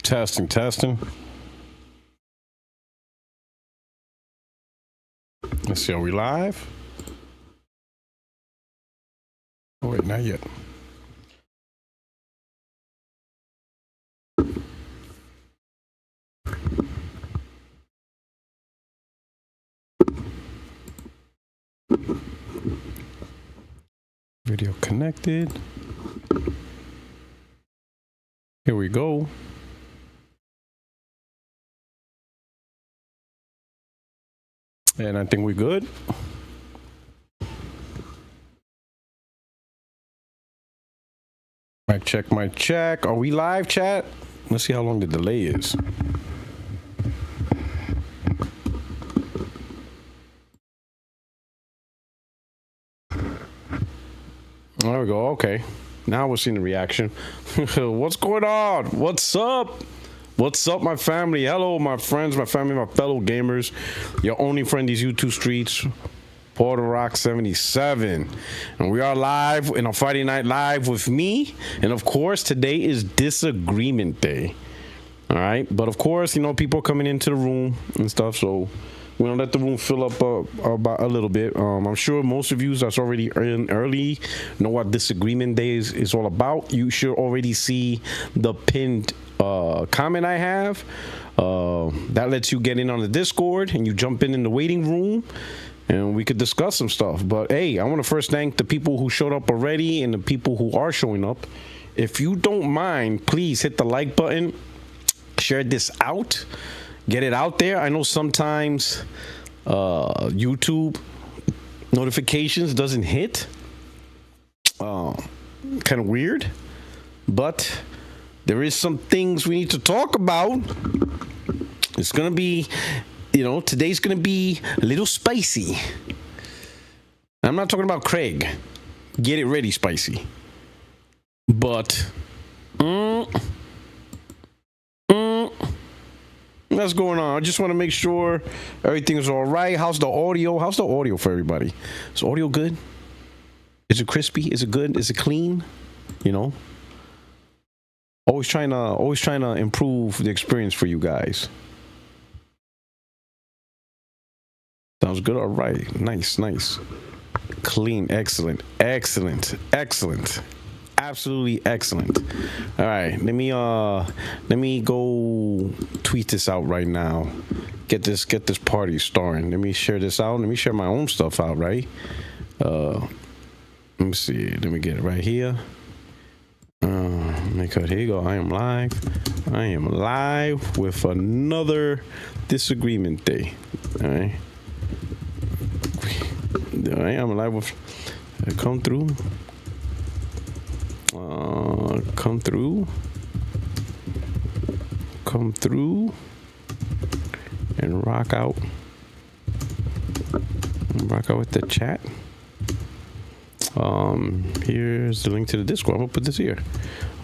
Testing, testing. Let's see, are we live? Oh, wait, not yet. Video connected. Here we go. And I think we're good. Mic check, mic check. Are we live, chat? Let's see how long the delay is. There we go. Okay. Now we're seeing the reaction. What's going on? What's up? What's up, my family? Hello, my friends, my family, my fellow gamers. Your only friend, these YouTube streets, Puertorock77. And we are live in a Friday Night Live with me. And of course, today is Disagreement Day. All right. But of course, you know, people are coming into the room and stuff. So we're going to let the room fill up about a little bit. I'm sure most of you that's already in early know what Disagreement Day is all about. You should already see the pinned comment I have. That lets you get in on the Discord and you jump in the waiting room and we could discuss some stuff. But hey, I want to first thank the people who showed up already and the people who are showing up. If you don't mind, please hit the like button, share this out, get it out there. I know sometimes YouTube notifications doesn't hit. Kind of weird, but there is some things we need to talk about. It's gonna be, you know, today's gonna be a little spicy. I'm not talking about Craig. Get it ready, spicy. But what's going on? I just want to make sure everything's all right. How's the audio? How's the audio for everybody? Is audio good? Is it crispy? Is it good? Is it clean? You know, always trying to improve the experience for you guys. Sounds good. All right. Nice, nice. Clean. Excellent. Excellent. Excellent. Absolutely excellent. All right, let me go tweet this out right now. Get this party starting. Let me share this out. Let me share my own stuff out, right? Let me see. Let me get it right here. Here you go. I am live. I am live with another Disagreement Day. All right. All right. I'm live with. Come through. Come through and rock out with the chat. Here's the link to the Discord. I'm gonna put this here.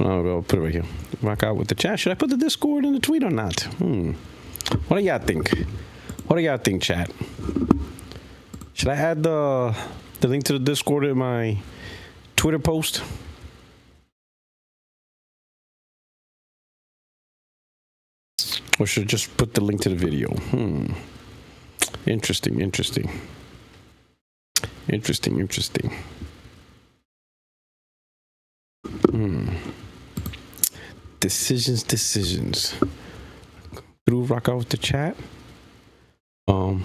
I'll put it right here. Rock out with the chat. Should I put the Discord in the tweet or not? What do y'all think? What do y'all think, chat? Should I add the link to the Discord in my Twitter post? Or should I just put the link to the video? Interesting. Decisions. Through rock out with the chat. Let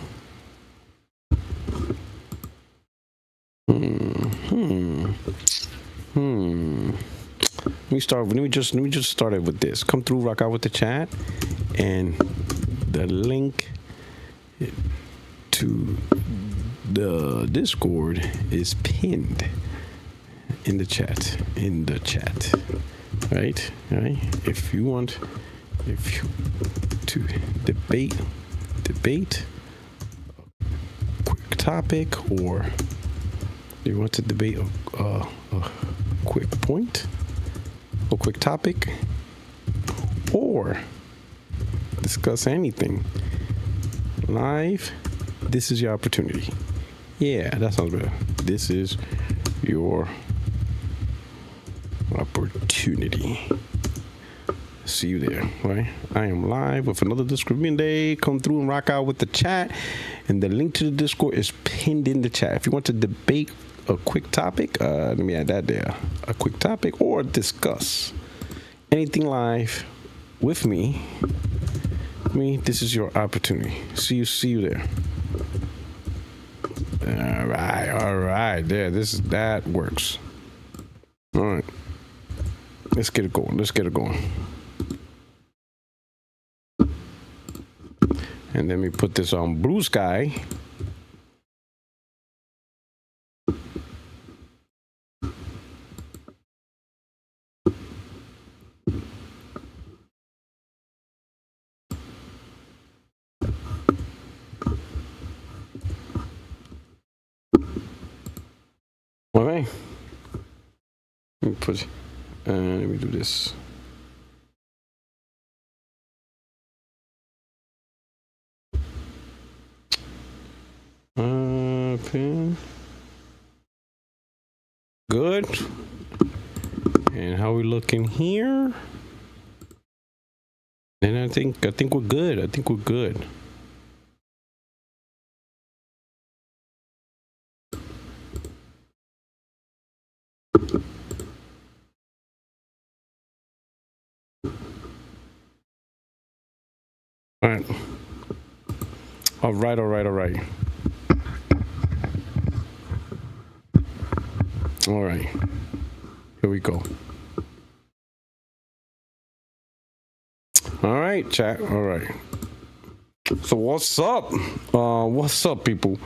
me just start it with this. Come through, rock out with the chat, and the link to the Discord is pinned in the chat. Right? If you to debate a quick topic, or you want to debate a quick point, a quick topic, or discuss anything live, this is your opportunity. Yeah, that sounds better. This is your opportunity. See you there, right? I am live with another Disagreement Day. Come through and rock out with the chat. And the link to the Discord is pinned in the chat. If you want to debate a quick topic, let me add that there. A quick topic or discuss anything live with me, this is your opportunity. See you there. All right. There, that works. All right. Let's get it going. And then we put this on Blue Sky. All right. Let me do this. Pin. Good. And how we looking here? And I think we're good. All right. All right, here we go. All right, chat. All right. So what's up? What's up, people?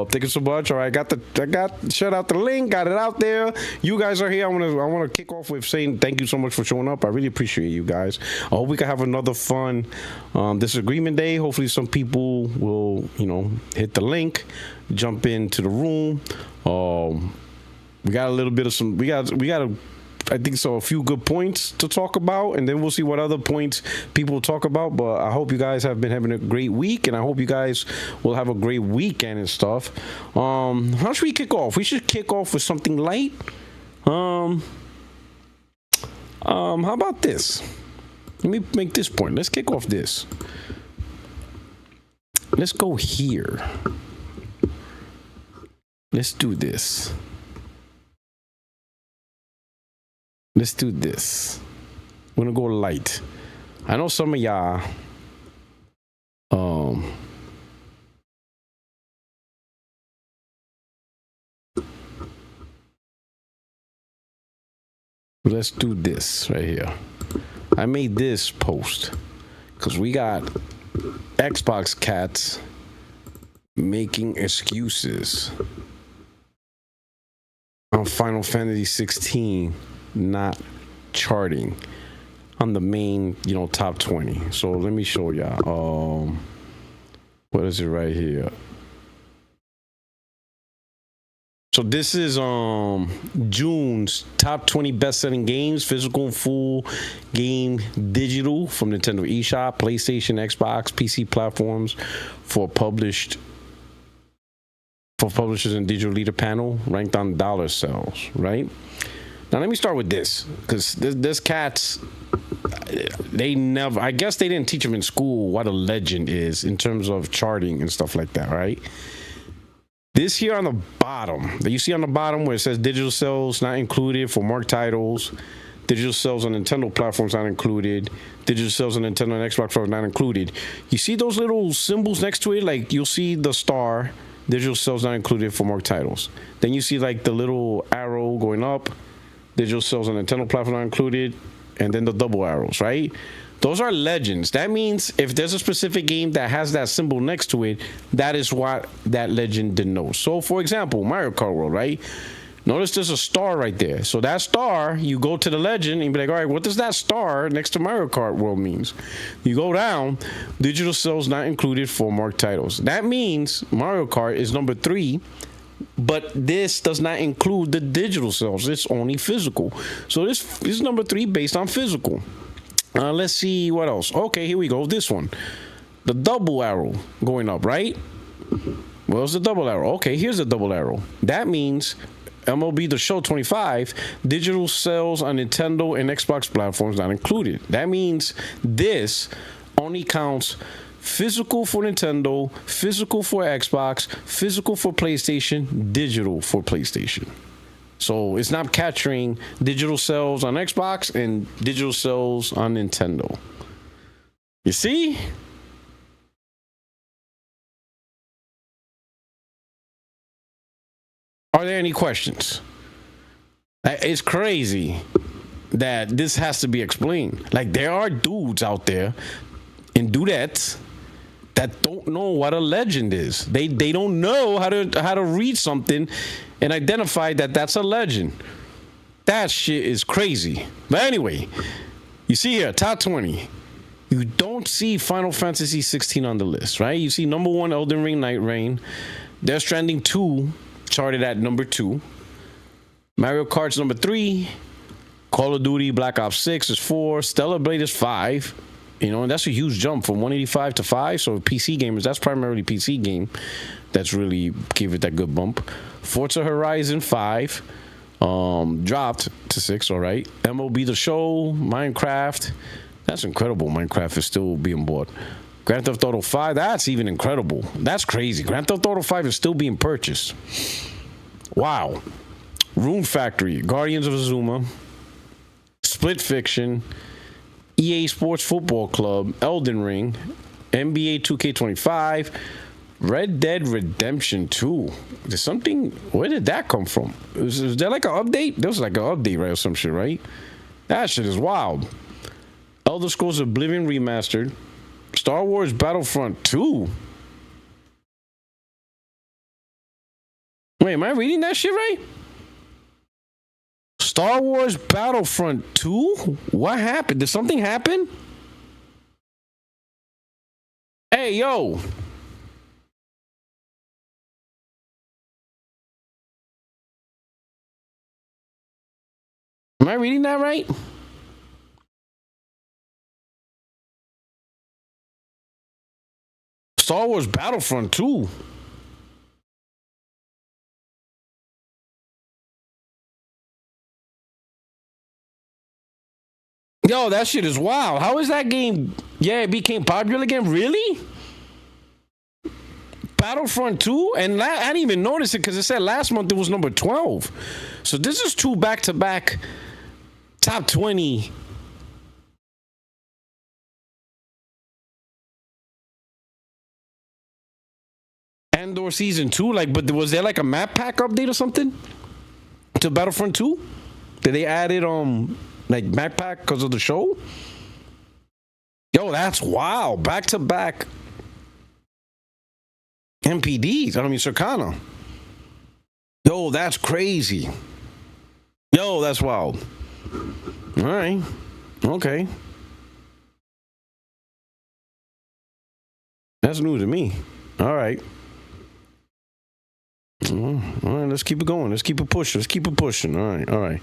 Thank you so much. All right, I got shut out the link, got it out there. You guys are here. I wanna kick off with saying thank you so much for showing up. I really appreciate you guys. I hope we can have another fun Disagreement Day. Hopefully some people will, hit the link, jump into the room. We got a little bit of some. We got I think so. A few good points to talk about, and then we'll see what other points people talk about. But I hope you guys have been having a great week, and I hope you guys will have a great weekend and stuff. How should we kick off? We should kick off with something light. How about this? Let me make this point. Let's kick off this. Let's go here. Let's do this. Let's do this. We're gonna go light. I know some of y'all let's do this right here. I made this post because we got Xbox cats making excuses on Final Fantasy 16 not charting on the main, top 20. So let me show y'all. What is it right here? So this is June's top 20 best-selling games, physical and full game digital from Nintendo eShop, PlayStation, Xbox, PC platforms for publishers and digital leader panel ranked on dollar sales, right? Now let me start with this, because this cats, I guess they didn't teach them in school what a legend is in terms of charting and stuff like that, right? This here on the bottom, that you see on the bottom where it says digital sales not included for marked titles, digital sales on Nintendo platforms not included, digital sales on Nintendo and Xbox platforms not included. You see those little symbols next to it? Like you'll see the star, digital sales not included for marked titles. Then you see like the little arrow going up, digital sales on Nintendo platform not included, and then the double arrows, right? Those are legends. That means if there's a specific game that has that symbol next to it, that is what that legend denotes. So, for example, Mario Kart World, right? Notice there's a star right there. So that star, you go to the legend and be like, all right, what does that star next to Mario Kart World means? You go down, digital sales not included for marked titles. That means Mario Kart is number 3. But this does not include the digital sales. It's only physical. So this is number 3 based on physical. Let's see what else. Okay, here we go. This one. The double arrow going up, right? Where's the double arrow? Okay, here's the double arrow. That means MLB The Show 25, digital sales on Nintendo and Xbox platforms not included. That means this only counts physical for Nintendo, physical for Xbox, physical for PlayStation, digital for PlayStation. So it's not capturing digital sales on Xbox and digital sales on Nintendo. You see? Are there any questions? It's crazy that this has to be explained. Like, there are dudes out there and dudettes that don't know what a legend is. They don't know how to read something and identify that that's a legend. That shit is crazy. But anyway, you see here, top 20. You don't see Final Fantasy 16 on the list, right? You see number 1, Elden Ring Night Reign. Death Stranding 2 charted at number 2. Mario Kart's number 3. Call of Duty Black Ops 6 is 4. Stellar Blade is 5. You know, and that's a huge jump from 185 to 5. So PC gamers, that's primarily PC game that's really gave it that good bump. Forza Horizon 5 dropped to 6, all right. MLB The Show, Minecraft. That's incredible. Minecraft is still being bought. Grand Theft Auto 5, that's even incredible. That's crazy. Grand Theft Auto 5 is still being purchased. Wow. Rune Factory, Guardians of Azuma, Split Fiction, EA Sports Football Club, Elden Ring, NBA 2K25, Red Dead Redemption 2. There's something, where did that come from? Was there like an update? There was like an update, right, or some shit, right? That shit is wild. Elder Scrolls Oblivion Remastered, Star Wars Battlefront 2. Wait, am I reading that shit right? Star Wars Battlefront 2? What happened? Did something happen? Hey, yo. Am I reading that right? Star Wars Battlefront 2. Yo, that shit is wild. How is that game? Yeah, it became popular again. Really? Battlefront 2? And I didn't even notice it because it said last month it was number 12. So this is 2 back-to-back top 20. Andor Season 2? Like, but was there like a map pack update or something to Battlefront 2? Did they add it like map pack because of the show? Yo, that's wild. Back-to-back MPDs. I mean, Circana. Yo, that's crazy. Yo, that's wild. All right. Okay. That's new to me. All right. All right, let's keep it going. Let's keep it pushing. All right.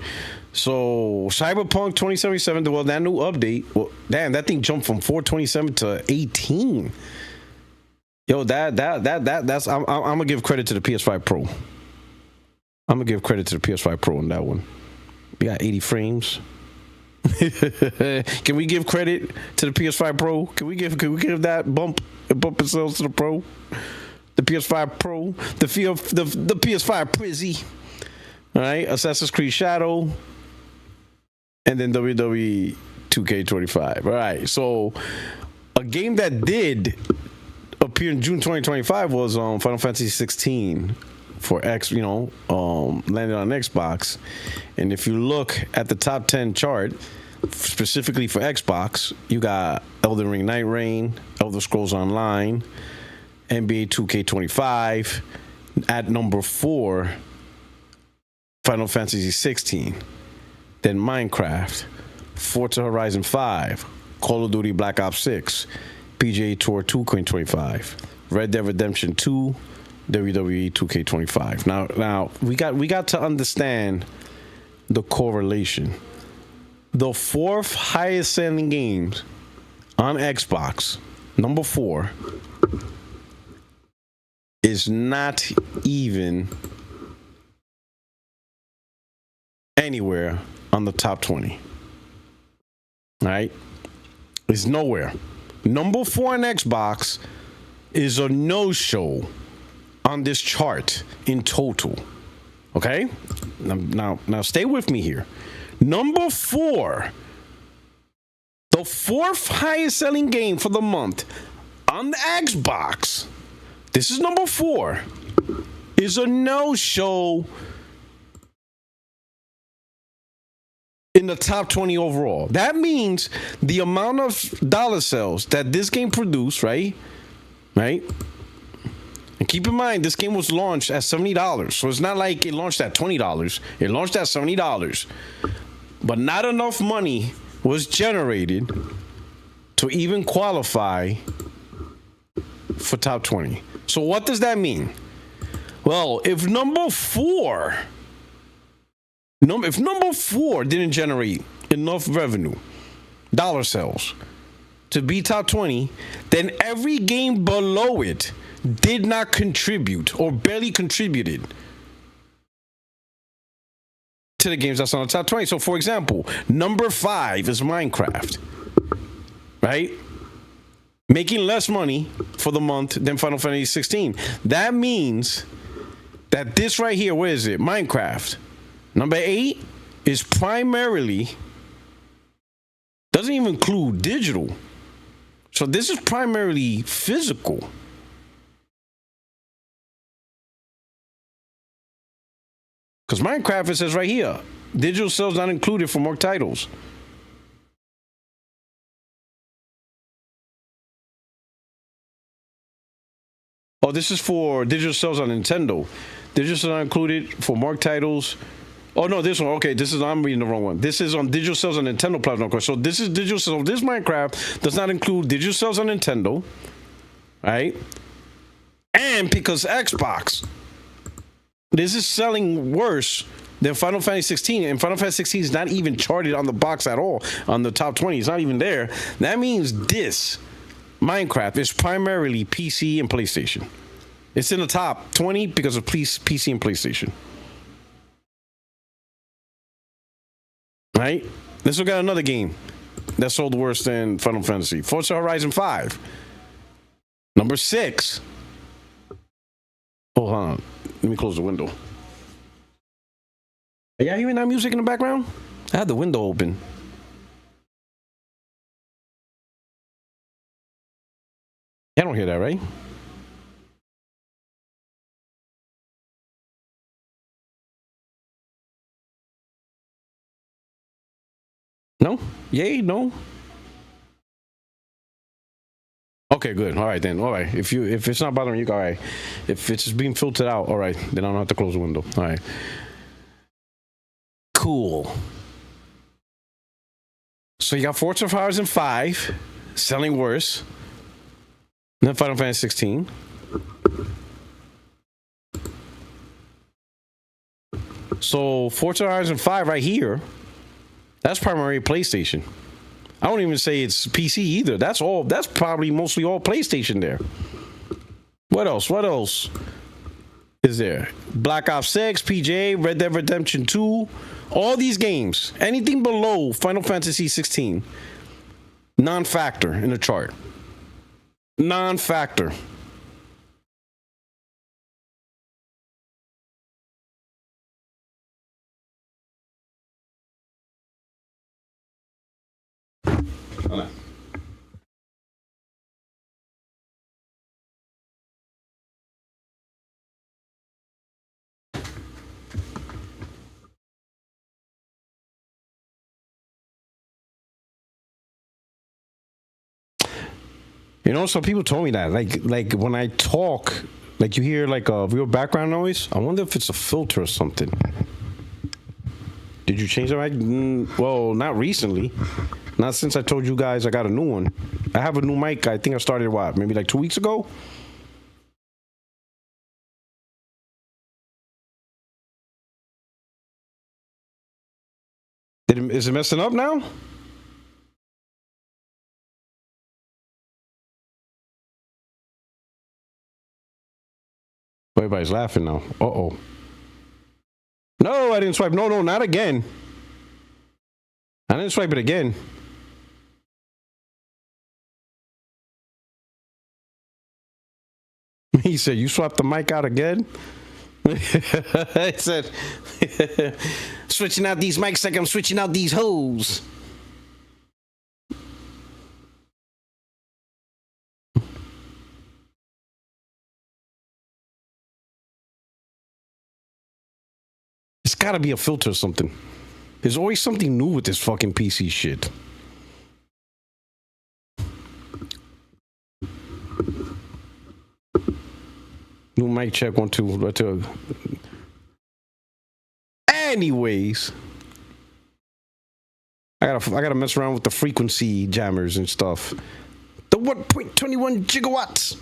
So, Cyberpunk 2077, well, that new update, well, damn, that thing jumped from 427 to 18. Yo, that's I'm gonna give credit to the PS5 Pro. I'm gonna give credit to the PS5 Pro on that one. We got 80 frames. Can we give credit to the PS5 Pro? Can we give that bump itself to the Pro? The PS5 Pro, the PS5 Prizzy, all right, Assassin's Creed Shadow, and then WWE 2K25. All right, so a game that did appear in June 2025 was Final Fantasy 16 for landed on Xbox. And if you look at the top 10 chart, specifically for Xbox, you got Elden Ring Night Reign, Elder Scrolls Online, NBA 2K25. At number 4, Final Fantasy 16. Then Minecraft, Forza Horizon 5, Call of Duty Black Ops 6, PGA Tour 2K25, Red Dead Redemption 2, WWE 2K25. Now we got to understand the correlation. The 4th highest selling games on Xbox, number 4, is not even anywhere on the top 20. All right? It's nowhere. Number 4 on Xbox is a no-show on this chart in total. Okay? Now stay with me here. Number 4, the 4th highest selling game for the month on the Xbox, this is number 4, is a no-show in the top 20 overall. That means the amount of dollar sales that this game produced, right? And keep in mind, this game was launched at $70. So it's not like it launched at $20. It launched at $70. But not enough money was generated to even qualify for top 20. So what does that mean? Well, if number 4 didn't generate enough revenue, dollar sales, to be top 20, then every game below it did not contribute or barely contributed to the games that's on the top 20. So, for example, number 5 is Minecraft, right? Making less money for the month than Final Fantasy 16. That means that this right here, where is it? Minecraft. Number 8 is primarily, doesn't even include digital. So this is primarily physical. Because Minecraft, it says right here, digital sales not included for more titles. Oh, this is for digital sales on Nintendo. Digital sales not included for marked titles. Oh, no, this one. Okay, I'm reading the wrong one. This is on digital sales on Nintendo platform. So this is digital sales. This Minecraft does not include digital sales on Nintendo, right? And because Xbox, this is selling worse than Final Fantasy 16. And Final Fantasy 16 is not even charted on the box at all, on the top 20. It's not even there. That means this Minecraft is primarily PC and PlayStation. It's in the top 20 because of PC and PlayStation. Right? Let's look at another game that sold worse than Final Fantasy. Forza Horizon 5. Number 6. Hold on. Let me close the window. Are y'all hearing that music in the background? I had the window open. I don't hear that, right? No? Yay? No? Okay, good. All right then. All right. If it's not bothering you, all right. If it's just being filtered out, all right, then I don't have to close the window. All right. Cool. So you got Forza Horizon 5 selling worse than Final Fantasy 16. So Forza Horizon 5 right here, that's primarily PlayStation. I don't even say it's PC either. That's probably mostly all PlayStation there. What else is there? Black Ops 6, PGA, Red Dead Redemption 2, all these games, anything below Final Fantasy 16, non-factor in the chart. Non-factor. You know, some people told me that, like when I talk, like you hear like a real background noise. I wonder if it's a filter or something. Did you change that mic? Well, not recently. Not since I told you guys I got a new one. I have a new mic. I think I started maybe like 2 weeks ago. Is it messing up now? Everybody's laughing now. Uh-oh. No, I didn't swipe. No, no, not again. I didn't swipe it again. He said, you swapped the mic out again? I said, switching out these mics like I'm switching out these hoes. It's got to be a filter or something. There's always something new with this fucking PC shit. New mic check, 1 2 2. Anyways, I gotta mess around with the frequency jammers and stuff. The 1.21 gigawatts.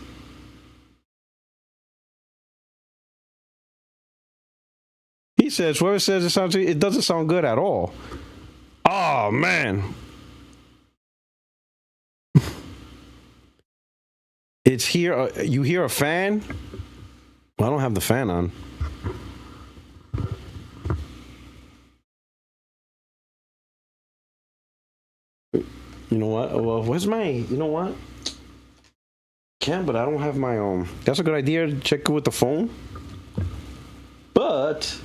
He says, whoever says it doesn't sound good at all. Oh man. It's here. You hear a fan? Well, I don't have the fan on. You know what? Well, where's my? You know what? Can, but I don't have my That's a good idea to check it with the phone. But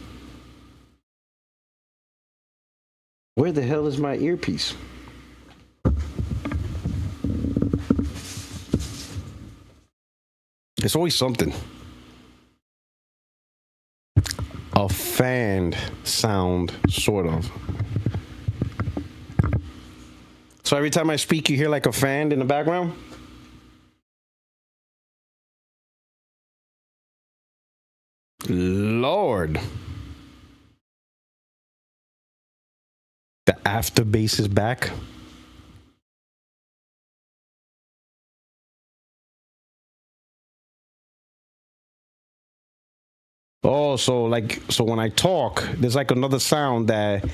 where the hell is my earpiece? It's always something. A fanned sound, sort of. So every time I speak, you hear like a fan in the background? Lord. The after bass is back. Oh, so when I talk, there's like another sound that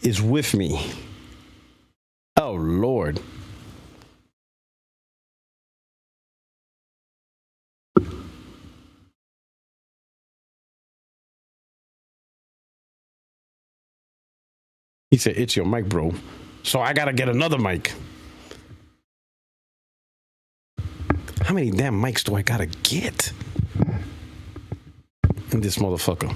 is with me. Oh, Lord. He said, it's your mic, bro. So I gotta get another mic. How many damn mics do I gotta get? And this motherfucker.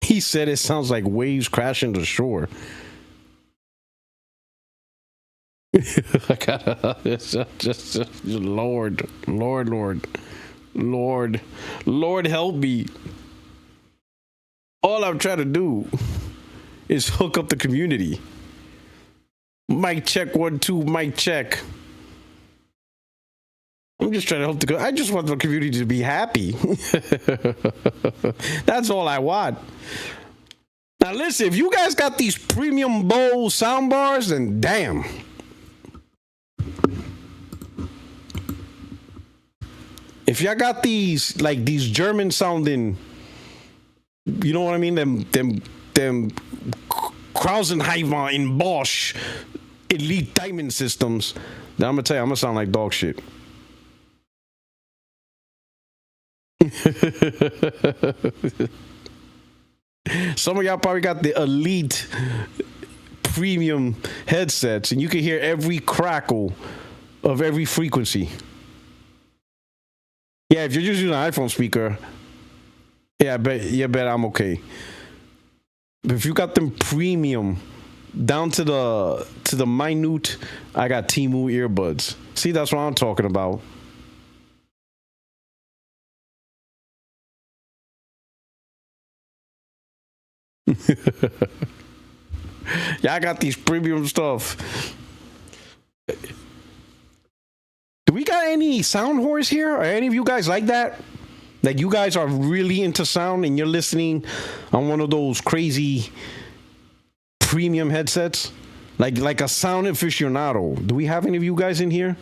He said it sounds like waves crashing the shore. I gotta just Lord help me. All I'm trying to do is hook up the community. Mic check, 1 2, mic check. I'm just trying to help I just want the community to be happy. That's all I want. Now listen, if you guys got these premium bowl sound bars, then damn. If y'all got these, like these German sounding, you know what I mean? Them Krausenheimer in Bosch elite diamond systems, then I'm gonna tell you, I'm gonna sound like dog shit. Some of y'all probably got the elite premium headsets, and you can hear every crackle of every frequency. Yeah, if you're just using an iPhone speaker, yeah, I bet I'm okay. But if you got them premium down to the minute, I got Temu earbuds. See, that's what I'm talking about. Yeah, I got these premium stuff. Do we got any sound whores here? Are any of you guys like that? Like you guys are really into sound and you're listening on one of those crazy premium headsets? Like a sound aficionado. Do we have any of you guys in here?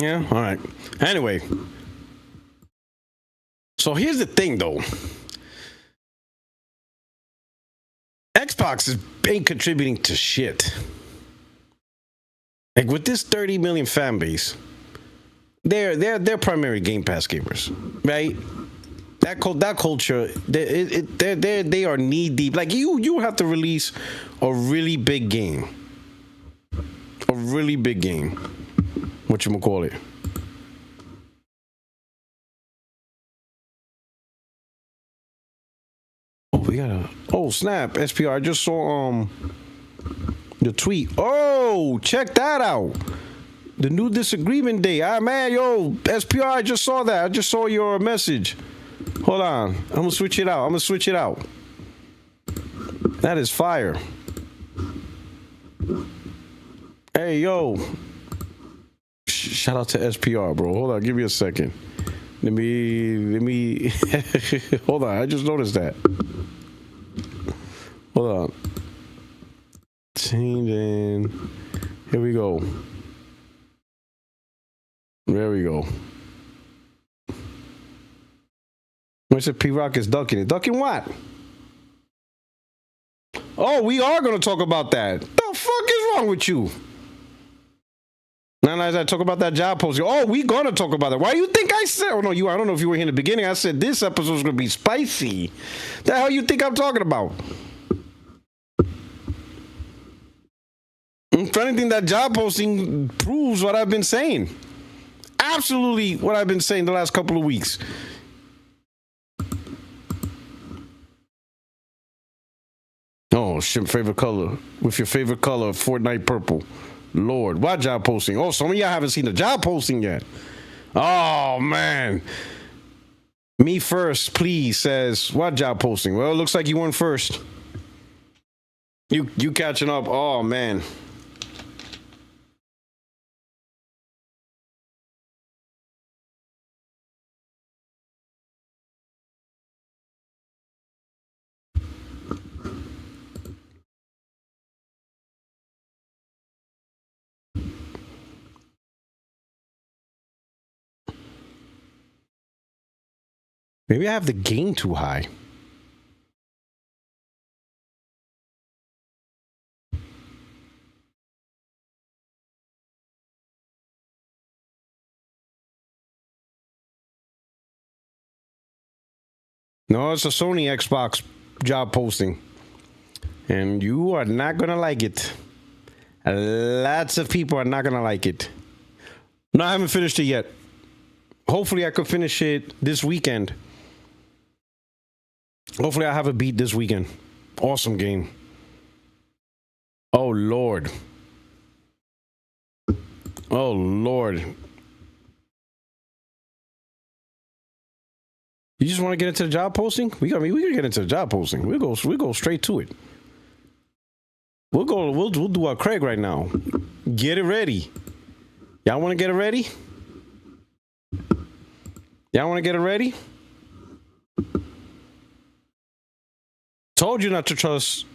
Yeah. All right. Anyway, so here's the thing, though. Xbox ain't contributing to shit. Like with this 30 million fan base, they're primary Game Pass gamers, right? That culture, they are knee deep. Like you have to release a really big game, What you call it? Oh, we gotta. Oh snap! SPR. I just saw the tweet. Oh, check that out. The new Disagreement Day. Ah man, yo, SPR. I just saw that. I just saw your message. Hold on. I'm gonna switch it out. That is fire. Hey yo. Shout out to SPR, bro. Hold on. Give me a second. Let me. Hold on. I just noticed that. Hold on. Changing. Here we go. There we go. Mr. P Rock is ducking it. Ducking what? Oh, we are going to talk about that. The fuck is wrong with you? Now, as I talk about that job posting, oh, we going to talk about that. Why do you think I said? Oh no, I don't know if you were here in the beginning. I said this episode is going to be spicy. The hell you think I'm talking about? If anything, that job posting proves what I've been saying. Absolutely what I've been saying the last couple of weeks. Oh, shit, favorite color. With your favorite color, Fortnite purple. Lord, what job posting? Oh, some of y'all haven't seen the job posting yet. Oh, man. Me first, please, says, what job posting? Well, it looks like you went first. You catching up. Oh, man. Maybe I have the gain too high. No, it's a Sony Xbox job posting. And you are not going to like it. Lots of people are not going to like it. No, I haven't finished it yet. Hopefully I could finish it this weekend. Hopefully I have a beat this weekend. Awesome game. Oh, Lord. Oh, Lord. You just want to get into the job posting? We can get into the job posting. We'll go straight to it. We'll do our Craig right now. Get it ready. Y'all want to get it ready? Y'all want to get it ready? Told you not to trust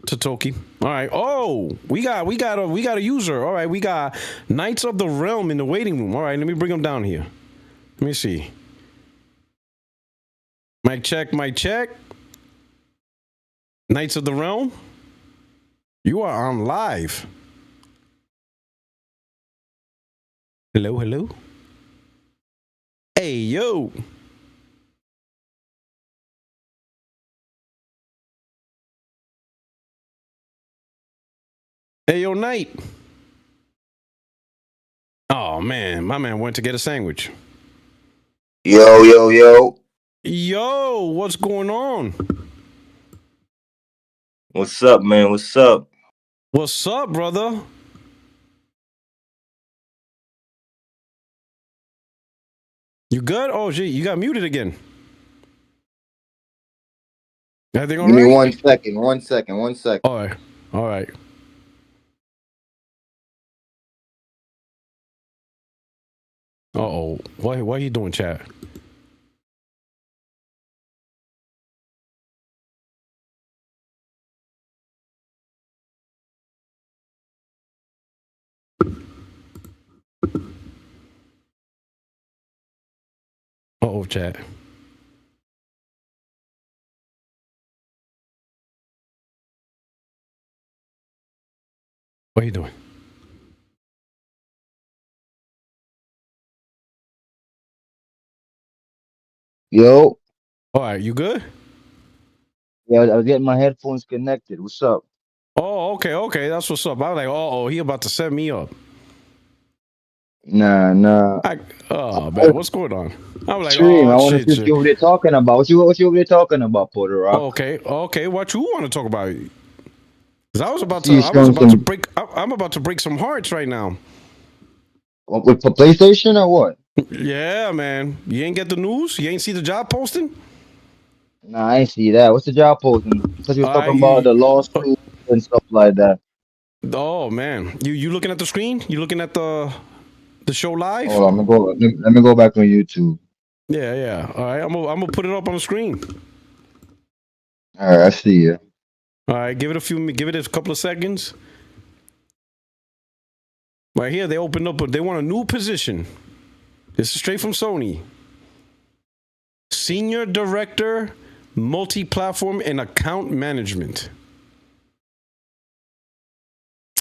Totoki. All right. Oh, we got a user. All right. We got Knights of the Realm in the waiting room. All right. Let me bring them down here. Let me see. Mic check. Knights of the Realm. You are on live. Hello. Hey, yo. Hey, yo, Knight. Oh, man. My man went to get a sandwich. Yo. Yo, what's going on? What's up, man? What's up? What's up, brother? You good? Oh, gee, you got muted again. Everything all right? Give me 1 second. 1 second. 1 second. All right. Uh-oh. What are you doing, chat? Uh-oh, chat. What are you doing? Yo, All right, you good? yeah, I was getting my headphones connected. What's up? Oh, okay. That's what's up. I was like, oh, he about to set me up. Nah, nah. Oh man, Oh, what's going on? I was like, stream. oh I want to see shit. what you over there talking about. What you over there talking about, Puertorock? Okay. What you want to talk about? 'Cause I see you I was showing about to some break. I'm about to break some hearts right now. with PlayStation or what? Yeah, man. You ain't get the news. You ain't see the job posting. Nah, I ain't see that. What's the job posting? I thought you was talking about I. the lawsuit and stuff like that. Oh man, you looking at the screen? You looking at the show live? Hold on, let me go back on YouTube. Yeah. All right, I'm gonna put it up on the screen. All right, I see you. All right, give it a couple of seconds. Right here, they opened up. They want a new position. This is straight from Sony. Senior Director, Multi-Platform and Account Management.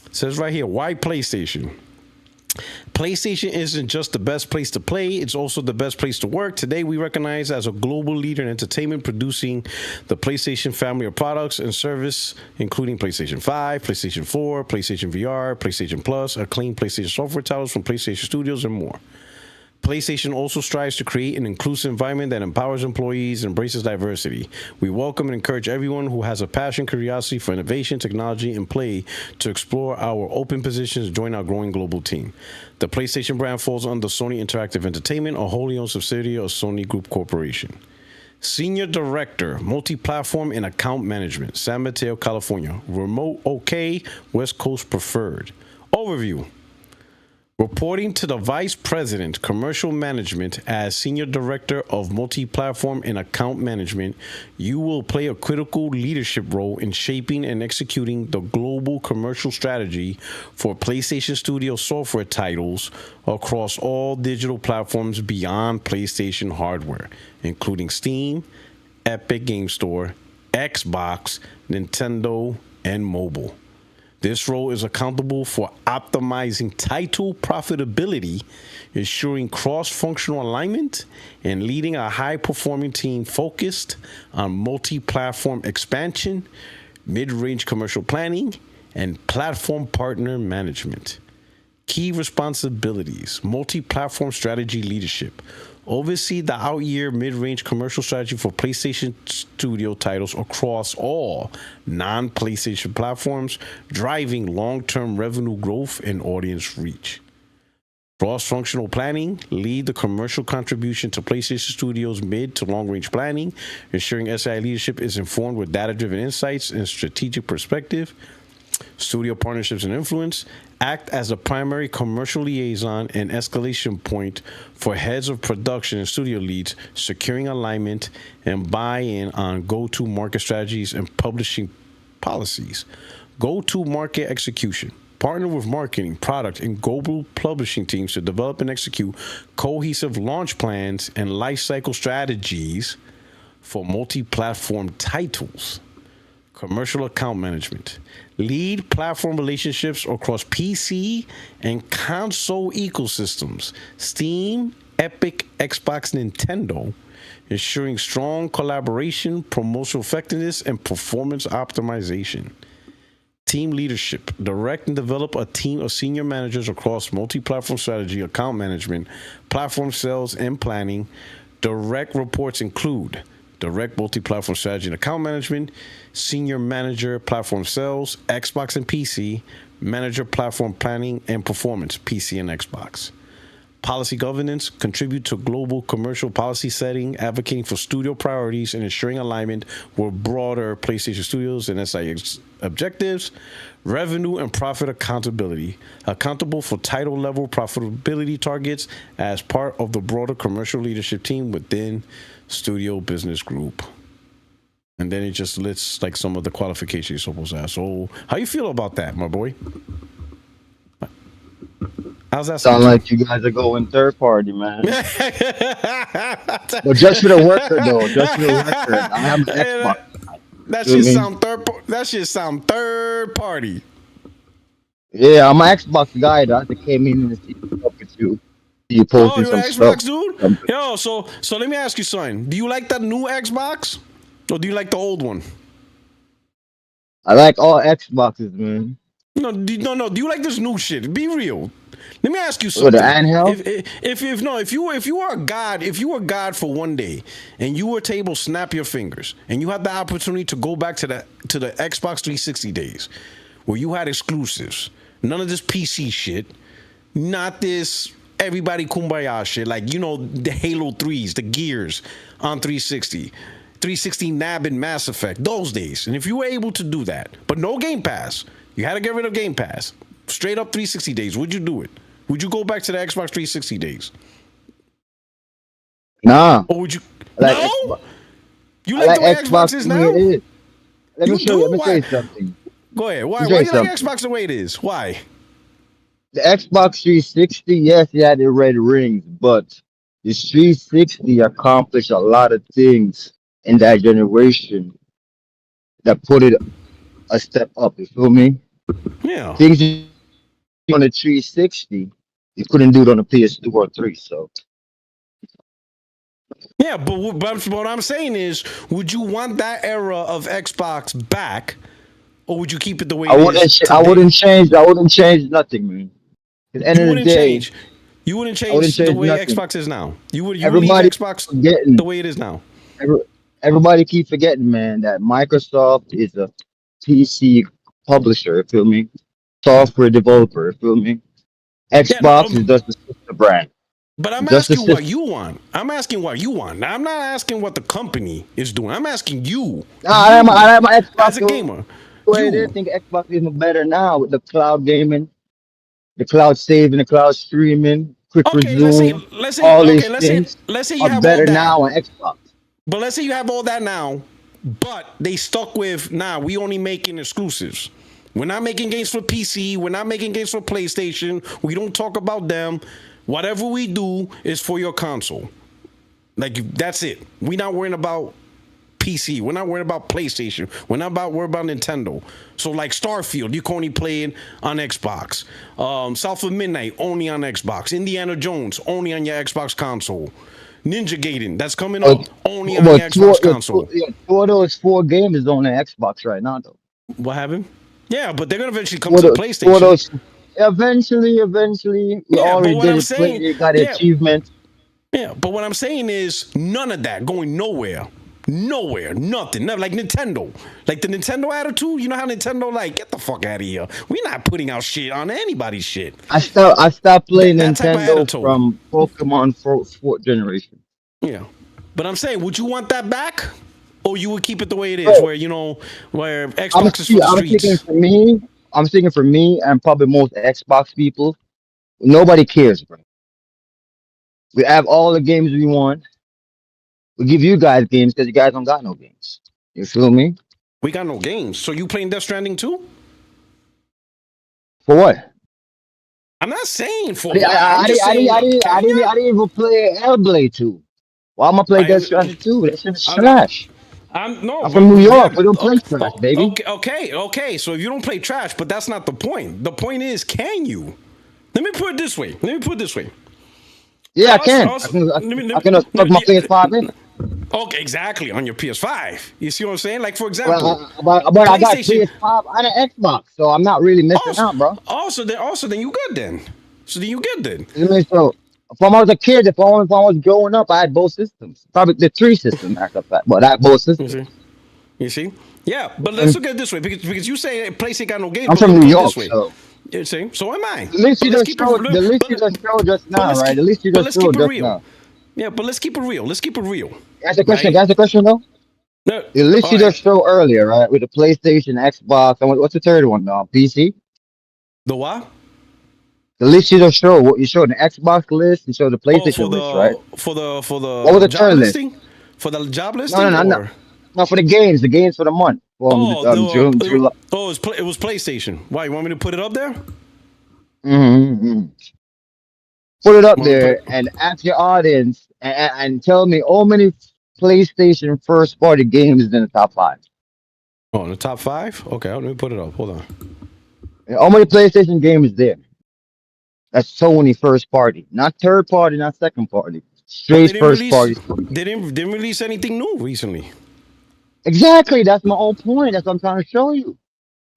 It says right here, why PlayStation? PlayStation isn't just the best place to play, it's also the best place to work. Today, we recognize as a global leader in entertainment, producing the PlayStation family of products and service, including PlayStation 5, PlayStation 4, PlayStation VR, PlayStation Plus, acclaimed PlayStation software titles from PlayStation Studios, and more. PlayStation also strives to create an inclusive environment that empowers employees and embraces diversity. We welcome and encourage everyone who has a passion, curiosity for innovation, technology, and play to explore our open positions and join our growing global team. The PlayStation brand falls under Sony Interactive Entertainment, a wholly owned subsidiary of Sony Group Corporation. Senior Director, Multi-Platform and Account Management, San Mateo, California. Remote OK, West Coast preferred. Overview. Reporting to the Vice President, Commercial Management as Senior Director of Multi-Platform and Account Management, you will play a critical leadership role in shaping and executing the global commercial strategy for PlayStation Studio software titles across all digital platforms beyond PlayStation hardware, including Steam, Epic Game Store, Xbox, Nintendo, and mobile. This role is accountable for optimizing title profitability, ensuring cross-functional alignment, and leading a high-performing team focused on multi-platform expansion, mid-range commercial planning, and platform partner management. Key responsibilities: multi-platform strategy leadership. Oversee the out-year mid-range commercial strategy for PlayStation Studio titles across all non-PlayStation platforms, driving long-term revenue growth and audience reach. Cross-functional planning. Lead the commercial contribution to PlayStation Studios' mid to long-range planning, ensuring SI leadership is informed with data-driven insights and strategic perspective. Studio partnerships and influence. Act as a primary commercial liaison and escalation point for heads of production and studio leads, securing alignment and buy-in on go-to-market strategies and publishing policies. Go-to-market execution. Partner with marketing, product, and global publishing teams to develop and execute cohesive launch plans and lifecycle strategies for multi-platform titles. Commercial account management. Lead platform relationships across PC and console ecosystems, Steam, Epic, Xbox, Nintendo, ensuring strong collaboration, promotional effectiveness, and performance optimization. Team leadership. Direct and develop a team of senior managers across multi-platform strategy, account management, platform sales, and planning. Direct reports include direct multi-platform strategy and account management, senior manager platform sales, Xbox and PC, manager platform planning and performance, PC and Xbox. Policy governance, contribute to global commercial policy setting, advocating for studio priorities and ensuring alignment with broader PlayStation Studios and SI objectives. Revenue and profit accountability, accountable for title level profitability targets as part of the broader commercial leadership team within Studio Business Group. And then it just lists like some of the qualifications you're supposed to have. So how you feel about that, my boy? How's that sound Sound to you? like you guys are going third party, man. But just for the record, though, just for the record, I am an Xbox Hey, guy. that Feel shit me? sound That shit sound third party. Yeah, I'm an Xbox guy. Though. I just came in and see what's up with you. See you Oh, posting you're some an stuff. Xbox dude? Something. Yo, so let me ask you something. Do you like that new Xbox? Or do you like the old one? I like all Xboxes, man. No. Do you like this new shit? Be real. Let me ask you Oh, the something. handheld? If you were a god, if you were God for one day, and you were to able to snap your fingers, and you had the opportunity to go back to the Xbox 360 days, where you had exclusives, none of this PC shit, not this everybody kumbaya shit, like the Halo 3s, the Gears on 360. 360 NAB and Mass Effect, those days. And if you were able to do that, but no Game Pass, you had to get rid of Game Pass. Straight up 360 days, would you do it? Would you go back to the Xbox 360 days? Nah. Or would you? I like No? Xbox. You I like the like way Xbox Xbox is the way it now? is. Let me You show you. do? Let me show Why? you something. Go ahead. Let Why? me show Why you do you like something. Xbox the way it is? Why? The Xbox 360, yes, it had the red rings, but the 360 accomplished a lot of things in that generation that put it a step up. You feel me? Yeah. Things you do on the 360, you couldn't do it on the PS2 or 3. So Yeah, but what I'm saying is, would you want that era of Xbox back, or would you keep it the way I it wouldn't, is ch- I today? wouldn't change. I wouldn't change nothing, man. At the end You of the wouldn't day, change. You wouldn't I wouldn't change the change way nothing. Xbox is now. You would leave Everybody Xbox the forgetting. way it is now. Every, everybody keep forgetting, man, that Microsoft is a PC publisher. You feel me? Software developer. You feel me? Yeah, no, Xbox is just the sister brand. but I'm Just the asking what sister. you want. I'm asking what you want. Now, I'm not asking what the company is doing. I'm asking you, Nah, you I like my as Xbox a the gamer, way it is. you. I think Xbox is even better now with the cloud gaming, the cloud saving, the cloud streaming, quick Okay, let's say resume. let's say All okay, these things let's say you are have all better that. now on Xbox. But let's say you have all that now, but they stuck with we only making exclusives. We're not making games for PC. We're not making games for PlayStation. We don't talk about them. Whatever we do is for your console. Like that's it. We're not worrying about PC. We're not worried about PlayStation. We're not worried about Nintendo. So like Starfield, you can only play it on Xbox. South of Midnight only on Xbox. Indiana Jones only on your Xbox console. Ninja Gaiden that's coming But, up only on but your Xbox console. two of those four games is on the Xbox right now, though. What happened? Yeah, but they're gonna eventually come Two of to the those, two of PlayStation. those eventually, we Yeah, but already what did I'm it. Played saying, it, got the yeah, achievement. yeah, but what I'm saying is none of that going nowhere. Nowhere, nothing, nothing like Nintendo, like the Nintendo attitude. You know how Nintendo like get the fuck out of here. We're not putting out shit on anybody's shit. I stopped playing That type of Nintendo attitude. from Pokemon fourth generation. Yeah, but I'm saying, would you want that back, or you would keep it the way it is, Bro, where Xbox is for the I'm speaking streets? for me. I'm speaking for me and probably most Xbox people. Nobody cares, bro. We have all the games we want. We give you guys games because you guys don't got no games. You feel me? We got no games. So you playing Death Stranding too? For what? I'm not saying for I, di- what. I'm I, I, just di- I, di- saying, I, di- I, can didn't, ya? I didn't even play Hellblade 2. Why am I play Death Stranding 2? That shit is I'm, trash. I'm no, I'm from New yeah, York. We don't play trash, baby. okay. So if you don't play trash, but that's not the point. The point is, can you? Let me put it this way. Yeah, I Us, can. us. I can plug my PS5 in. Okay, exactly on your PS5. You see what I'm saying? Like for Well, example, but I got PlayStation. PS5 and an Xbox, so I'm not really missing Also, out, bro. then you good then. So then you good then. I mean, so when I was a kid, if I was growing up, I had both systems. Probably the three system, matter of fact, but I had both You see? systems. You see? Yeah, but let's look at it this way because you say PlayStation got no games, I'm but from look New at it this York, way. so You see? So am I. the list But you let's just keep it. showed, the list you just showed just But now, right? The list you just let's showed keep it just real. now. Yeah, but let's keep it real. Let's keep it real, That's the question. right? That's the question, though. No, The list all you right. just showed earlier, right, with the PlayStation, Xbox, and what's the third one now? PC. The what? The list you just showed, what you showed, the Xbox list, you showed the Oh, PlayStation list, right? for What was the the job third list? listing, for the job No, no, listing, no, no. or No, for the games for the month from oh June, July. it was PlayStation. Why you want me to put it up there? Mm-hmm. Put it up Want me to put there it and ask your audience and tell me how many PlayStation first party games is in the top five. in the top five? Okay, let me put it up. Hold on. And how many PlayStation games there? That's Sony first party, not third party, not second party. Well, they Straight didn't first release. party Sony They games. didn't release anything new recently. Exactly. That's my whole point. That's what I'm trying to show you.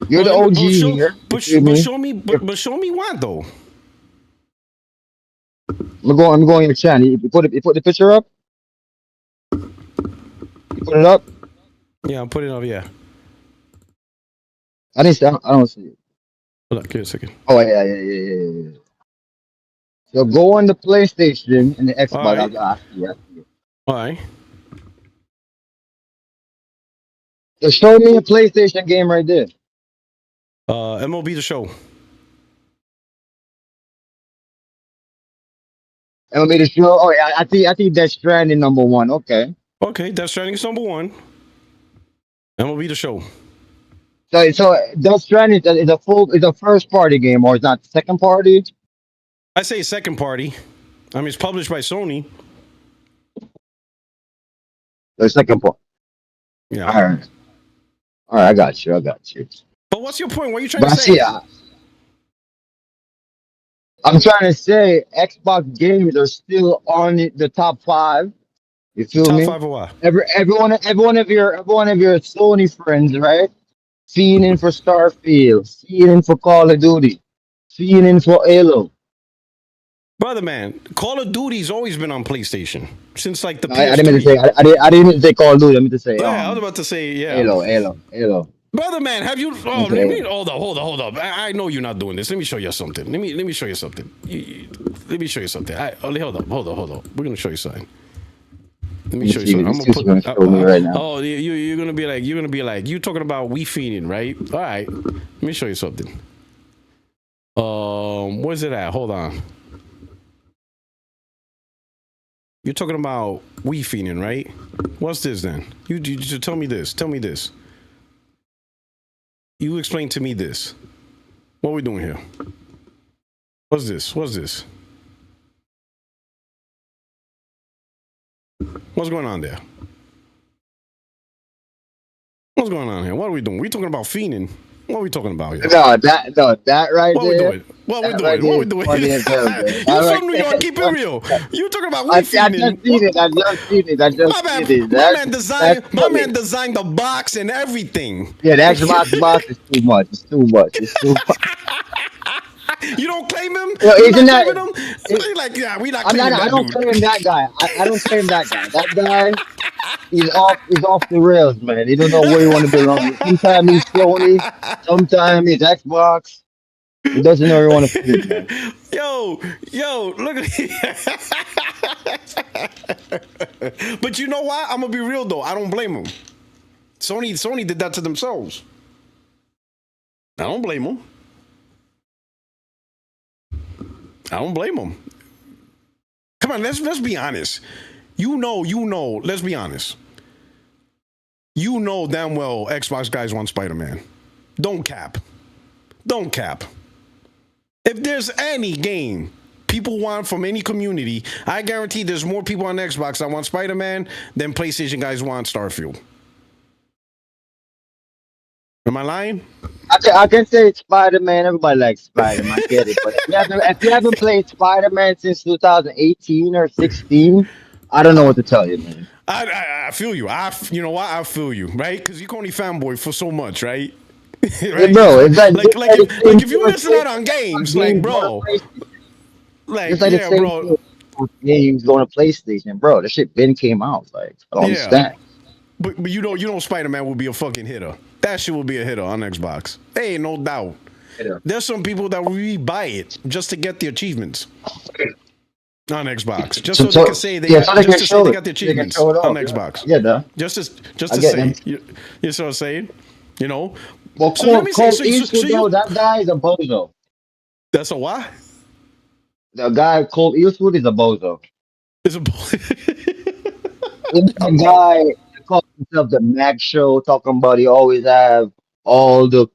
You're Well, the let me. OG here. You feel But me? show me. If, But show me what though. I'm going on your channel. You put the picture up. You put it up. Yeah, I'm putting it up. Yeah. I didn't see. I don't see it. Hold on. Give me a second. Oh yeah. So go on the PlayStation and the All Xbox. right. I see. I see it. All right. So show me a PlayStation game right there. MLB the Show. And let me to show. Oh yeah, I see Death Stranding number one. Okay. Okay, Death Stranding is number one. MLB the Show. So Death Stranding is a first party game or it's not second party. I say second party. I mean, it's published by Sony. The second part. Yeah. All right. I got you. But what's your point? What are you trying But to I say? see. I'm trying to say Xbox games are still on the top five. You feel Top me? five of what? Every one of your Sony friends, right? Fiending for Starfield, fiending for Call of Duty, fiending for Halo. Brother, man, Call of Duty's always been on PlayStation since like the I didn't mean to PS3. say I didn't mean to say Call of Duty. I meant to say Yeah, I was about to say, yeah. Halo. Brother, man, have you? I Oh, meant to let say me hold up. I know you're not doing this. Let me show you something. Let me show you something. Let me show you something. Hold up. We're gonna show you something. Let me show you something. I'm This gonna is gonna show me right now. oh, you're gonna be like you talking about we feeding, right? All right. Let me show you something. Where's it at? Hold on. You're talking about we feeding, right? What's this then? You tell me this. Tell me this. You explain to me this. What are we doing here? What's this? What's going on there? What's going on here? What are we doing? We talking about fiending. What are we talking about here? That right What are we there. doing? What are we That doing? right What there are we is doing? funny as hell, man. You That from right New York? there is Keep it funny. real. You talking about I we just fiending? seen it. I just seen it. My Funny. man designed the box and everything. Yeah, the Xbox box is too much. It's too much. You don't claim him? Yo, You isn't not that? claiming him? It, You're like, yeah, we not I'm not. claiming I that don't dude. claim that guy. I don't claim that guy. That guy, he's off. He's off the rails, man. He don't know where he want to belong. Sometimes he's Sony. Sometimes he's Xbox. He doesn't know where he want to fit, man. yo, look at But you know what? I'm gonna be real though. I don't blame him. Sony did that to themselves. I don't blame them. I don't blame them. Come on, let's be honest. You know. Let's be honest. You know damn well Xbox guys want Spider-Man. Don't cap. If there's any game people want from any community, I guarantee there's more people on Xbox that want Spider-Man than PlayStation guys want Starfield. Am I lying? I can say Spider-Man. Everybody likes Spider-Man. I get it. But if you haven't played Spider-Man since 2018 or 16, I don't know what to tell you, man. I feel you. You know what? I feel you, right? Because you can only fanboy for so much, right? Hey, bro, it's Like if you missing out on games, like bro, like it's like the yeah, same bro, thing with games going to PlayStation, bro. The shit Ben came out. Like, I don't yeah. understand. But you know Spider-Man will be a fucking hitter. That shit will be a hitter on Xbox. Hey, no doubt. Yeah. There's some people that will buy it just to get the achievements on Xbox, just so they can say they got the achievements on Xbox. Yeah, duh. Just to I get say, them. you know what I'm saying? You know. Well, So let me say, Cole Eastwood, though, that guy is a bozo. That's a what? The guy Cole Eastwood is a bozo. It's a He's a guy that calls himself the Mac Show, talking about he always have all the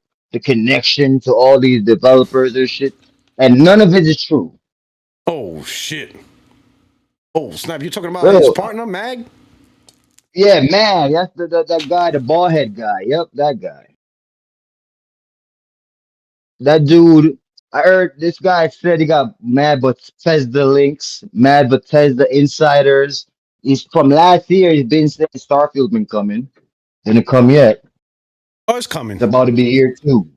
connection to all these developers and shit, and none of it is true. Oh, Oh shit. Oh snap! You're talking about his Bro, partner, Mag? yeah, man, that's that guy, the bald head guy. Yep, that guy. That dude, I heard this guy said he got mad Bethesda links, mad Bethesda insiders. He's from last year. He's been saying Starfield been coming. Didn't come yet. Oh, it's It's coming. about to be here too.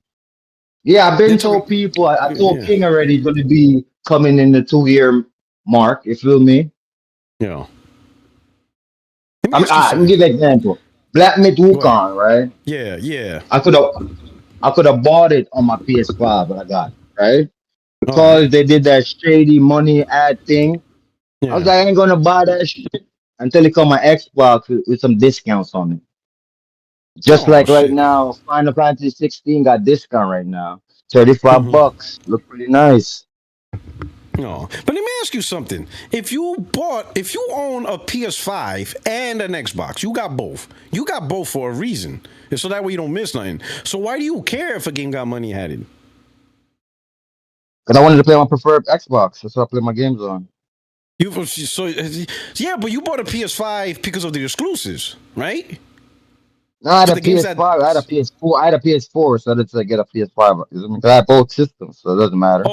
Yeah, I've They're been talking. told people. I told Yeah. King already. It's going to be coming in the 2 year mark. You feel me? Yeah. Let me ask you Let me something. give you an example. Black Myth Go ahead. Wukong, right? Yeah. Yeah. I could have I could have bought it on my PS5, but I got it, right? All right. Because they did that shady money ad thing. I was Yeah. like, I ain't gonna buy that shit until it come my Xbox with some discounts on it. Just Oh like right shit. now, Final Fantasy 16 got discount right now. 35 Mm-hmm. bucks. Look pretty nice. No, but let me ask you something. If you own a PS5 and an Xbox, you got both. You got both for a reason, and so that way you don't miss nothing. So why do you care if a game got money added? Because I wanted to play on my preferred Xbox. That's what I play my games on. Yeah, but you bought a PS5 because of the exclusives, right? No, I had So a the games that PS5. I had a PS4. I had a PS4, so I had to get a PS5. Because I had both systems, so it doesn't matter.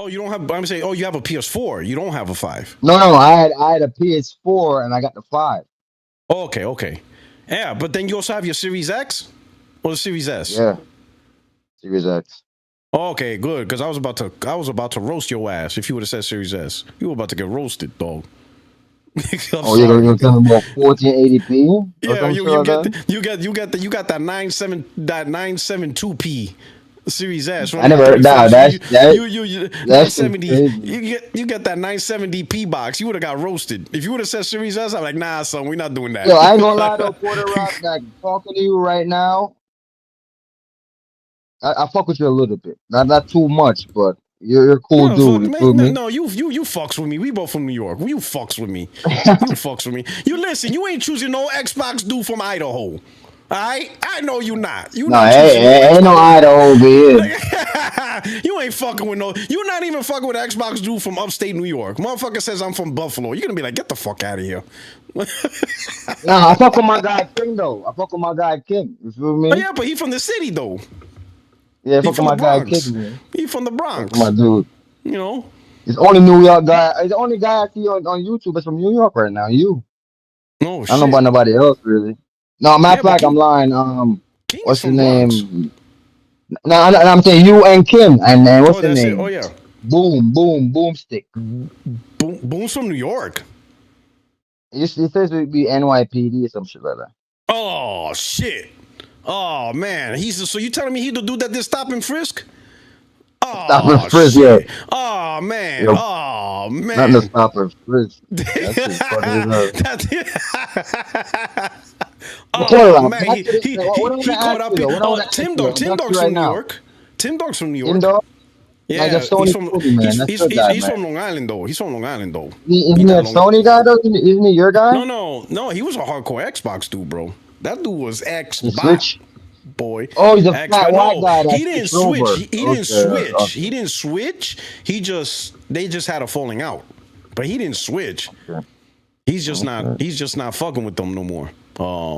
you don't have. I'm saying, you have a PS4. You don't have a five. No, I had a PS4 and I got the 5. Oh, okay. Yeah, but then you also have your Series X or the Series S. Yeah, Series X. Okay, good. Because I was about to roast your ass if you would have said Series S. You were about to get roasted, dog. I'm Oh, you're sorry. gonna tell me about 1480p or Yeah, some you shit like that? you got that 972p Series S I running never at heard 30 that. frames. That that shit's 970. crazy. You get that 970p box. You would have got roasted if you would have said Series S. I'm like, nah, son, we're not doing that. Yo, I ain't gonna lie though, Puertorock, like talking to you right now, I fuck with you a little bit. Not too much, but you're a cool No, dude. fuck, You man. feel No, me? no, you fucks with me. We both from New York. You fucks with me. You fucks with me. You listen. You ain't choosing no Xbox dude from Idaho. All right, I know you not. You No, not choosing no ain't no Xbox. Idaho over here. You ain't fucking with no. You're not even fucking with Xbox dude from upstate New York. Motherfucker says I'm from Buffalo. You're gonna be like, get the fuck out of here. No, I fuck with my guy King though. I fuck with my guy King. You feel Oh me? yeah, but he from the city though. Yeah, I He fuck with from the my guy King, Bronx. man. He from the Fuck with my Bronx. dude. You know. He's the only New York guy. He's the only guy I see on YouTube that's from New York right now. You. Oh I don't know about shit. nobody else really. No, matter of Yeah, but fact, I'm lying. King is What's his from Bronx. name? No, I'm saying you and Kim, and what's Oh, the that's it. Oh name? yeah. Boomstick. Boom's from New York. It says it'd be NYPD or some shit like that. Oh shit. Oh man. So you telling me he the dude that did stop and frisk? Stop and Oh frisk, yeah. shit. Oh man. Yo, Oh nothing to man. stop and frisk. That shit's funny as hell. But hold Oh on, man. back to this. What I want He to caught ask you up though? in. What I Oh, want to ask Tim you Dog. though? I'm Tim asking you Dog's right from New now. York. Tim Dog's from New Tim York. Dog, like the Yeah, Sony Sony man. That's your guy, he's man. from Long Island though. He's from Long Island though. Isn't He he not a Long. Sony guy though? Isn't he your guy? No. He was a hardcore Xbox dude, bro. That dude was He Xbox switched. boy. Oh, he's a fat Xbox. white No, guy that he didn't switched switch. over. He didn't Okay, switch. He okay, didn't switch. They just had a falling out, but he didn't switch. okay. He's just not. Okay. He's just not fucking with them no more.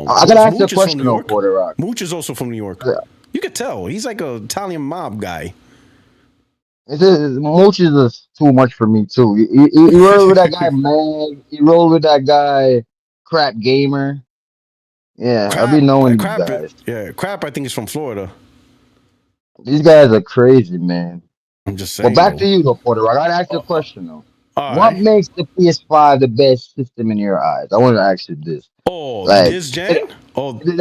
I gotta ask you a Mooch is from New question though, York. Porter Rock. Mooch is also from New York. You could tell he's like a Italian mob guy. Mooch is just too much for me too. You roll with that guy Mag. You roll with that guy Crap Gamer. Yeah, I'll be knowing these guys. Crap. I think he's from Florida. These guys are crazy, man. I'm just Well, saying back though. to you though, Porter Rock. I gotta ask you a question though. All What right. makes the PS5 the best system in your eyes? I want to ask you this. Oh, Like, this and, gen? Oh, this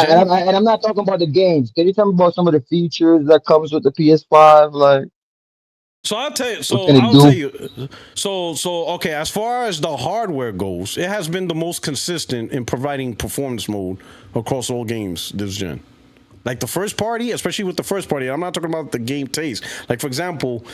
gen? and I'm not talking about the games. Can you tell me about some of the features that comes with the PS5? Like, So I'll tell you. what can it I'll tell do? you. Okay. As far as the hardware goes, it has been the most consistent in providing performance mode across all games this gen. Like the first party, especially with the first party. I'm not talking about the game taste. Like for example,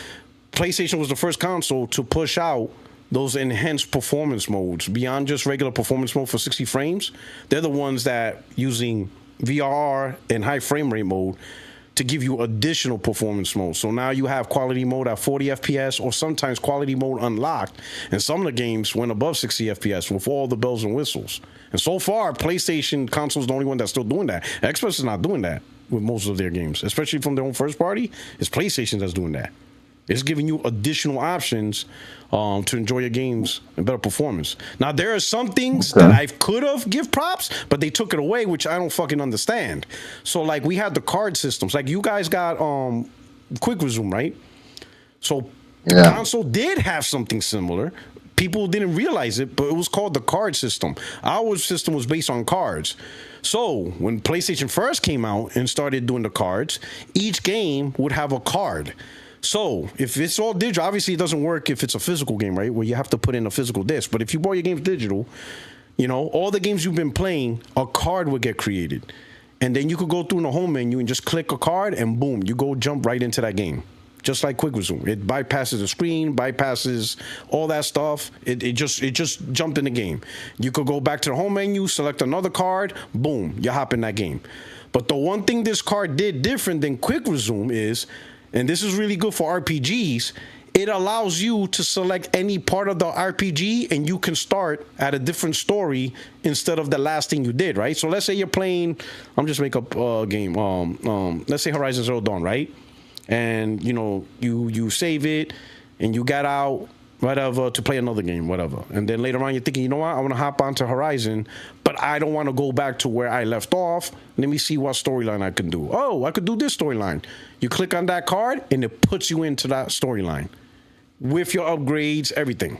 PlayStation was the first console to push out those enhanced performance modes beyond just regular performance mode for 60 frames. They're the ones that using VRR and high frame rate mode to give you additional performance mode. So now you have quality mode at 40 FPS, or sometimes quality mode unlocked. And some of the games went above 60 FPS with all the bells and whistles. And so far, PlayStation console is the only one that's still doing that. Xbox is not doing that with most of their games, especially from their own first party. It's PlayStation that's doing that. It's giving you additional options to enjoy your games and better performance. Now, there are some things that I could have give props, but they took it away, which I don't fucking understand. So, like, we had the card systems. Like, you guys got quick resume, right? So, the console did have something similar. People didn't realize it, but it was called the card system. Our system was based on cards. So, when PlayStation first came out and started doing the cards, each game would have a card. So, if it's all digital, obviously it doesn't work if it's a physical game, right? Where you have to put in a physical disc. But if you bought your games digital, you know, all the games you've been playing, a card would get created. And then you could go through in the home menu and just click a card and boom, you go jump right into that game. Just like quick resume. It bypasses the screen, bypasses all that stuff. It just jumped in the game. You could go back to the home menu, select another card, boom, you hop in that game. But the one thing this card did different than quick resume is, and this is really good for RPGs, it allows you to select any part of the RPG and you can start at a different story instead of the last thing you did, right? So let's say you're playing, I'm just make up a game, let's say Horizon Zero Dawn, right? And you know, you save it and you got out whatever to play another game, whatever. And then later on you're thinking, you know what, I want to hop onto Horizon, but I don't want to go back to where I left off. Let me see what storyline I can do. Oh, I could do this storyline. You click on that card and it puts you into that storyline with your upgrades, everything.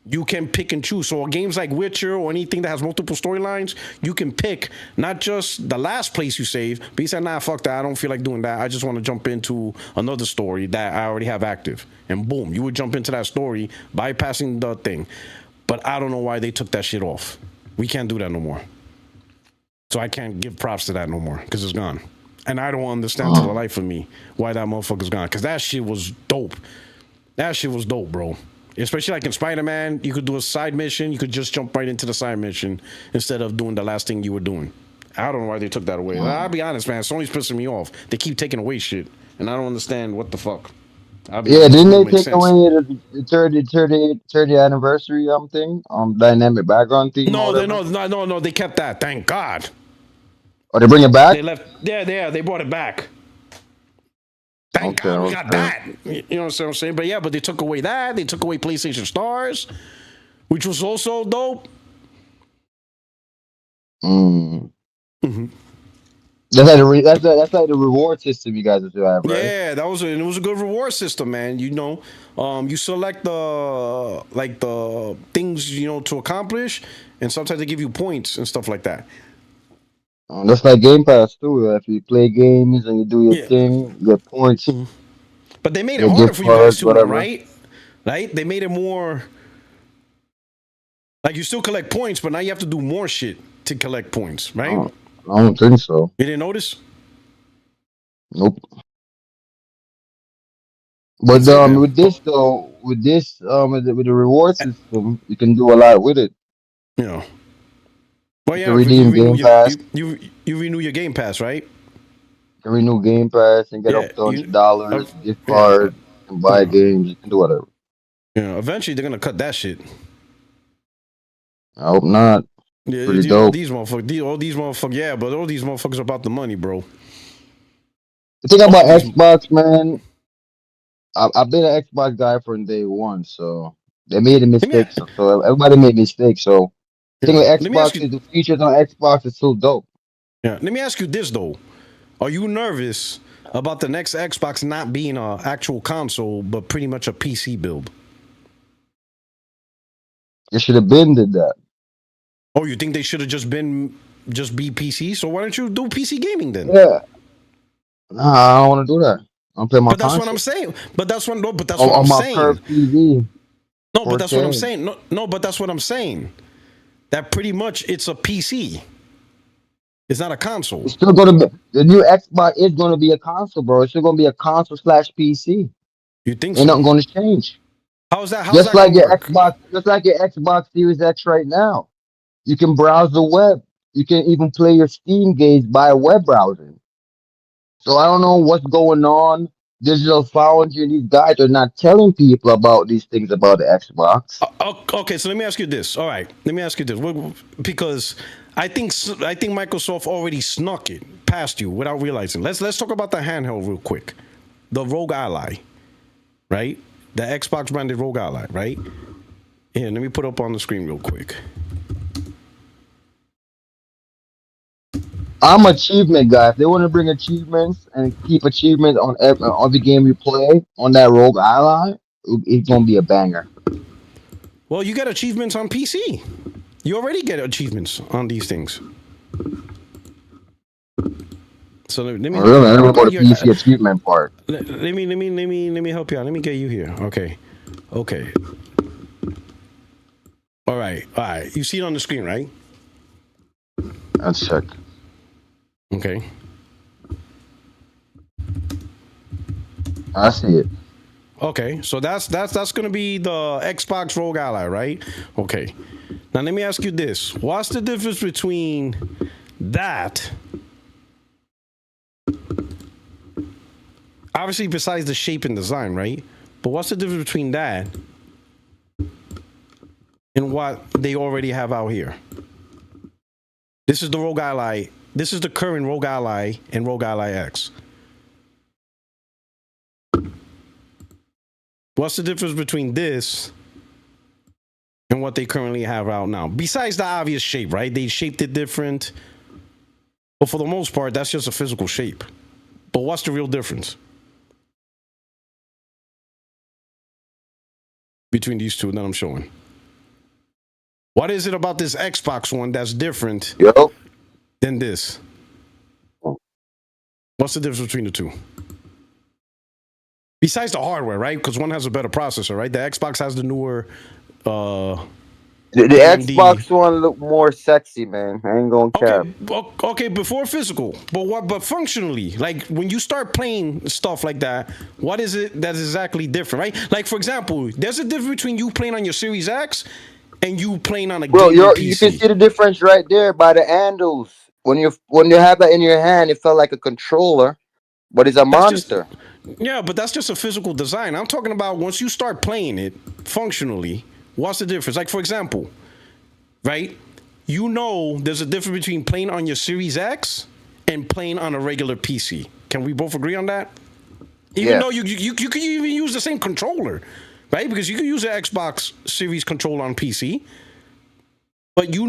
You can pick and choose. So games like Witcher or anything that has multiple storylines, you can pick not just the last place you save, but you say, nah, fuck that. I don't feel like doing that. I just want to jump into another story that I already have active. And boom, you would jump into that story, bypassing the thing. But I don't know why they took that shit off. We can't do that no more. So I can't give props to that no more because it's gone. And I don't understand to the life of me why that motherfucker's gone. Because that shit was dope. That shit was dope, bro. Especially like in Spider-Man, you could do a side mission. You could just jump right into the side mission instead of doing the last thing you were doing. I don't know why they took that away. I'll be honest, man. Sony's pissing me off. They keep taking away shit, and I don't understand what the fuck. Yeah, didn't they take away the 30th anniversary thing, dynamic background theme or No, whatever? no. They kept that. Thank God. Or they bring it back? They left. Yeah. They brought it back. Thank Okay, God we got okay. that. You know what I'm saying? But yeah, but they took away that. They took away PlayStation Stars, which was also dope. Mm. Mm-hmm. That's like the reward system you guys still have, right? Yeah, it was a good reward system, man. You know, you select the things you know to accomplish, and sometimes they give you points and stuff like that. That's like Game Pass too. If you play games and you do your Yeah, thing, you get points, but they made it you get harder gift for you guys cards, too, now, whatever. right? Right? They made it more like you still collect points, but now you have to do more shit to collect points, right? I don't think so. You didn't notice? Nope. Let's But say, man. with this though, with the reward system, you can do a lot with it. You know. Well, You can yeah, you redeem renew Game Pass, you renew your Game Pass, right? you can renew Game Pass and get Yeah, up to you. $100 gift Yeah, card and buy yeah. games. You can do whatever. Eventually they're gonna cut that shit. I hope not. Yeah, Pretty all dope. these motherfuckers, yeah, but all these motherfuckers are about the money, bro. The thing All about these, Xbox, man, I've been an Xbox guy from day one, so they made a let me, mistake. a- So everybody made mistakes. So the thing yeah, with let me ask Xbox you, is the features on Xbox is so dope. yeah, let me ask you this though: are you nervous about the next Xbox not being an actual console, but pretty much a PC build? They should have been did that. Oh, you think they should have just be PC? So why don't you do PC gaming then? Yeah. Nah, I don't want to do that. I'm playing my But that's what I'm console saying. But that's what. No, but that's what I'm on my saying. curved TV, No, but that's what I'm 4K. saying. No, but that's what I'm saying. That pretty much it's a PC. It's not a console. It's still gonna be the new Xbox is gonna be a console, bro. It's still gonna be a console slash PC. You think Ain't so? nothing gonna change. How's that? How's that gonna work? Just like your Xbox Series X right now. You can browse the web. You can even play your Steam games by web browsing. So I don't know what's going on. Digital Foundry and these guys are not telling people about these things about the Xbox. Okay, so let me ask you this. All right, let me ask you this, because I think Microsoft already snuck it past you without realizing. Let's talk about the handheld real quick. The Rogue Ally, right? The Xbox branded Rogue Ally, right? Here, let me put up on the screen real quick. I'm achievement guy. If they want to bring achievements and keep achievements on every game you play on that Rogue Ally, it's gonna be a banger. Well, you get achievements on PC. You already get achievements on these things. So let me Oh, really, I don't know about the you. PC achievement part. Let me help you out. Let me get you here. Okay. All right. You see it on the screen, right? Let's check. Okay. I see it. Okay, so that's gonna be the Xbox Rogue Ally, right? Okay. Now let me ask you this: what's the difference between that? Obviously, besides the shape and design, right? But what's the difference between that and what they already have out here? This is the Rogue Ally. This is the current Rogue Ally and Rogue Ally X. What's the difference between this and what they currently have out now? Besides the obvious shape, right? They shaped it different. But for the most part, that's just a physical shape. But what's the real difference between these two that I'm showing? What is it about this Xbox one that's different Yo. than this? What's the difference between the two? Besides the hardware, right? Because one has a better processor, right? The Xbox has the newer The AMD. Xbox One look more sexy, man. I ain't gonna cap. Okay, before physical, but functionally, like when you start playing stuff like that, what is it that's exactly different, right? Like for example, there's a difference between you playing on your Series X and you playing on a Bro, gaming you can PC. see the difference right there by the handles. When you have that in your hand, it felt like a controller, but it's a That's just monitor. yeah, but that's just a physical design. I'm talking about once you start playing it functionally, what's the difference? Like for example, right? You know there's a difference between playing on your Series X and playing on a regular PC. Can we both agree on that? Even though Yes. you could even use the same controller, right? Because you can use the Xbox Series controller on PC, but you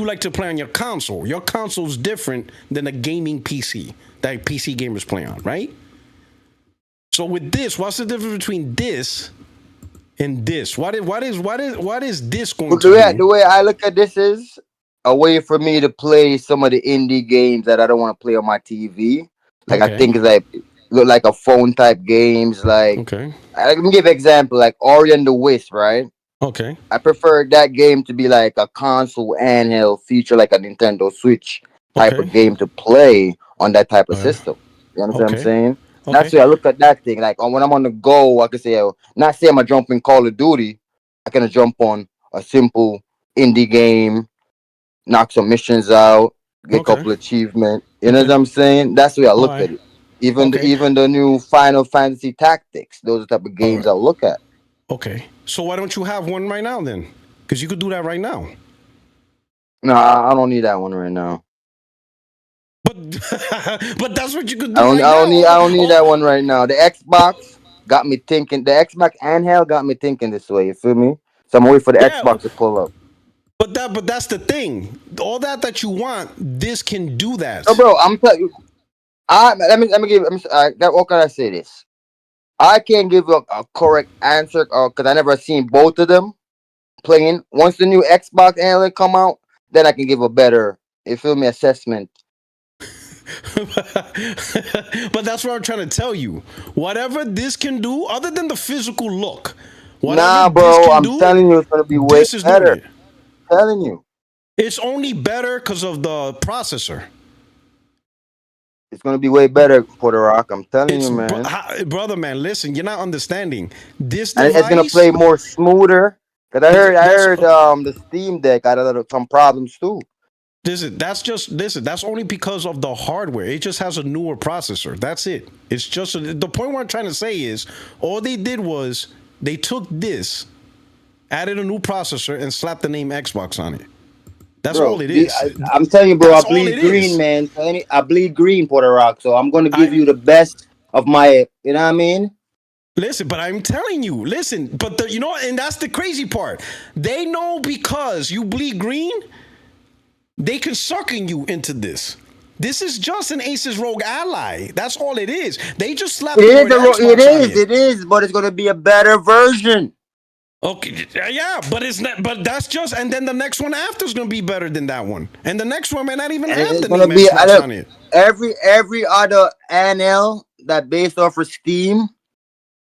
like to play on your console. Your console's different than a gaming PC that PC gamers play on, right? So with this, what's the difference between this and this? What is this going But to the do? way I look at this is a way for me to play some of the indie games that I don't want to play on my TV. Like I Okay. think it's like look like a phone type games. Like Okay. I can give example like Ori and the Wisp, right? Okay. I prefer that game to be like a console handheld feature, like a Nintendo Switch type Okay. of game to play on that type of All right. system. You understand what I'm Okay. saying? That's Okay. why I look at that thing. Like when I'm on the go, I can say, not say I'm a jump in Call of Duty. I can jump on a simple indie game, knock some missions out, get a Okay. couple achievement. You know what Okay. I'm saying? That's the way I All look right. at it. Even Okay. even the new Final Fantasy Tactics, those are the type of All games right. I look at. Okay. So why don't you have one right now then? Because you could do that right now. No, I don't need that one right now. But but that's what you could do right now. I don't need that one right now. The Xbox got me thinking. The Xbox handheld got me thinking this way. You feel me? So I'm waiting for the Yeah. Xbox to pull up. But that's the thing. All that you want, this can do No, that. bro. I'm telling you. Let me give. What can I say? This I can't give a correct answer because I never seen both of them playing. Once the new Xbox handheld come out, then I can give a better. You feel me? Assessment. But that's what I'm trying to tell you. Whatever this can do, other than the physical look, whatever Nah, this bro. can I'm do, telling you, it's gonna be way this is doing better. it. Telling you, It's only better because of the processor. it's gonna be way better for the Rock. I'm telling you, man. Brother, man. Listen, you're not understanding. This And it's gonna play device more smoother. Cause is I that's heard the Steam Deck had a little some problems too. That's only because of the hardware. It just has a newer processor. That's it. It's just the point what I'm trying to say is all they did was they took this, added a new processor, and slapped the name Xbox on it. That's all Bro, it is. I'm telling you, bro, I That's all bleed it green, is. man. I bleed green, Puertorock. So I'm gonna give I you the best of my, you know what I mean? Listen, but I'm telling you, listen, but and that's the crazy part. They know because you bleed green, they can sucker you into this. This is just an Aces Rogue Ally. That's all it is. They just slapped the word Xbox on it. It is, but it's gonna be a better version. Okay, yeah, but it's not. But that's just, and then the next one after is gonna be better than that one, and the next one may not even And have it's the gonna name be Xbox on it. every other NL that based off of Steam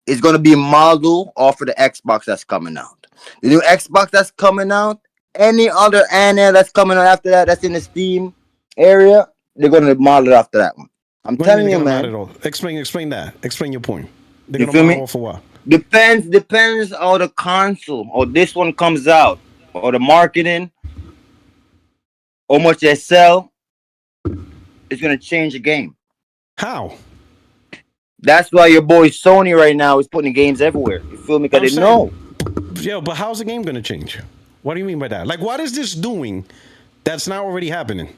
is gonna be modeled off of the Xbox that's coming out. The new Xbox that's coming out, any other NL that's coming out after that, that's in the Steam area, they're gonna model it after that one. I'm What do you mean telling they're you, gonna man. model it all? Explain that. Explain your point. They're You gonna feel model me? off for what? Depends on the console or this one comes out or the marketing, how much they sell. It's gonna change the game. How? That's why your boy Sony right now is putting games everywhere. You feel me? Because I'm they know. saying, yeah, but how's the game gonna change? What do you mean by that? Like, what is this doing that's not already happening?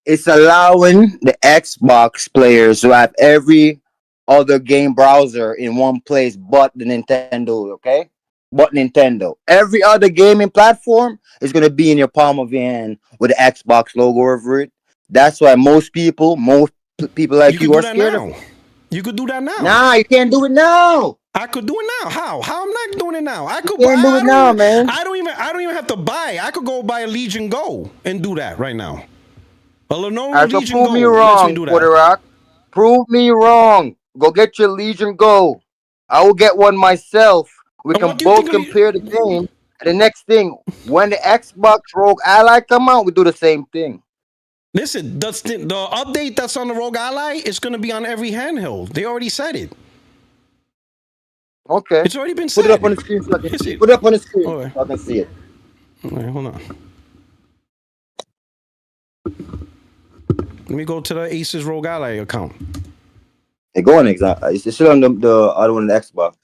It's allowing the Xbox players to have every other game browser in one place but the Nintendo, okay? But Nintendo. Every other gaming platform is gonna be in your palm of your hand with the Xbox logo over it. That's why most people You like could you do are that scared of now. it. You could do that now. Nah, you can't do it now. I could do it now. How? How I'm not doing it now? I You could. can't do it now, man. I don't even have to buy. I could go buy a Legion Go and do that right now. A Lenovo So Legion prove Go me lets me wrong, do that. Puerto Rock. Prove me wrong. Go get your Legion Go. I will get one myself. We And can what do you think? both compare the game. And the next thing, when the Xbox Rogue Ally come out, we do the same thing. Listen, the update that's on the Rogue Ally is going to be on every handheld. They already said it. Okay. It's already been Put it up said. on the screen so I can Is see it. it? Put it up on the screen All right. so I can see it. All right, hold on. Let me go to the Aces Rogue Ally account. Hey, go on, exactly. It's still on the other one, the Xbox.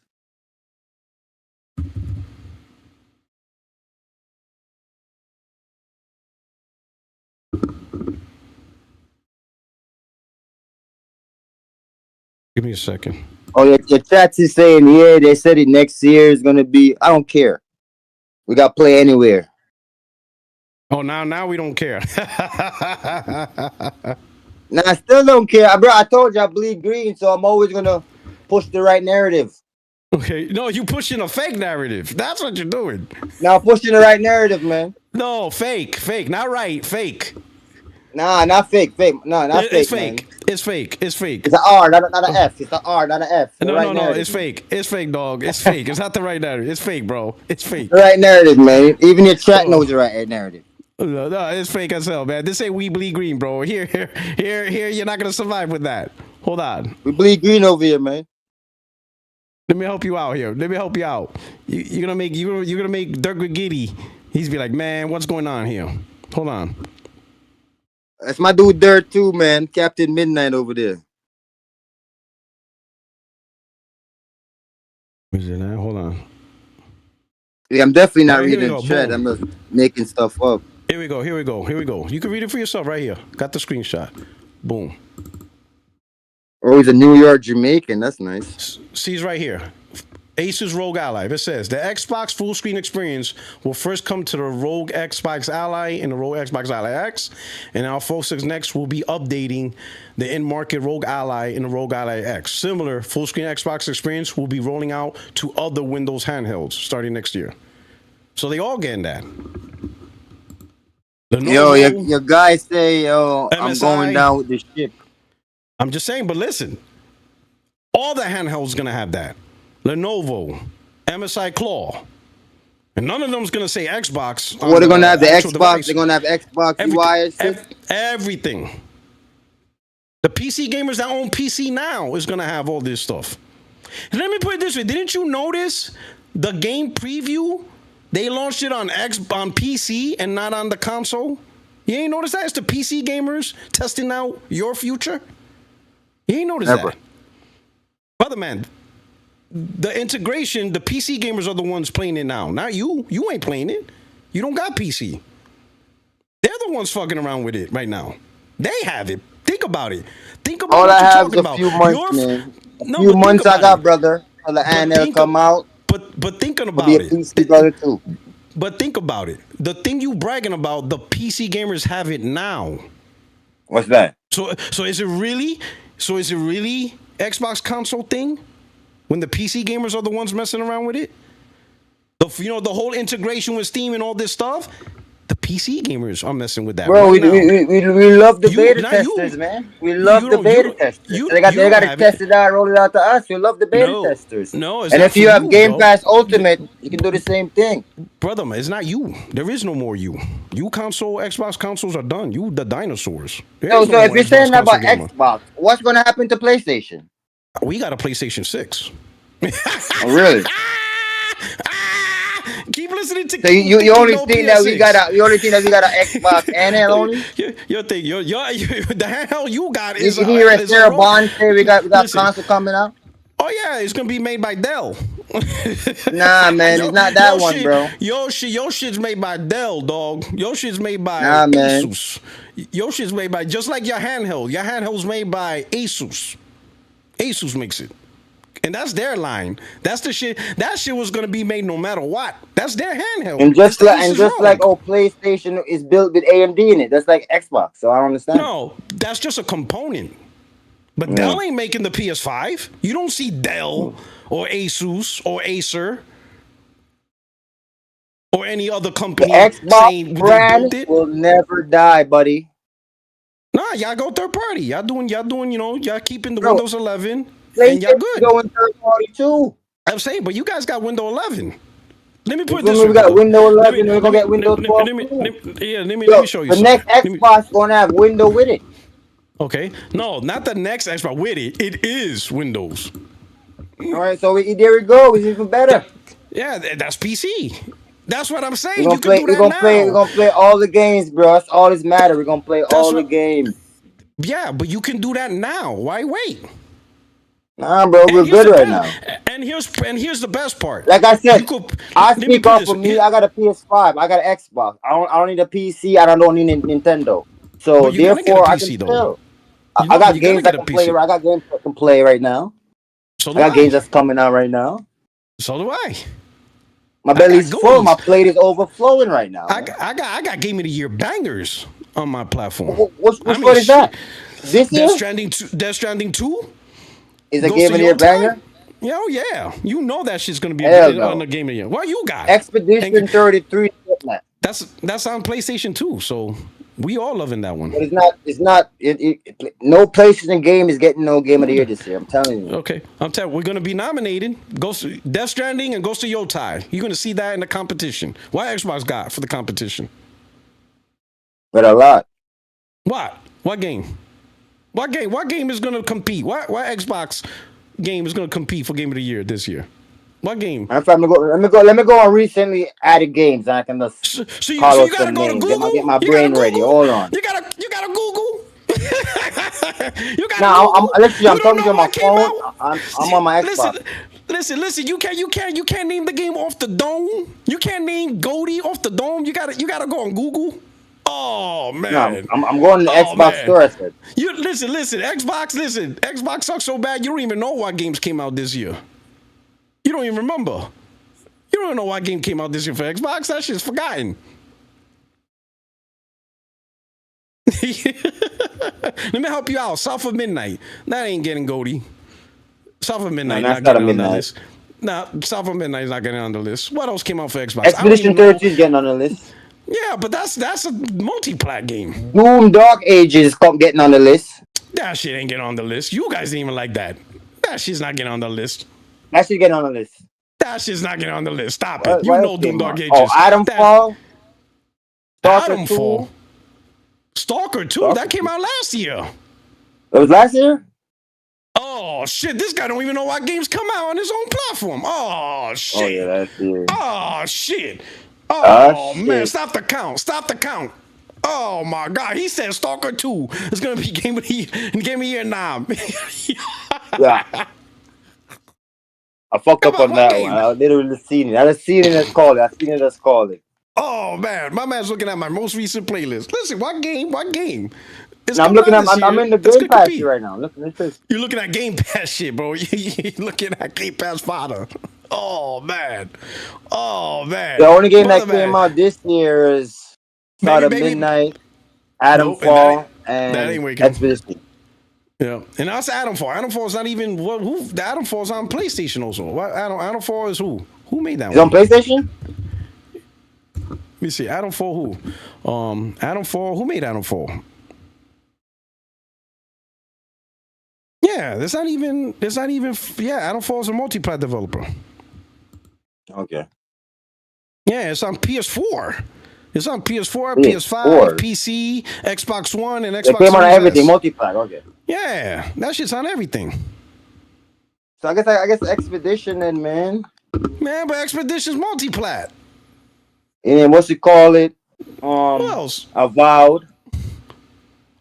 Give me a second. Oh, your chat is saying, yeah, they said it next year is going to be. I don't care. We got play anywhere. Oh, now we don't care. Nah, I still don't care. Bro, I told you I bleed green, so I'm always going to push the right narrative. Okay, no, you pushing a fake narrative. That's what you're doing. Now pushing the right narrative, man. No, fake, not right, fake. Nah, not fake. No, not It's fake, man. fake. It's fake. It's fake. It's an R, not an F. It's an R, not an F. The right No. narrative. It's fake. It's fake, dog. It's fake. It's not the right narrative. It's fake, bro. It's fake. The right narrative, man. Even your chat knows the right narrative. No, it's fake as hell, man. This ain't we bleed green, bro. Here. You're not gonna survive with that. Hold on. We bleed green over here, man. Let me help you out here. Let me help you out. You're gonna make Dirk Giddy. He's be like, man, what's going on here? Hold on. That's my dude Dirt too, man. Captain Midnight over there. Is it that? Hold on. Yeah, I'm definitely not Alright, here we reading the go. chat. Boom. I'm just making stuff up. Here we go. You can read it for yourself right here. Got the screenshot. Boom. Oh, he's a New York Jamaican. That's nice. See, right here. Asus Rogue Ally. It says the Xbox full screen experience will first come to the Rogue Xbox Ally and the Rogue Xbox Ally X, and our folks next will be updating the in-market Rogue Ally and the Rogue Ally X. Similar full screen Xbox experience will be rolling out to other Windows handhelds starting next year. So they all getting that. Yo, your guys say, yo, MSI, I'm going down with the ship. I'm just saying, but listen, all the handhelds gonna have that. Lenovo, MSI Claw, and none of them's gonna say Xbox. What they're gonna have the actual Xbox? device. They're gonna have Xbox UI. Everything. The PC gamers that own PC now is gonna have all this stuff. And let me put it this way: didn't you notice the game preview They launched it on PC and not on the console. You ain't noticed that? It's the PC gamers testing out your future. You ain't noticed Never. that, brother man. The integration, the PC gamers are the ones playing it now, not you. You ain't playing it. You don't got PC. They're the ones fucking around with it right now. They have it. Think about it. Think about All what I you're have is talking a about. few months, man. A No, few but think months I about got, it. brother. Till the But Handheld think, come out, but thinking will be about a it. PC brother too. But think about it. The thing you bragging about, the PC gamers have it now. What's that? So is it really? So is it really Xbox console thing? When the PC gamers are the ones messing around with it? The whole integration with Steam and all this stuff. The PC gamers are messing with that Bro, right now. we love the beta Not testers, you. man. We You love the don't. beta testers. They got to Have test it. it out, roll it out to us. We love the beta No, testers. no, it's And not if for you have you, Game bro. Pass Ultimate, you can do the same thing. Brother, man, it's not you. There is no more you. You console, Xbox consoles are done. You the dinosaurs. There is So no if more you're Xbox saying that console about gamer. Xbox, what's going to happen to PlayStation? We got a PlayStation 6. Oh, really? Keep listening to. So you only no think that we got a Xbox handheld only? Your thing, the handheld you got You is hear a is Sarah roll. Bond say we got Listen, console coming out? oh yeah, it's gonna be made by Dell. Nah, man, it's not that one, bro. Your shit's made by Dell, dog. Your shit's made by Nah, man. Asus. Your shit's made by just like your handheld. Your handheld's made by Asus. Asus makes it. And that's their line. That's the shit. That shit was gonna be made no matter what. That's their handheld. And just It's the like Asus ROG. PlayStation is built with AMD in it. That's like Xbox. So I don't understand. No, that's just a component. But Yeah. Dell ain't making the PS5. You don't see Dell or Asus or Acer or any other The company Xbox saying they brand built it. will never die, buddy. Nah, y'all go third party. Y'all doing, y'all keeping the Bro, Windows 11 and y'all PlayStation good. going third party too. I'm saying, but you guys got Windows 11. Let me You put it feel this me? way, We got brother. Windows Let me 11 and we're let gonna me get Windows let 12 me too. let me Yo, show you the something. next Xbox gonna have Windows with it. Okay, no, not the next Xbox with it. It is Windows. All right, so there we go. It's even better. Yeah, that's PC. That's what I'm We're saying. gonna You can play. do We're that gonna play. We're now. gonna play all the games, bro. That's all that's matter. We're gonna play That's all the what. games. Yeah, but you can do that now. Why wait? Nah, bro, we're And here's good the right best. now. And here's the best part. Like I You said, could I let me speak put off this. of me. I got a PS5. I got an Xbox. I don't need a PC. I don't need a Nintendo. So But you're gonna get a therefore, I can PC though. chill. You I know, but got you're gonna games I get a can play. PC. I got games I can play right now. So I do got games I. that's coming out right now. So do I. My I got belly's full. My goodies. plate is overflowing right now, man. I got Game of the Year bangers on my platform. I Which mean, one is shit. that? This year Death Stranding 2 is a goes game to of the year your tie. banger. Yeah, oh yeah. You know that shit's gonna be Hell on the no. Game of the Year. What you got? And Expedition 33 is getting that. that's on PlayStation 2. So we all loving that one. But it's not. It's not. No PlayStation game is getting no game of the year this year. I'm telling you. Okay, I'm telling you, we're gonna be nominated. Ghost Death Stranding and Ghost of Yotai. You're gonna see that in the competition. What Xbox got for the competition? But a lot. What? What game? What game? What game is gonna compete? What Xbox game is gonna compete for Game of the Year this year? What game? In fact, let me go on recently added games. And I can just So call you out gotta some go to names. Get Google. my You gotta brain ready. Google. Hold on. You gotta Google. You gotta Now Google. literally, You I'm don't talking to know you on my what came phone. out. I'm on my Xbox. Listen. You can't name the game off the dome. You can't name Goldie off the dome. You gotta go on Google. Oh No, man. I'm going to the Oh Xbox man. store. I said. You listen. Xbox sucks so bad you don't even know what games came out this year. You don't even remember. You don't know what game came out this year for Xbox. That shit's forgotten. Let me help you out. South of Midnight. That ain't getting Goldie. South of Midnight No, that's not not a getting on that midnight. list. Nah, South of Midnight is not getting on the list. What else came out for Xbox? I don't Expedition even know. 33 is getting on the list. Yeah, but that's a multi-plat game. Doom Dark Ages getting on the list. That shit ain't getting on the list. You guys ain't even like that. That shit's not getting on the list. That should get on the list. That shit's not getting on the list. Stop it. You What know else Doom came Dark out? Ages. Oh, Adamfall. Stalker 2. Adamfall. Stalker 2. That came out last year. It was last year? Oh shit! This guy don't even know what games come out on his own platform. Oh shit! Oh yeah, that's it. Oh shit! Oh man, shit. stop the count. Stop the count. Oh my God, he said Stalker 2 is gonna be game of the year now. Yeah, I fucked Come up on, on what that one. game? I literally seen it. I just seen it as call it. I seen it as call it. Oh man, my man's looking at my most recent playlist. Listen, what game? What game? It's Now I'm coming looking out at. this I'm year. in the That's Game gonna Pass here compete. right now. I'm looking at this. You're looking at Game Pass shit, bro. You're looking at Game Pass fodder. Oh man. Oh The man. only game Brother that came man. out this year is Start Maybe, of maybe. Midnight, Nope, and Adamfall, that and ain't waking. Expedition. Yeah, and that's Adamfall. Adamfall is not even what who. The Adamfall's on PlayStation also. What Adamfall is who? Who made that It's on one? PlayStation. Let me see. Adamfall who? Adamfall. Who made Adamfall? Yeah, there's not even. Yeah, Adamfall is a multi-plat developer. Okay. Yeah, it's on PS4. It's on PS4, PS5, PS4. PC, Xbox One, and They Xbox came on Series everything, S. multi-plat. Okay. Yeah, that shit's on everything. So I guess Expedition then, man. Man, but Expedition's multi-plat. And what's it call it? Who else? Avowed.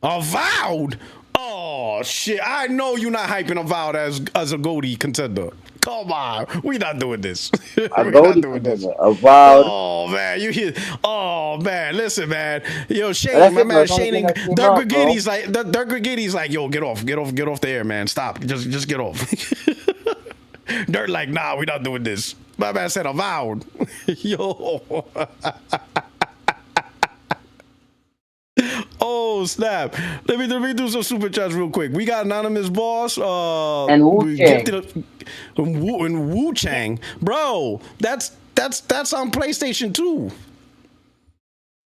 Avowed. Oh shit! I know you're not hyping Avowed as a Goldie contender. Come on, we not doing this. I We're go not to doing this. Avowed. Oh man, you hear? Oh man, listen, man. Yo, Shane, That's my it, bro. man It's the only Shane thing and that came Dirk out, bro. Gritty's like Dirk Gritty's like, yo, get off the air, man. Stop, just get off. Dirt like, nah, we not doing this. My man said Avowed. Yo. Oh snap! Let me do some super chats real quick. We got anonymous boss. And Wu We Chang. gifted Wu Chang, bro. That's on PlayStation 2.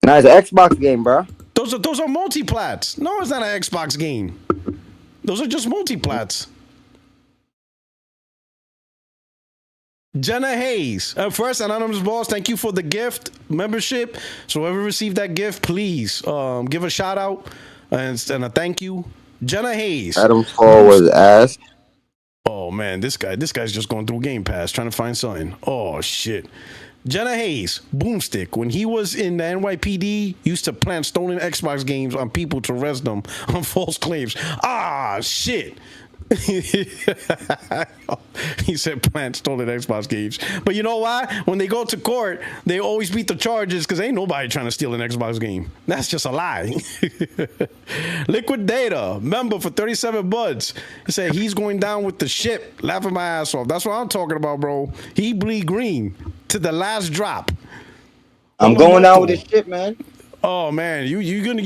Nah, it's an Xbox game, bro. Those are multi-plats. No, it's not an Xbox game. Those are just multi-plats. Jenna Hayes. First, anonymous boss, thank you for the gift membership. So whoever received that gift, please give a shout out and a thank you. Jenna Hayes. Adamfall was asked. Oh man, this guy's just going through Game Pass trying to find something. Oh shit. Jenna Hayes, Boomstick, when he was in the NYPD, used to plant stolen Xbox games on people to arrest them on false claims. Ah, shit. He said plant stolen Xbox games. But you know why? When they go to court, they always beat the charges because ain't nobody trying to steal an Xbox game. That's just a lie. Liquid Data, member for 37 buds. He said he's going down with the ship. Laughing my ass off. That's what I'm talking about, bro. He bleed green to the last drop. I'm going out with this shit, man. Oh man, you know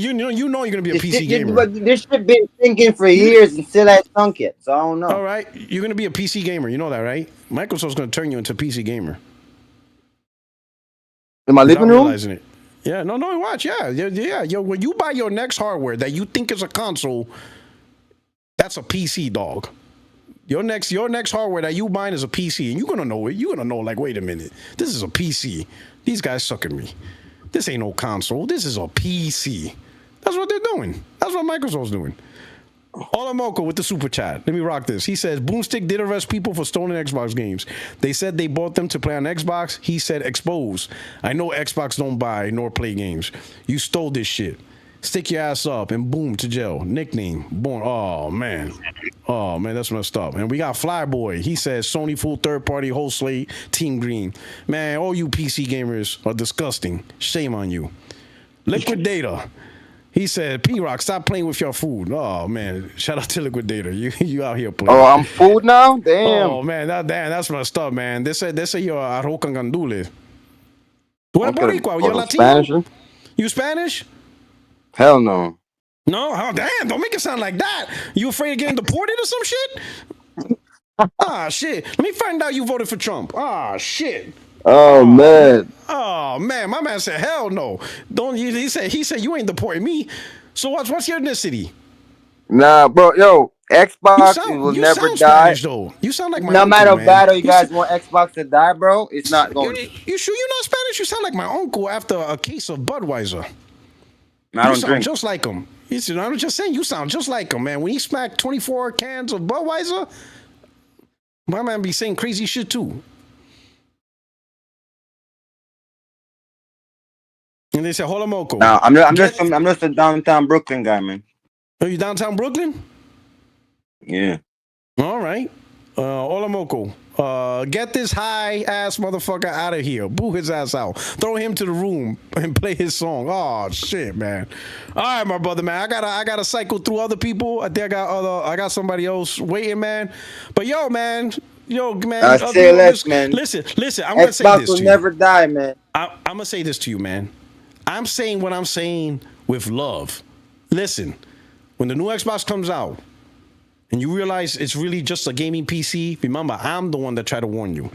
you're gonna be a PC gamer. But this shit been thinking for years and still ain't sunk yet. So I don't know. All right, you're gonna be a PC gamer. You know that, right? Microsoft's gonna turn you into a PC gamer. In my living room? Realizing it. Yeah, no, watch. Yeah. Yo, when you buy your next hardware that you think is a console, that's a PC, dog. Your next hardware that you buying is a PC, and you're gonna know it. You're gonna know, like, wait a minute, this is a PC. These guys sucking me. This ain't no console. This is a PC. That's what they're doing. That's what Microsoft's doing. Olamoko with the super chat. Let me rock this. He says, Boomstick did arrest people for stolen Xbox games. They said they bought them to play on Xbox. He said, expose. I know Xbox don't buy nor play games. You stole this shit. Stick your ass up and boom to jail. Nickname. Born. Oh, man. Oh, man, that's messed up. And we got Flyboy. He says, Sony full third-party whole slate, Team Green. Man, all you PC gamers are disgusting. Shame on you. Liquid Data. He said, P-Rock, stop playing with your food. Oh, man. Shout out to Liquid Data. You out here playing. Oh, I'm food now? Damn. Oh, man. That's messed up, man. They say you're arroz con gandules. Tú eres Okay, boricua? You're Spanish? Latino? You Spanish? Hell no. No? Oh, damn. Don't make it sound like that. You afraid of getting deported or some shit? Ah, shit. Let me find out you voted for Trump. Ah, shit. Oh, man. Oh man, my man said, "Hell no!" Don't he said you ain't deporting me. So what's your ethnicity? Nah, bro. Yo, Xbox will you never sound die. Spanish though. You sound like my No uncle, matter man. battle you guys want Xbox to die, bro, it's not going to. You sure you're not Spanish? You sound like my uncle after a case of Budweiser. I don't sound drink. just like him. I'm just saying, you sound just like him, man. When he smacked 24 cans of Budweiser, my man be saying crazy shit too. And they said, Holomoko. Now Get, I'm just a downtown Brooklyn guy, man. are you downtown Brooklyn? Yeah. All right. Olomoko, get this high ass motherfucker out of here. Boo his ass out. Throw him to the room and play his song. Oh shit, man. All right, my brother, man. I gotta cycle through other people. I think I got somebody else waiting, man. But yo, man. Yo, man. Say less, man. Listen. I'm gonna say Xbox this will to you. never die, man. I'm gonna say this to you, man. I'm saying what I'm saying with love. Listen, when the new Xbox comes out, and you realize it's really just a gaming PC, remember, I'm the one that tried to warn you.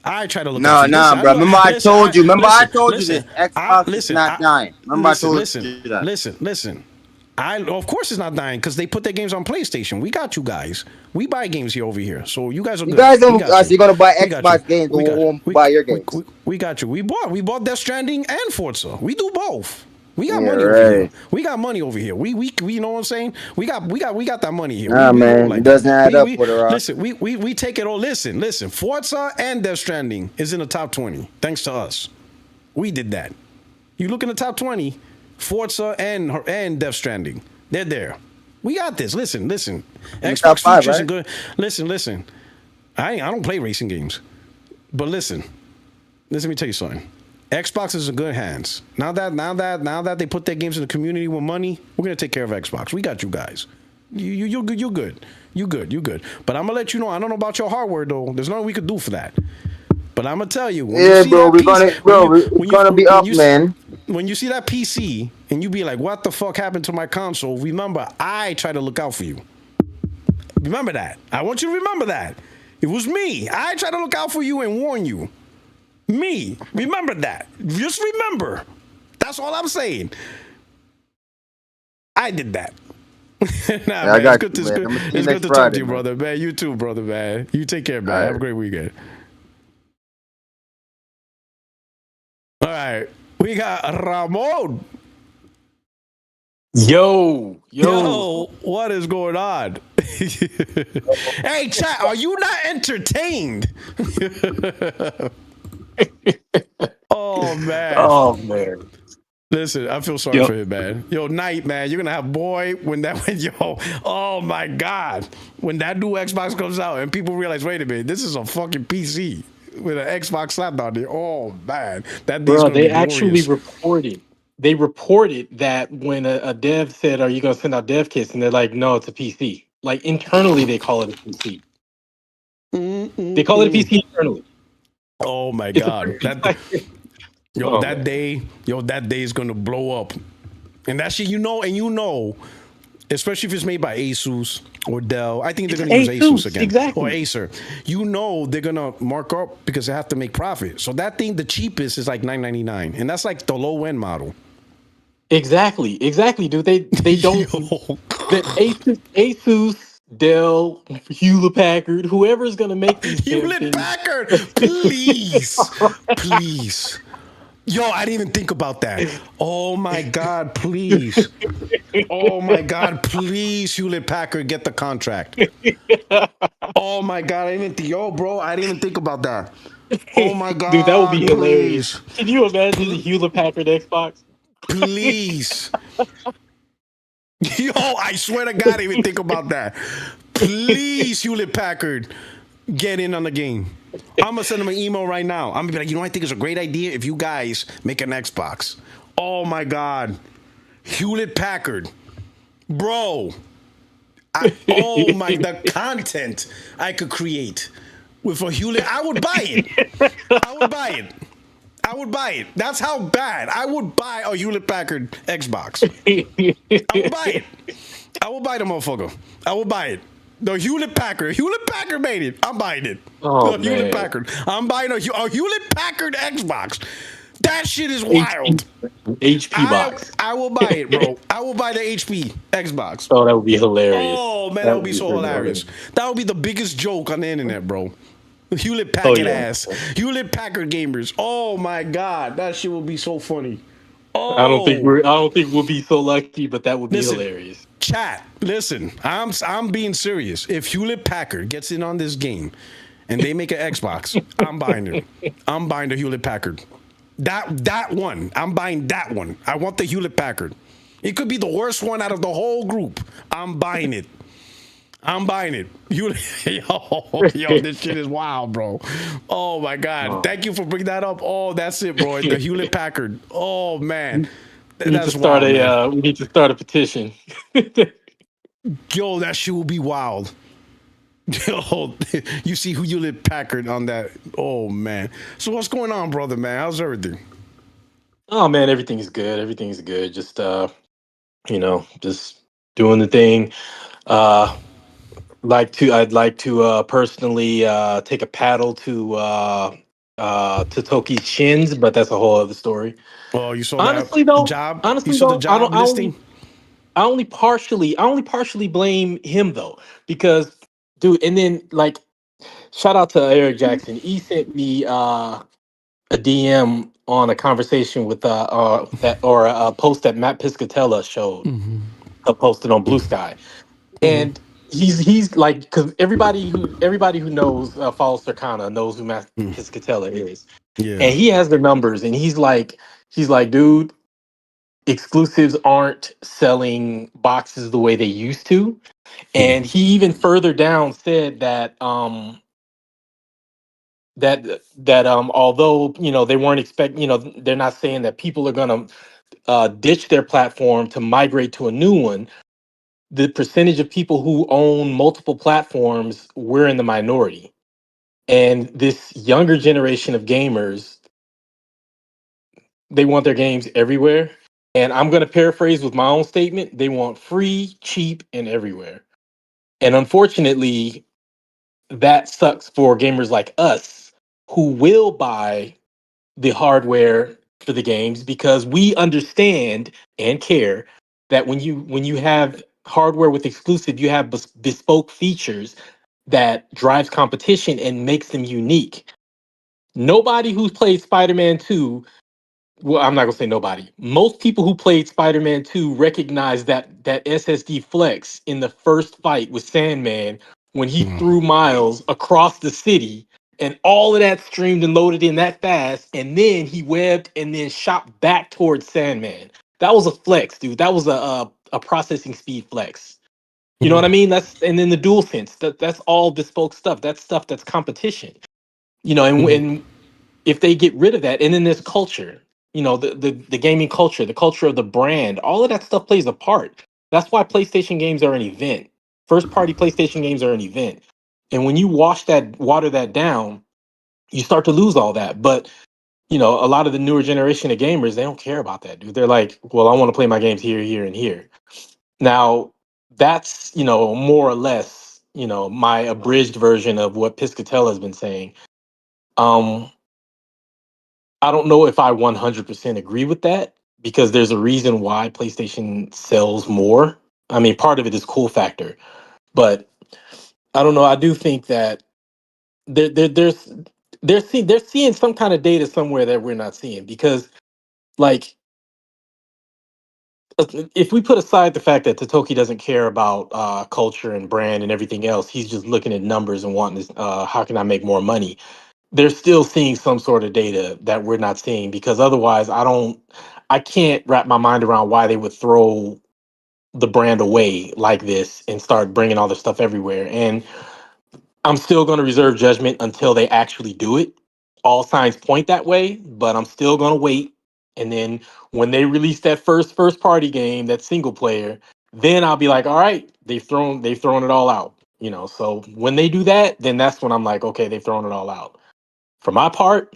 I try to look No, out for you. Listen, bro. Remember I told you. Remember I told you listen, this. Xbox is not dying. Remember I told you that. Listen. Of course it's not dying because they put their games on PlayStation. We got you guys. We buy games here over here, so you guys are good. You guys don't. So you're gonna buy Xbox games. We won't buy your games. We got you. We bought Death Stranding and Forza. We do both. We got money over here. We got money over here. We you know what I'm saying? We got that money here. Nah, man, like, it doesn't add up for the rock. Listen, we take it all. Listen. Forza and Death Stranding is in the top 20 thanks to us. We did that. You look in the top 20, Forza and Death Stranding. They're there. We got this. Listen. Xbox features are good. Listen. I don't play racing games, but listen. Let me tell you something. Xbox is in good hands. Now that they put their games in the community with money, we're gonna take care of Xbox. We got you guys. You're good. You good. But I'm gonna let you know. I don't know about your hardware though. There's nothing we could do for that. But I'm gonna tell you. Yeah, bro. We're gonna be up, man. When you see that PC and you be like, "What the fuck happened to my console?" Remember, I try to look out for you. Remember that. I want you to remember that. It was me. I try to look out for you and warn you. Me. Remember that. Just remember. That's all I'm saying. I did that. I got it's good to talk to you, brother. Man, you too, brother, man. You take care, man. Have a great weekend. All right. We got Ramon. Yo, what is going on? Hey, chat, are you not entertained? Oh man. Listen, I feel sorry for him, man. Yo, Knight, man, you're gonna have oh my God. When that new Xbox comes out and people realize, wait a minute, this is a fucking PC with an Xbox slapped on there. Oh man. They actually reported that when a dev said, are you gonna send out dev kits? And they're like, no, it's a PC. Like internally they call it a PC. They call it a PC internally. Oh my God. That day is gonna blow up. And that shit, especially if it's made by Asus or Dell. I think they're gonna use Asus again. Exactly. Or Acer. They're gonna mark up because they have to make profit. So that thing, the cheapest is like $999. And that's like the low end model. Exactly, dude. They don't Asus, Dell, Hewlett Packard, whoever's gonna make these Hewlett Packard, please. Yo, I didn't even think about that. Oh my God, please. Oh my God, please, Hewlett Packard, get the contract. Oh my God, I didn't even think about that. Oh my God, dude, that would be hilarious. Can you imagine the Hewlett Packard Xbox? Please. Yo, I swear to God, I didn't even think about that. Please, Hewlett Packard, get in on the game. I'm gonna send them an email right now. I'm gonna be like, I think it's a great idea if you guys make an Xbox. Oh my God, Hewlett Packard, bro. The content I could create with a Hewlett, I would buy it. I would buy it. That's how bad. I would buy a Hewlett Packard Xbox. I would buy it. I will buy the motherfucker. I will buy it. The Hewlett Packard made it. I'm buying it. Hewlett Packard. I'm buying a Hewlett Packard Xbox. That shit is wild. HP box. I will buy it, bro. I will buy the HP Xbox. Oh, that would be hilarious. Oh man, that would be so hilarious. That would be the biggest joke on the internet, bro. Hewlett Packard ass. Hewlett Packard gamers. Oh my God, that shit would be so funny. Oh. I don't think we'll be so lucky, but that would be hilarious. Chat, listen, I'm being serious. If Hewlett Packard gets in on this game and they make an Xbox, I'm buying it. I'm buying the Hewlett Packard. That one. I'm buying that one. I want the Hewlett Packard. It could be the worst one out of the whole group. I'm buying it. I'm buying it. You, yo, this shit is wild, bro. Oh my god! Oh. Thank you for bringing that up. Oh, that's it, bro. The Hewlett Packard. Oh man, We need to that's start wild, man. we need to start a petition. Yo, that shit will be wild. Yo, you see who Hewlett Packard on that? Oh man. So what's going on, brother? Man, how's everything? Oh man, everything's good. Everything's good. Just just doing the thing. Uh I'd like to personally take a paddle to Toki's shins, but that's a whole other story. Oh, you saw that Honestly though, job? You honestly saw the though, job listing? I only partially blame him though, because dude, and then like shout out to Eric Jackson. He sent me a DM on a conversation with that or a post that Matt Piscatella showed, posted on Blue Sky. And he's like, because everybody who knows follows Circana knows who Matt Piscatella is, Yeah. and he has the numbers, and he's like, dude, exclusives aren't selling boxes the way they used to, and he even further down said that although they weren't expect they're not saying that people are gonna ditch their platform to migrate to a new one. The percentage of people who own multiple platforms, we're in the minority. And this younger generation of gamers, they want their games everywhere. And I'm going to paraphrase with my own statement: they want free, cheap, and everywhere. And unfortunately, that sucks for gamers like us who will buy the hardware for the games, because we understand and care that when you have hardware with exclusive, you have bespoke features that drives competition and makes them unique. Nobody who's played Spider-Man 2, well, I'm not gonna say nobody. Most people who played Spider-Man 2 recognize that SSD flex in the first fight with Sandman when he threw Miles across the city, and all of that streamed and loaded in that fast, and then he webbed and then shot back towards Sandman. That was a flex, dude. That was a processing speed flex. You know what I mean? And then the dual sense. That's all bespoke stuff. That's stuff that's competition. And if they get rid of that, and then this culture, the gaming culture, the culture of the brand, all of that stuff plays a part. That's why PlayStation games are an event. First party PlayStation games are an event. And when you water that down, you start to lose all that. But a lot of the newer generation of gamers, they don't care about that, dude. They're like, well, I want to play my games here, here, and here. Now, that's, more or less, my abridged version of what Piscatella has been saying. Um, I don't know if I 100% agree with that, because there's a reason why PlayStation sells more. I mean, part of it is cool factor, but I don't know. I do think that there, there there's they're seeing some kind of data somewhere that we're not seeing, because like if we put aside the fact that Totoki doesn't care about culture and brand and everything else, he's just looking at numbers and wanting this. How can I make more money? They're still seeing some sort of data that we're not seeing, because otherwise I can't wrap my mind around why they would throw the brand away like this and start bringing all this stuff everywhere. And I'm still going to reserve judgment until they actually do it. All signs point that way, but I'm still going to wait. And then when they release that first party game, that single player, then I'll be like, all right, they've thrown it all out. So when they do that, then that's when I'm like, okay, they've thrown it all out. For my part,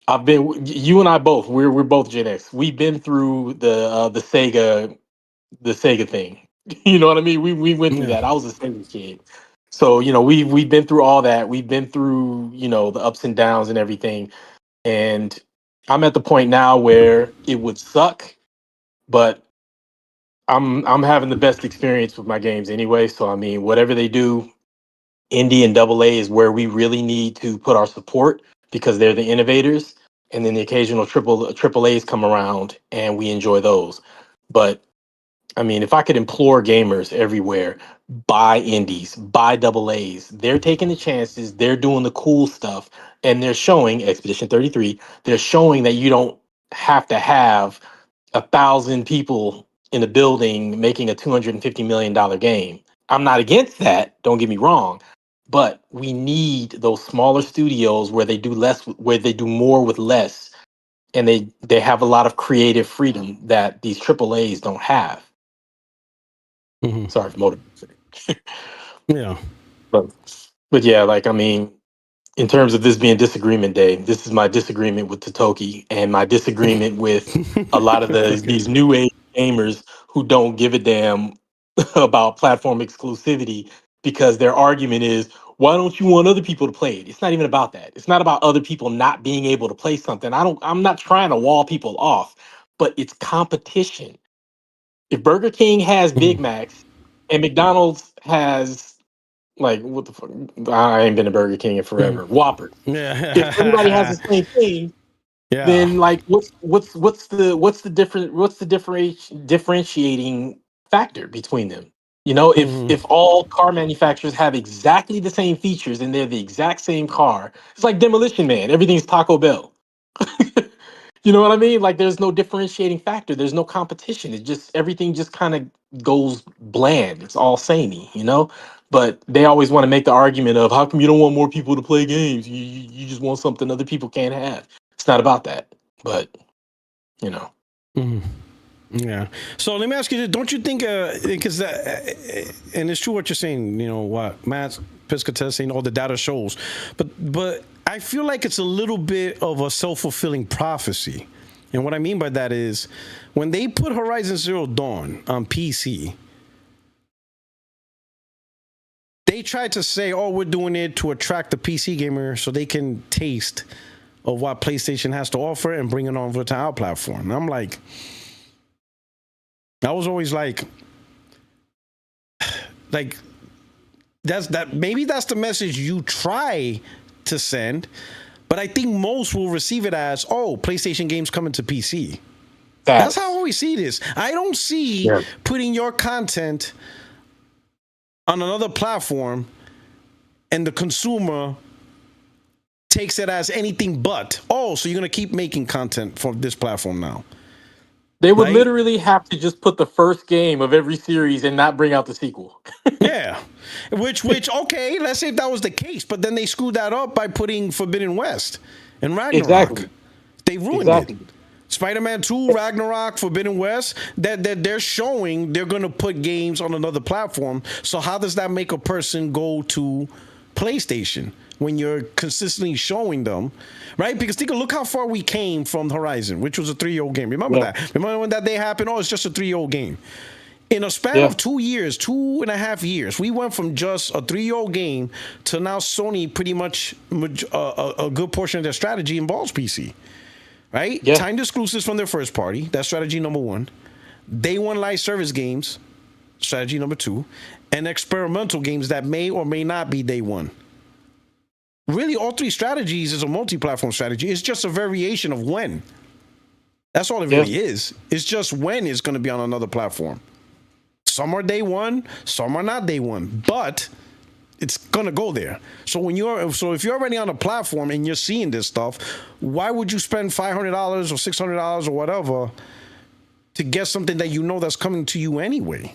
you and I both, we're both Gen X. We've been through the Sega thing. You know what I mean? We went through Yeah. that. I was a Sega kid. So, we've been through all that. We've been through, the ups and downs and everything. And I'm at the point now where it would suck, but I'm having the best experience with my games anyway. So I mean, whatever they do, indie and double A is where we really need to put our support, because they're the innovators. And then the occasional triple A's come around and we enjoy those. But I mean, if I could implore gamers everywhere, buy indies, buy double A's. They're taking the chances. They're doing the cool stuff. and they're showing Expedition 33. They're showing that you don't have to have 1,000 people in a building making a $250 million game. I'm not against that. Don't get me wrong, but we need those smaller studios where they do less, where they do more with less, and they have a lot of creative freedom that these AAAs don't have. Mm-hmm. Sorry for motor. Yeah, but yeah, like, I mean, in terms of this being disagreement day, this is my disagreement with Totoki and my disagreement with a lot of these new age gamers who don't give a damn about platform exclusivity, because their argument is, why don't you want other people to play it? It's not even about that. It's not about other people not being able to play something. I'm not trying to wall people off, but it's competition. If Burger King has Big Macs and McDonald's has, like, what the fuck? I ain't been to Burger King in forever. Whopper. If everybody has yeah, the same thing, yeah. then, like, what's the differentiating factor between them? You know, Mm-hmm. if all car manufacturers have exactly the same features and they're the exact same car, it's like Demolition Man. Everything's Taco Bell. You know what I mean? Like, there's no differentiating factor. There's no competition. It just, everything just kind of goes bland. It's all samey, you know? But they always want to make the argument of, how come you don't want more people to play games? You just want something other people can't have. It's not about that. But, you know. Mm-hmm. Yeah. So let me ask you this. Don't you think, because, and it's true what you're saying, you know, what Matt Piscatella saying, all the data shows, but I feel like it's a little bit of a self-fulfilling prophecy. And what I mean by that is, when they put Horizon Zero Dawn on PC, they tried to say, oh, we're doing it to attract the PC gamer so they can taste of what PlayStation has to offer and bring it on to our platform. And I'm like, I was always like maybe that's the message you try to send, but I think most will receive it as, oh, PlayStation games coming to PC. That's how I always see this. I don't see putting your content on another platform and the consumer takes it as anything but, oh, so you're going to keep making content for this platform now. They would literally have to just put the first game of every series and not bring out the sequel. Yeah. Which, okay, let's say if that was the case, but then they screwed that up by putting Forbidden West and Ragnarok. Exactly. They ruined it. Spider-Man 2, Ragnarok, Forbidden West, that they're showing they're going to put games on another platform. So how does that make a person go to PlayStation when you're consistently showing them, right? Because look how far we came from Horizon, which was a 3-year-old game. Remember that? Remember when that day happened? Oh, it's just a 3-year-old game. In a span of 2 years, 2.5 years, we went from just a 3-year-old game to now Sony pretty much a good portion of their strategy involves PC, right? Yeah. Timed exclusives from their first party. That's strategy number 1. Day 1 live service games, strategy number 2, and experimental games that may or may not be day 1. Really, all 3 strategies is a multi-platform strategy. It's just a variation of when. That's all it really is. It's just when it's going to be on another platform. Some are day 1, some are not day 1, but it's going to go there. So if you're already on a platform and you're seeing this stuff, why would you spend $500 or $600 or whatever to get something that you know that's coming to you anyway?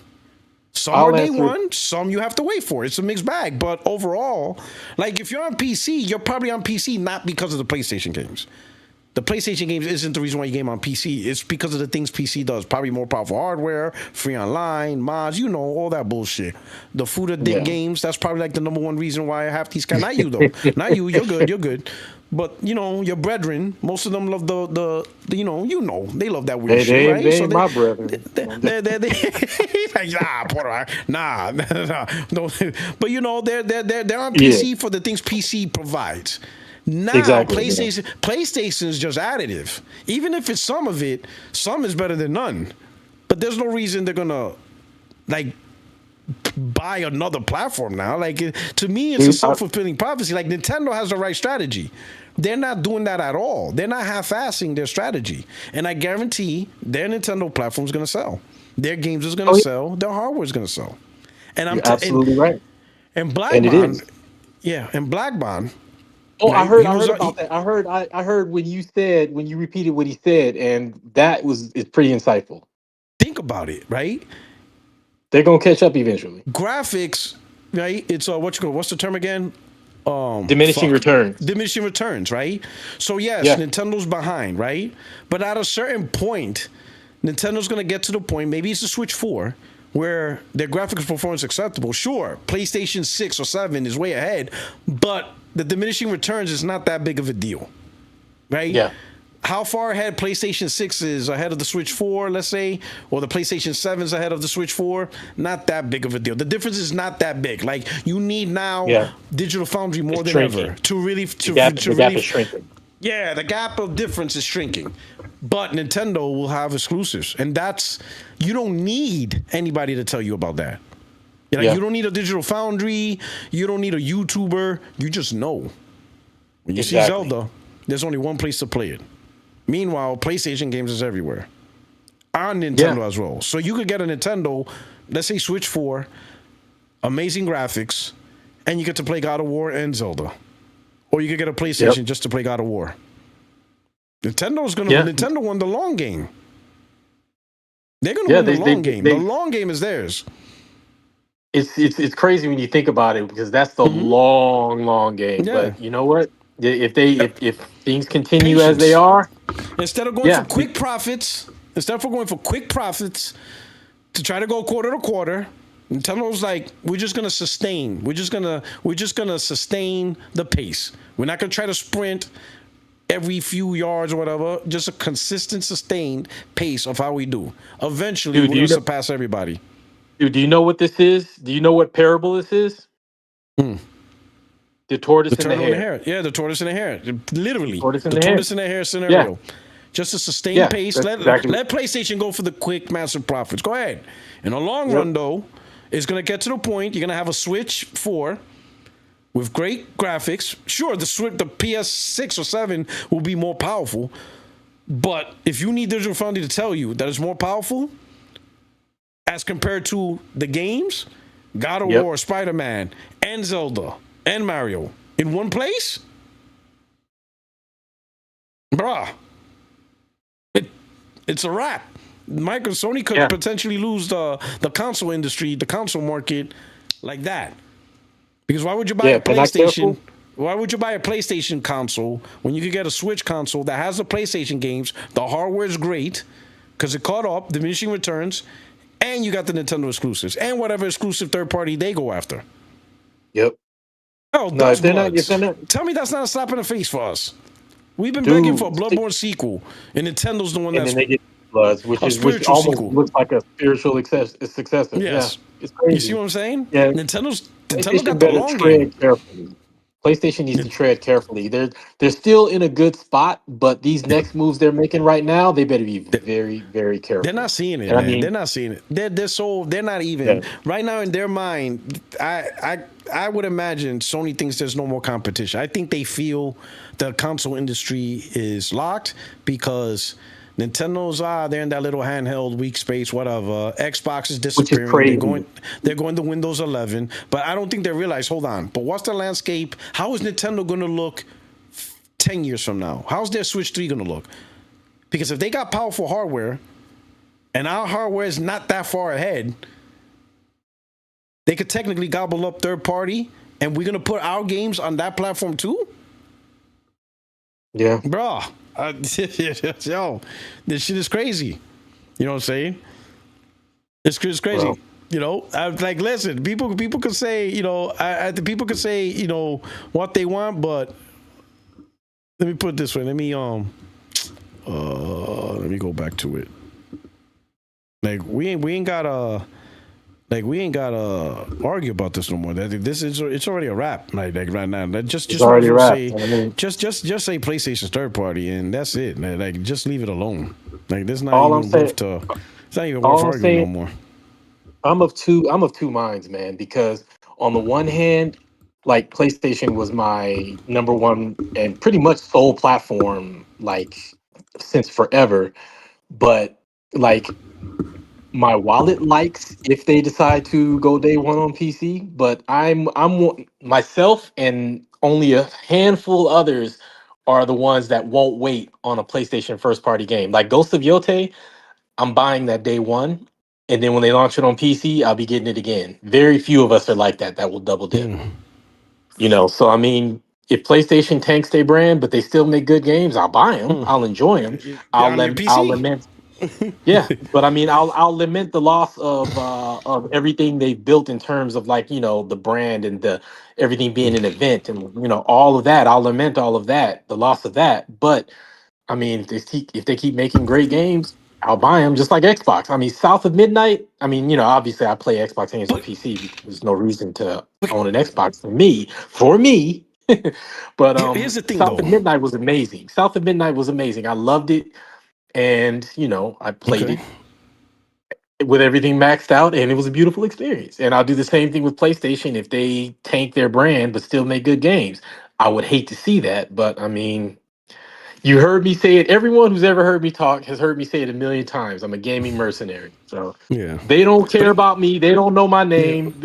Some are day 1, some you have to wait for. It's a mixed bag. But overall, like, if you're on PC, you're probably on PC not because of the PlayStation games. The PlayStation games isn't the reason why you game on PC. It's because of the things PC does. Probably more powerful hardware, free online, mods, all that bullshit. The food of dick games, that's probably like the number 1 reason why I have these guys. Not you, though. Not you. You're good. But, your brethren, most of them love the they love that weird shit, right? They ain't my brethren. He's like, nah, no. But, they're on PC for the things PC provides. Now, PlayStation is just additive. Even if it's some of it, some is better than none. But there's no reason they're going to, like, buy another platform now. Like, to me, it's a self-fulfilling prophecy. Like, Nintendo has the right strategy. They're not doing that at all. They're not half-assing their strategy. And I guarantee their Nintendo platform is going to sell. Their games is going to sell. Their hardware is going to sell. And You're absolutely right. And Black Bond, and Black Bond, Oh, right? I heard about that. I heard when you repeated what he said, and it's pretty insightful. Think about it, right? They're gonna catch up eventually. Graphics, right? It's what's the term again? Diminishing returns. Diminishing returns, right? So yes, Yeah. Nintendo's behind, right? But at a certain point, Nintendo's gonna get to the point, maybe it's the Switch 4, where their graphics performance acceptable. Sure, PlayStation 6 or 7 is way ahead, but the diminishing returns is not that big of a deal, right? Yeah. How far ahead PlayStation 6 is ahead of the Switch 4, let's say, or the PlayStation 7 is ahead of the Switch 4, not that big of a deal. The difference is not that big. Like, you need now Digital Foundry more than ever to really... The gap is shrinking. Yeah, the gap of difference is shrinking. But Nintendo will have exclusives. And that's... You don't need anybody to tell you about that. You don't need a Digital Foundry. You don't need a YouTuber. You just know. When you see Zelda, there's only one place to play it. Meanwhile, PlayStation games is everywhere. On Nintendo as well. So you could get a Nintendo, let's say Switch 4, amazing graphics, and you get to play God of War and Zelda. Or you could get a PlayStation just to play God of War. Nintendo won the long game. They're gonna win the long game. The long game is theirs. It's crazy when you think about it, because that's the long game. Yeah. But you know what? If things continue as they are, instead of going for quick profits, to try to go quarter to quarter, Nintendo's like, we're just gonna sustain. We're just gonna sustain the pace. We're not gonna try to sprint every few yards or whatever. Just a consistent, sustained pace of how we do. Eventually, we're gonna surpass everybody. Dude, do you know what this is? Do you know what parable this is? The tortoise and the hare. Yeah, the tortoise and the hare. Literally, the tortoise and the hare scenario. Yeah. Just a sustained pace. Let PlayStation go for the quick, massive profits. Go ahead. In the long run, though, it's going to get to the point you're going to have a Switch 4 with great graphics. Sure, the PS6 or 7 will be more powerful. But if you need Digital Foundry to tell you that it's more powerful as compared to the games, God of War, Spider-Man, and Zelda, and Mario in one place? Bruh. It's a wrap. Sony could potentially lose the console industry, the console market like that. Because why would you buy a PlayStation? Why would you buy a PlayStation console when you could get a Switch console that has the PlayStation games? The hardware is great because it caught up, diminishing returns, and you got the Nintendo exclusives and whatever exclusive third party they go after. Yep. Oh, no, they're not. Tell me that's not a slap in the face for us. We've been begging for a Bloodborne sequel, and Nintendo's the one that's... And then they get Bloods, which almost sequel. Looks like a spiritual successor. Yes. Yeah, it's crazy. You see what I'm saying? Yeah. Nintendo got the long game. Carefully. PlayStation needs to tread carefully. They're still in a good spot, but these next moves they're making right now, they better be very, very careful. They're not seeing it, man. They're not seeing it. They're not even right now in their mind. I would imagine Sony thinks there's no more competition. I think they feel the console industry is locked because Nintendo's they're in that little handheld weak space, whatever. Xbox is disappearing. Which is crazy. They're going to Windows 11, but I don't think they realize. Hold on, but what's the landscape? How is Nintendo going to look 10 years from now? How's their Switch 3 going to look? Because if they got powerful hardware, and our hardware is not that far ahead, they could technically gobble up third party, and we're going to put our games on that platform too. Yeah, bro. Yo, this shit is crazy. You know what I'm saying? It's crazy. Well, you know, like, listen, people could say, you know, people could say, you know, what they want, but let me put it this way. Let me go back to it. Like, we ain't gotta argue about this no more. It's already a wrap. Like right now, just already a wrap. Just say PlayStation's third party, and that's it. Like, just leave it alone. Like, there's not even it's not even worth arguing no more. I'm of two minds, man. Because on the one hand, like, PlayStation was my number one and pretty much sole platform, like, since forever. But like, my wallet likes if they decide to go day one on PC, but myself and only a handful others are the ones that won't wait on a PlayStation first party game. Like Ghost of Yote, I'm buying that day one, and then when they launch it on PC, I'll be getting it again. Very few of us are like that. That will double dip. So I mean, if PlayStation tanks their brand, but they still make good games, I'll buy them. I'll enjoy them. On your I'll PC? lament. Yeah, but I mean, I'll lament the loss of everything they've built in terms of like the brand and the everything being an event and all of that. I'll lament all of that, the loss of that. But I mean, if they keep making great games, I'll buy them just like Xbox. I mean, South of Midnight. I mean, obviously I play Xbox games on But, PC because there's no reason to own an Xbox for me. But here's the thing, South though. of Midnight was amazing. South of Midnight was amazing. I loved it, and I played Okay. it with everything maxed out, and it was a beautiful experience. And I'll do the same thing with PlayStation if they tank their brand but still make good games. I would hate to see that, but I mean, you heard me say it. Everyone who's ever heard me talk has heard me say it a million times. I'm a gaming mercenary. So Yeah. they don't care But about me. They don't know my yeah, name.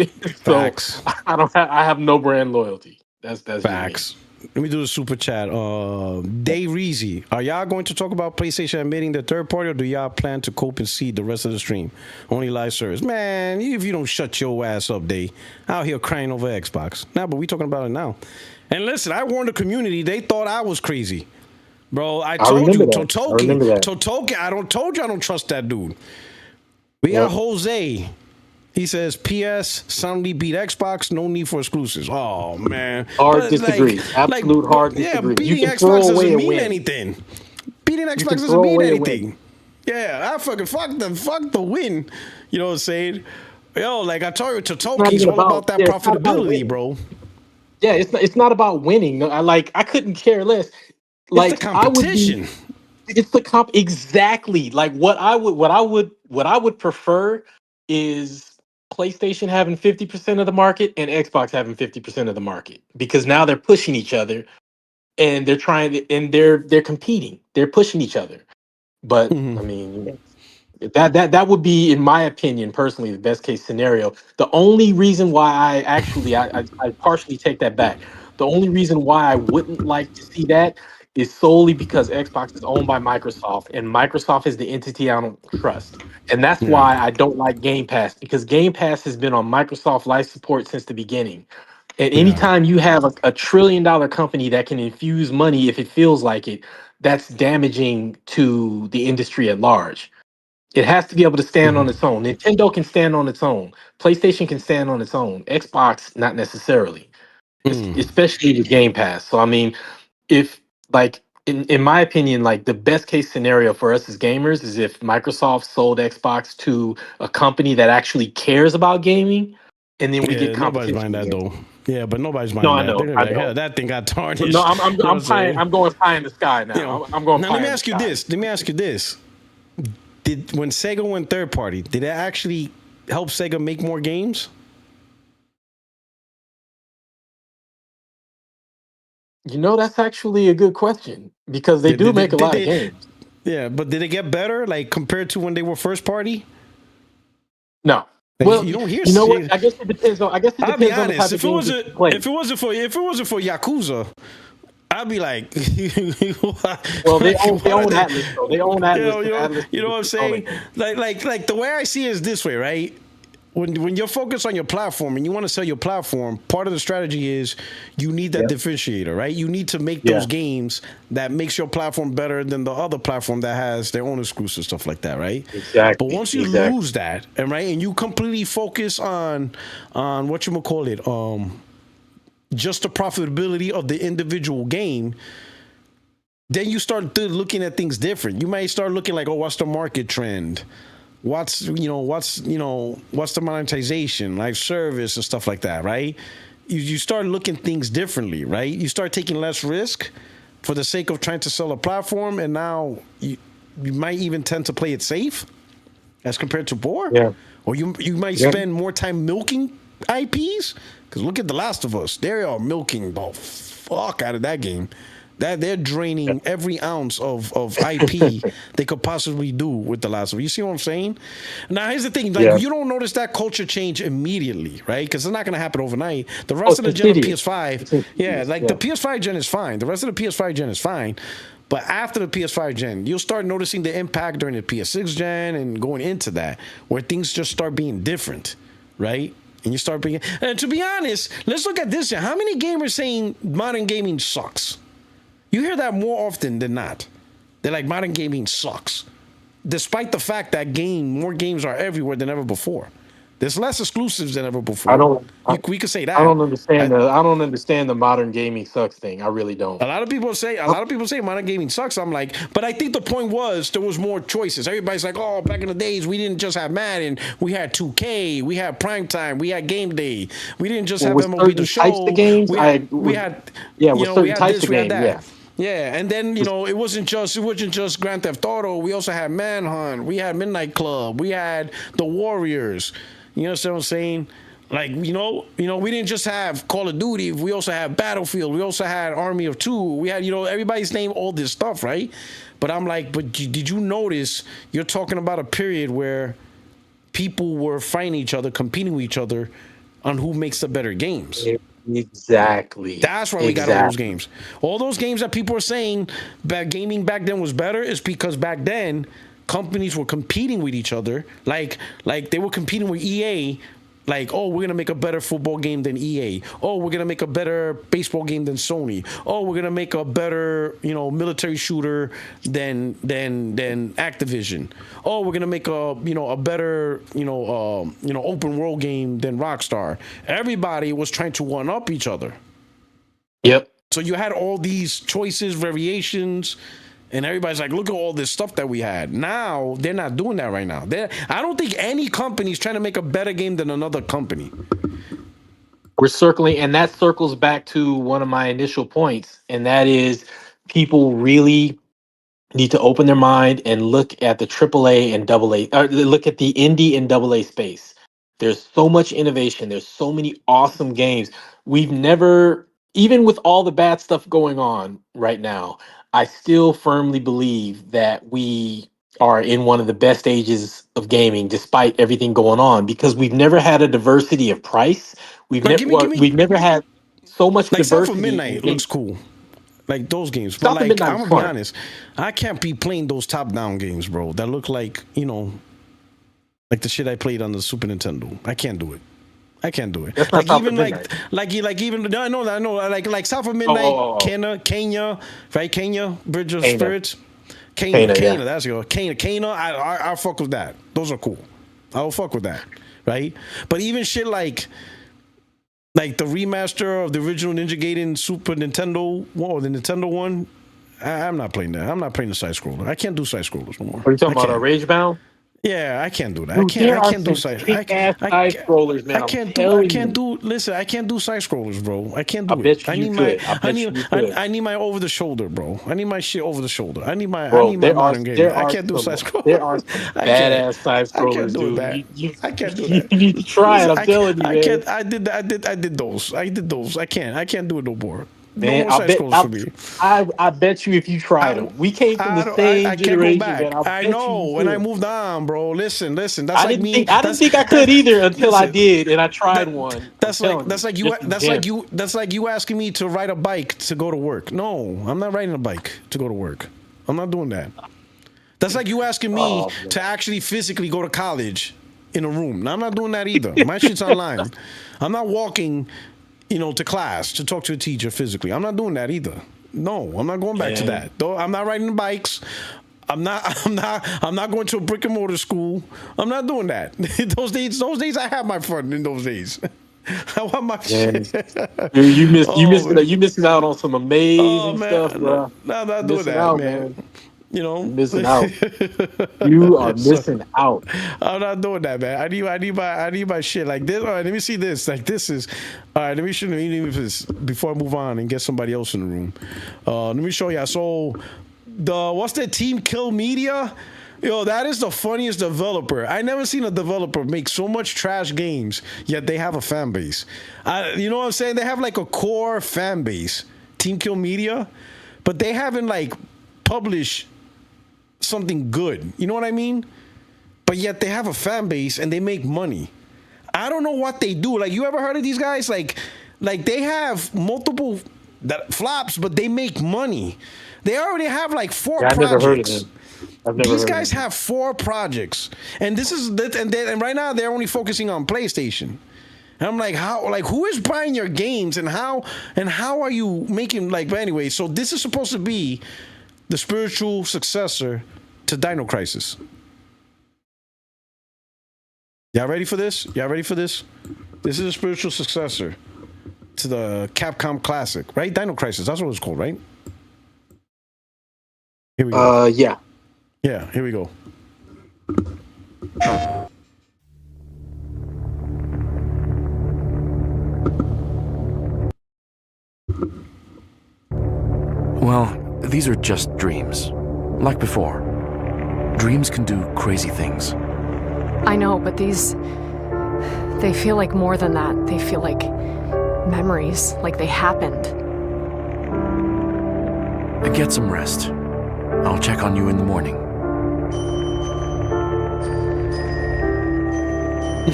So facts. I have no brand loyalty. That's just me. Facts. Let me do the super chat. Dave Reezy, are y'all going to talk about PlayStation admitting the third party, or do y'all plan to cope and see the rest of the stream? Only live service. Man, if you don't shut your ass up, Dave, out here crying over Xbox. Nah, but we talking about it now. And listen, I warned the community. They thought I was crazy. Bro, I told you, Totoki, I don't trust that dude. We got Jose. He says, P.S. Sony beat Xbox. No need for exclusives. Oh, man. Hard disagree. Absolute hard disagree. Yeah, beating You can Xbox throw away doesn't a mean win. anything. Beating You Xbox can doesn't throw mean away a anything. win. Yeah, I fucking fuck the win. You know what I'm saying? Yo, like I told you, It's not Totoki's even all about that it's not about profitability, winning. bro. Yeah, it's not about winning. No, I couldn't care less. It's the Like I would be. competition. It's the comp exactly. Like what I would prefer is PlayStation having 50% of the market and Xbox having 50% of the market, because now they're pushing each other, and they're competing. They're pushing each other. But Mm-hmm. I mean, that would be, in my opinion, personally, the best case scenario. The only reason why I partially take that back. The only reason why I wouldn't like to see that is solely because Xbox is owned by Microsoft, and Microsoft is the entity I don't trust. And that's Yeah. why I don't like Game Pass, because Game Pass has been on Microsoft life support since the beginning. And Yeah. anytime you have a $1 trillion company that can infuse money if it feels like it, that's damaging to the industry at large. It has to be able to stand on Mm-hmm. its own. Nintendo can stand on its own. PlayStation can stand on its own. Xbox, not necessarily, Mm. especially with Game Pass. So, I mean, if like in my opinion, like the best case scenario for us as gamers is if Microsoft sold Xbox to a company that actually cares about gaming, and then we get Yeah, nobody's competition buying that again. though. Yeah, but nobody's No, buying I that. They're know, gonna I be like, know. hell, that thing got But no, tarnished. I'm You know what I'm pie. saying? I'm going pie in the sky You now. know. I'm going Now let pie me in the ask you sky. this. Let me ask you this. Did when Sega went third party, did it actually help Sega make more games? That's actually a good question, because they Did, do did, make a did lot of they? games. Yeah, but did it get better, like compared to when they were first party? No. Like Well, you don't hear. you know what? I guess it depends on. I guess it I'll be depends on the honest. type of games that you play. If it wasn't for Yakuza, I'd be like, Well, like they what are own they? Atlas, though. They own Atlas, and Atlas You know what I'm is controlling saying? games. Like the way I see it is this way, right? When you're focused on your platform and you want to sell your platform, part of the strategy is you need that Yeah. differentiator, right? You need to make those Yeah. games that makes your platform better than the other platform that has their own exclusive stuff like that, right? But Exactly. once you Exactly. lose that, and you completely focus on what you call it, just the profitability of the individual game, then you start looking at things different. You might start looking like, oh, what's the market trend? What's the monetization, like service and stuff like that, right? You start looking things differently, right? You start taking less risk for the sake of trying to sell a platform, and now you might even tend to play it safe as compared to before. Yeah. Or you might Yeah. spend more time milking IPs, because look at The Last of Us. They are milking the fuck out of that game. That they're draining every ounce of IP they could possibly do with The Last of Us. You see what I'm saying? Now here's the thing: like you don't notice that culture change immediately, right? Because it's not going to happen overnight. The rest of the gen of PS5, the PS5 gen is fine. The rest of the PS5 gen is fine. But after the PS5 gen, you'll start noticing the impact during the PS6 gen and going into that, where things just start being different, right? And you start being. And to be honest, let's look at this. How many gamers saying modern gaming sucks? You hear that more often than not. They're like, modern gaming sucks. Despite the fact that more games are everywhere than ever before. There's less exclusives than ever before. We could say that. I don't understand the modern gaming sucks thing. I really don't. A lot of people say modern gaming sucks. I'm like, but I think the point was there was more choices. Everybody's like, oh, back in the days we didn't just have Madden, we had 2K, we had Primetime, we had Game Day. We didn't just have MLB The Show. Types of games, we had certain types of games, yeah. Yeah, and then it wasn't just Grand Theft Auto. We also had Manhunt. We had Midnight Club. We had The Warriors. You know what I'm saying? Like, we didn't just have Call of Duty. We also had Battlefield. We also had Army of Two. We had, everybody's named all this stuff, right? But I'm like, did you notice you're talking about a period where people were fighting each other, competing with each other on who makes the better games? Exactly. That's why we got all those games. All those games that people are saying that gaming back then was better is because back then companies were competing with each other. Like they were competing with EA. Like, oh, we're going to make a better football game than EA. Oh, we're going to make a better baseball game than Sony. Oh, we're going to make a better, military shooter than Activision. Oh, we're going to make a better, open world game than Rockstar. Everybody was trying to one up each other. Yep. So you had all these choices, variations, and everybody's like, look at all this stuff that we had. Now, they're not doing that right now. I don't think any company is trying to make a better game than another company. We're circling, and that circles back to one of my initial points, and that is people really need to open their mind and look at the AAA and AA, or look at the indie and AA space. There's so much innovation. There's so many awesome games. We've never, even with all the bad stuff going on right now, I still firmly believe that we are in one of the best ages of gaming, despite everything going on, because we've never had a diversity of price. We've never had so much diversity. South of Midnight looks cool. Like those games. But I'm gonna be honest, I can't be playing those top-down games, bro, that look like, like the shit I played on the Super Nintendo. I can't do it. That's not South of Midnight. I know. Like South of Midnight, Kenya, right? Kenya, Bridge of Spirits. Kena, that's your Kena. I'll fuck with that. Those are cool. I'll fuck with that, right? But even shit like the remaster of the original Ninja Gaiden Super Nintendo or the Nintendo one, I'm not playing that. I'm not playing the side scroller. I can't do side scrollers no more. Are you talking about Rage Bound? Yeah, I can't do that. Dude, I can't do side scrollers, man. I can't do side scrollers, bro. I can't do it. I need my over the shoulder, bro. I need my shit over the shoulder. I need my modern game. I can't do side scrollers. There are badass side scrollers, dude. I can't do that. You need to try it. I'm telling you, man. I did those. I can't do it no more. Man, I bet you if you tried them, we came from the same generation. Man, I know. When I moved on, bro. Listen. That's I didn't think I could either until I did, and I tried one. That's like you asking me to ride a bike to go to work. No, I'm not riding a bike to go to work. I'm not doing that. That's like you asking me to actually physically go to college in a room. Now, I'm not doing that either. My shit's online. I'm not walking to class to talk to a teacher physically. I'm not doing that either. No, I'm not going back to that. Though I'm not riding bikes. I'm not going to a brick and mortar school. I'm not doing that. Those days I have my fun in those days. I want my shit. Dude, you missing out on some amazing stuff, bro. No, I'm not doing that, man. You're missing out. You are missing out. I'm not doing that, man. I need my shit like this. All right, let me see this. Like this is all right. Let me show you this before I move on and get somebody else in the room. Let me show you. So what's that Team Kill Media? Yo, that is the funniest developer. I never seen a developer make so much trash games, yet they have a fan base. You know what I'm saying? They have like a core fan base. Team Kill Media. but they haven't like published something good. You know what I mean? But yet they have a fan base and they make money. I don't know what they do. Like, you ever heard of these guys? Like they have multiple flops, but they make money. They already have like 4 projects. I've never heard of them. These guys have 4 projects, and right now they're only focusing on PlayStation. And I'm like, how? Like, who is buying your games, and how are you making like? But anyway, so this is supposed to be the spiritual successor to Dino Crisis. Y'all ready for this? This is a spiritual successor to the Capcom Classic, right? Dino Crisis. That's what it's called, right? Here we go. Yeah. Yeah, here we go. Well, these are just dreams. Like before. Dreams can do crazy things. I know, but they feel like more than that. They feel like memories, like they happened. Get some rest. I'll check on you in the morning.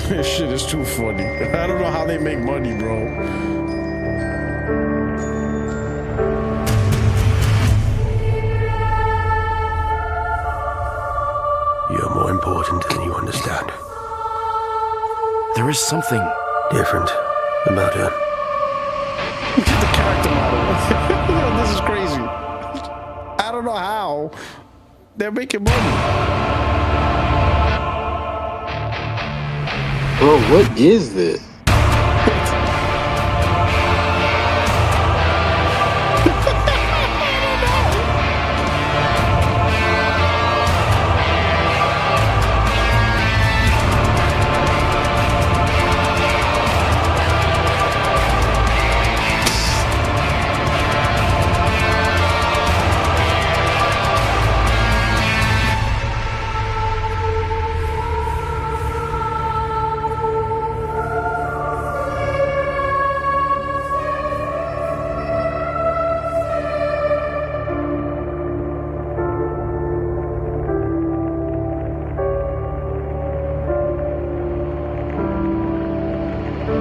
This shit is too funny. I don't know how they make money, bro. You're more important than you understand. There is something different about her. Look at the character model. This is crazy. I don't know how they're making money. Bro, what is this?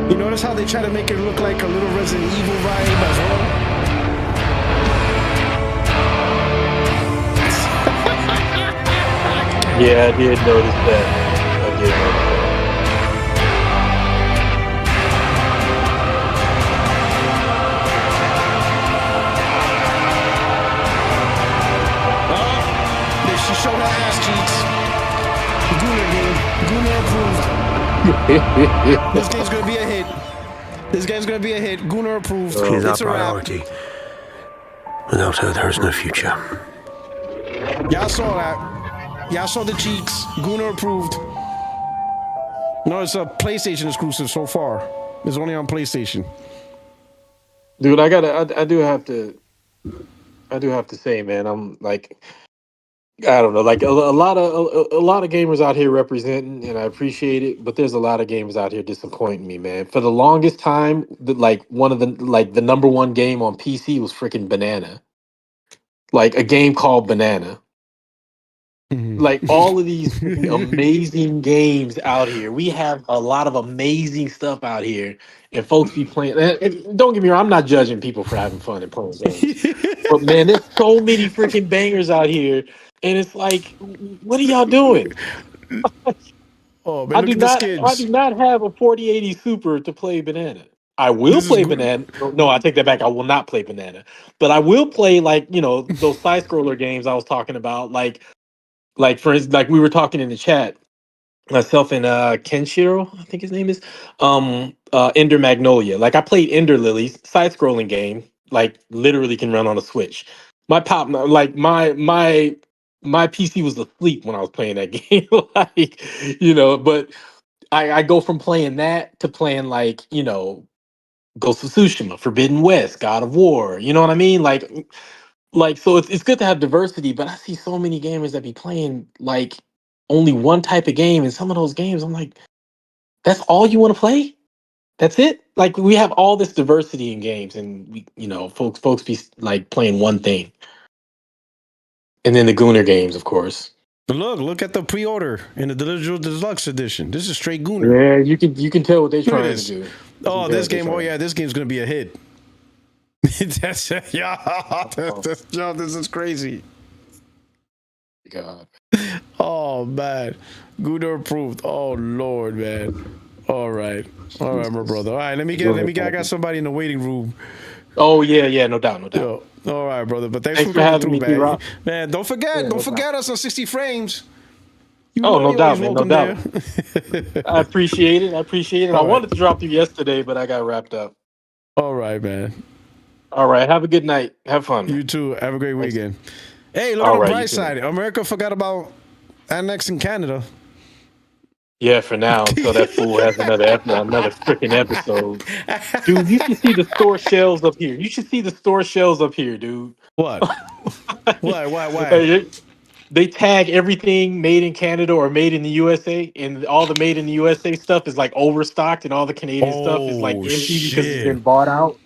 You notice how they try to make it look like a little Resident Evil vibe as well? Yeah, I did notice that. She showed her ass cheeks. Gooner approved. This game's gonna be a hit. Gooner approved. She's our It's a wrap. priority. Without her, there is no future. Y'all saw that. Y'all saw the cheeks. Gooner approved. No, it's a PlayStation exclusive so far. It's only on PlayStation. Dude, I do have to say, man, I'm like, I don't know, like a lot of gamers out here representing, and I appreciate it, but there's a lot of gamers out here disappointing me, man. For the longest time, the number one game on PC was freaking Banana, like a game called Banana. Like all of these amazing games out here. We have a lot of amazing stuff out here, and folks be playing. And don't get me wrong, I'm not judging people for having fun and playing games, but man, there's so many freaking bangers out here, and it's like, what are y'all doing? Oh man, look at the skins. I do not have a 4080 Super to play Banana. I will play Banana. No, I take that back. I will not play Banana, but I will play those side scroller games I was talking about, like for instance, like we were talking in the chat, myself and Kenshiro, I think his name is, Ender Magnolia. Like I played Ender Lilies, side scrolling game, like literally can run on a Switch. My PC was asleep when I was playing that game. But I go from playing that to playing Ghost of Tsushima, Forbidden West, God of War. You know what I mean? So it's good to have diversity, but I see so many gamers that be playing like only one type of game, and some of those games I'm like, that's all you want to play? That's it. Like we have all this diversity in games, and we, folks be like playing one thing, and then the Gooner games, of course. Look at the pre-order in the digital deluxe edition. This is straight Gooner. Yeah, you can tell what they're trying to do. Oh, this game. Oh yeah, this game's gonna be a hit. This is crazy. God. Oh man, Gooner approved. Oh Lord, man. All right, my brother. All right, let me get. I got somebody in the waiting room. Oh yeah, no doubt. Yo, all right, brother. But thanks for having coming me, through, man. Rock. Man, don't forget us on 60 frames. No doubt, man. No doubt. There. I appreciate it. I wanted to drop through yesterday, but I got wrapped up. All right, man. All right. Have a good night. Have fun. You too. Have a great weekend. Hey, look on the bright side. America forgot about annexing Canada. Yeah, for now, until that fool has another freaking episode. Dude, you should see the store shelves up here. Dude. What? Why? They tag everything made in Canada or made in the USA, and all the made in the USA stuff is like overstocked, and all the Canadian stuff is like empty because it's been bought out.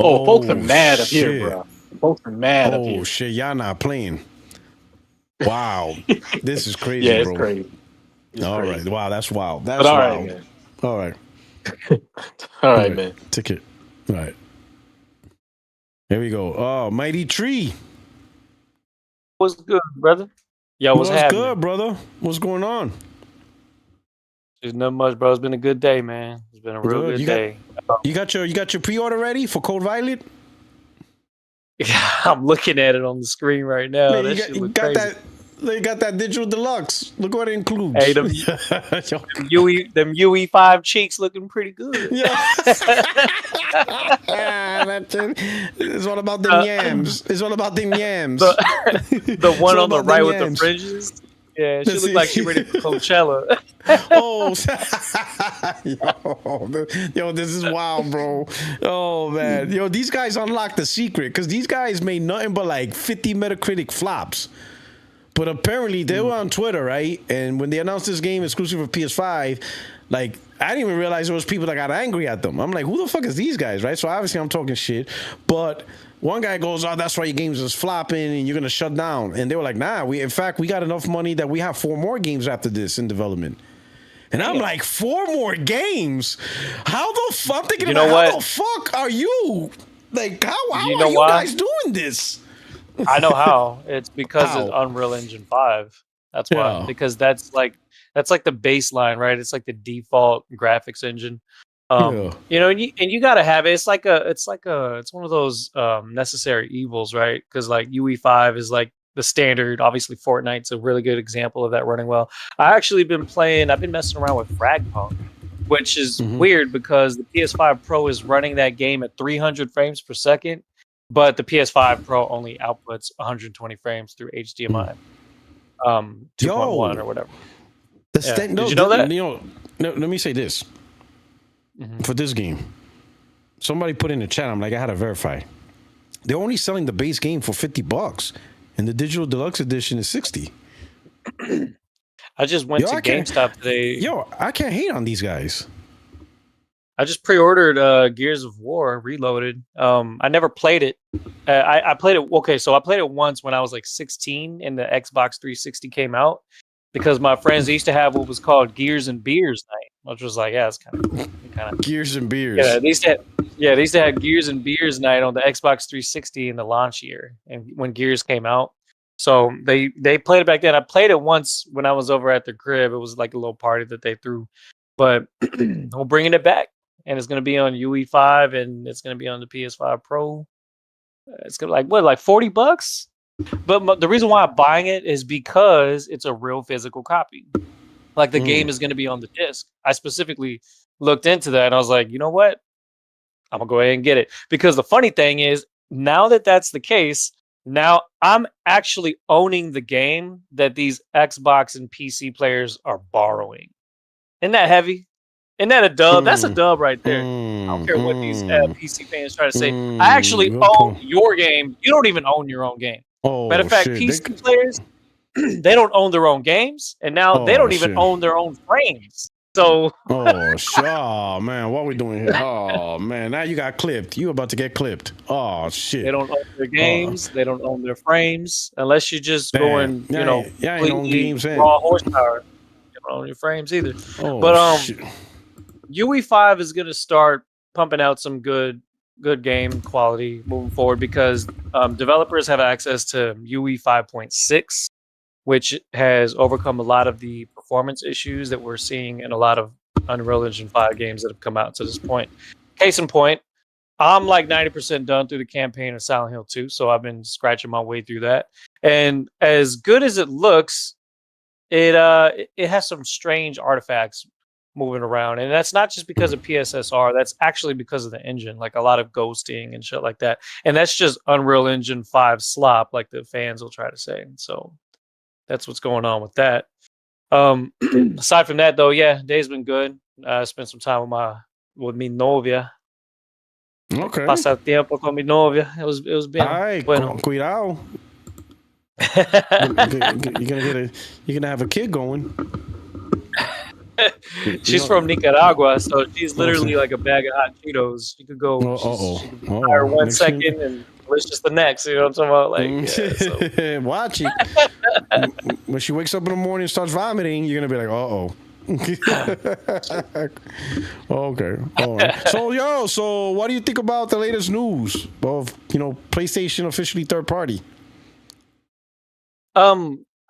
Oh, folks are mad up here, bro. Folks are mad up here. Oh shit, y'all not playing. Wow, this is crazy, yeah, it's bro. crazy. All right, wow, that's wild. That's wild. Man. All right, all right, man. Ticket. All right, here we go. Oh, Mighty Tree. What's good, brother? Yo, what's happening? Good, brother? What's going on? There's not much, bro. It's been a good day, man. It's been a real good day. You got your pre-order ready for Code Violet? Yeah, I'm looking at it on the screen right now. Man, you got that digital deluxe. Look what it includes. Hey, them UE5 cheeks looking pretty good. Yeah. It's all about them yams. It's all about them yams. The one on the right with the fringes. Yeah, she looked like she ready for Coachella. Yo, this is wild, bro. Oh man, yo, these guys unlocked the secret because these guys made nothing but like 50 Metacritic flops. But apparently they were on Twitter, right? And when they announced this game exclusive for PS5, like I didn't even realize there was people that got angry at them. I'm like, who the fuck is these guys, right? So obviously I'm talking shit, but one guy goes, "Oh, that's why your games is flopping and you're gonna shut down." And they were like, "Nah, we got enough money that we have 4 more games after this in development." And I'm like, 4 more games? How the fuck? I'm thinking how the fuck are you? Like, how are you guys doing this? I know how. It's because it's Unreal Engine 5. That's why. Because that's like the baseline, right? It's like the default graphics engine. You know, and you gotta have it. It's one of those necessary evils, right? Because like UE5 is like the standard. Obviously, Fortnite's a really good example of that running well. I've been messing around with Fragpunk, which is weird because the PS5 Pro is running that game at 300 frames per second, but the PS5 Pro only outputs 120 frames through HDMI 2.1 or whatever. Did you know that? Let me say this. For this game, somebody put in the chat, I'm like, I had to verify. They're only selling the base game for $50, and the digital deluxe edition is $60. I just went to GameStop today. I can't hate on these guys. I just pre-ordered Gears of War Reloaded. I never played it. I played it. Okay, so I played it once when I was like 16 and the Xbox 360 came out. Because my friends used to have what was called Gears and Beers night, which was like, it's kind of Gears and Beers. Yeah, they used to have Gears and Beers night on the Xbox 360 in the launch year, and when Gears came out, so they played it back then. I played it once when I was over at their crib. It was like a little party that they threw, but we're bringing it back, and it's going to be on UE5, and it's going to be on the PS5 Pro. It's going to like $40. But the reason why I'm buying it is because it's a real physical copy. Like the game is going to be on the disc. I specifically looked into that and I was like, you know what? I'm going to go ahead and get it. Because the funny thing is, now that that's the case, now I'm actually owning the game that these Xbox and PC players are borrowing. Isn't that heavy? Isn't that a dub? That's a dub right there. I don't care what these PC fans try to say. I actually own your game. You don't even own your own game. Matter of fact, PC players, they don't own their own games, and now they don't even own their own frames. So Oh man, what are we doing here? Oh man, now you got clipped. You about to get clipped. Oh shit. they don't own their games. They don't own their frames unless you're just going, Yeah, ain't on completely games. raw horsepower. You don't own your frames either. Oh But shit. UE5 is going to start pumping out some good game quality moving forward because developers have access to UE 5.6, which has overcome a lot of the performance issues that we're seeing in a lot of Unreal Engine 5 games that have come out to this point. Case in point, I'm like 90% done through the campaign of Silent Hill 2, so I've been scratching my way through that. And as good as it looks, it has some strange artifacts moving around, and that's not just because of PSSR. That's actually because of the engine, like a lot of ghosting and shit like that. And that's just Unreal Engine 5 slop, like the fans will try to say. So that's what's going on with that. Aside from that, though, yeah, day's been good. I spent some time with mi novia. Okay. Pasar tiempo con mi novia. It was bien. Ay, Bueno. cuidado. You're gonna have a kid going. She's from Nicaragua, so she's literally like a bag of hot Cheetos. She could go. She could fire 1 second and delicious the next. You know what I'm talking about? Like, yeah, so. Watch it. When she wakes up in the morning and starts vomiting, you're gonna be like, okay. All right. So what do you think about the latest news of PlayStation officially third party?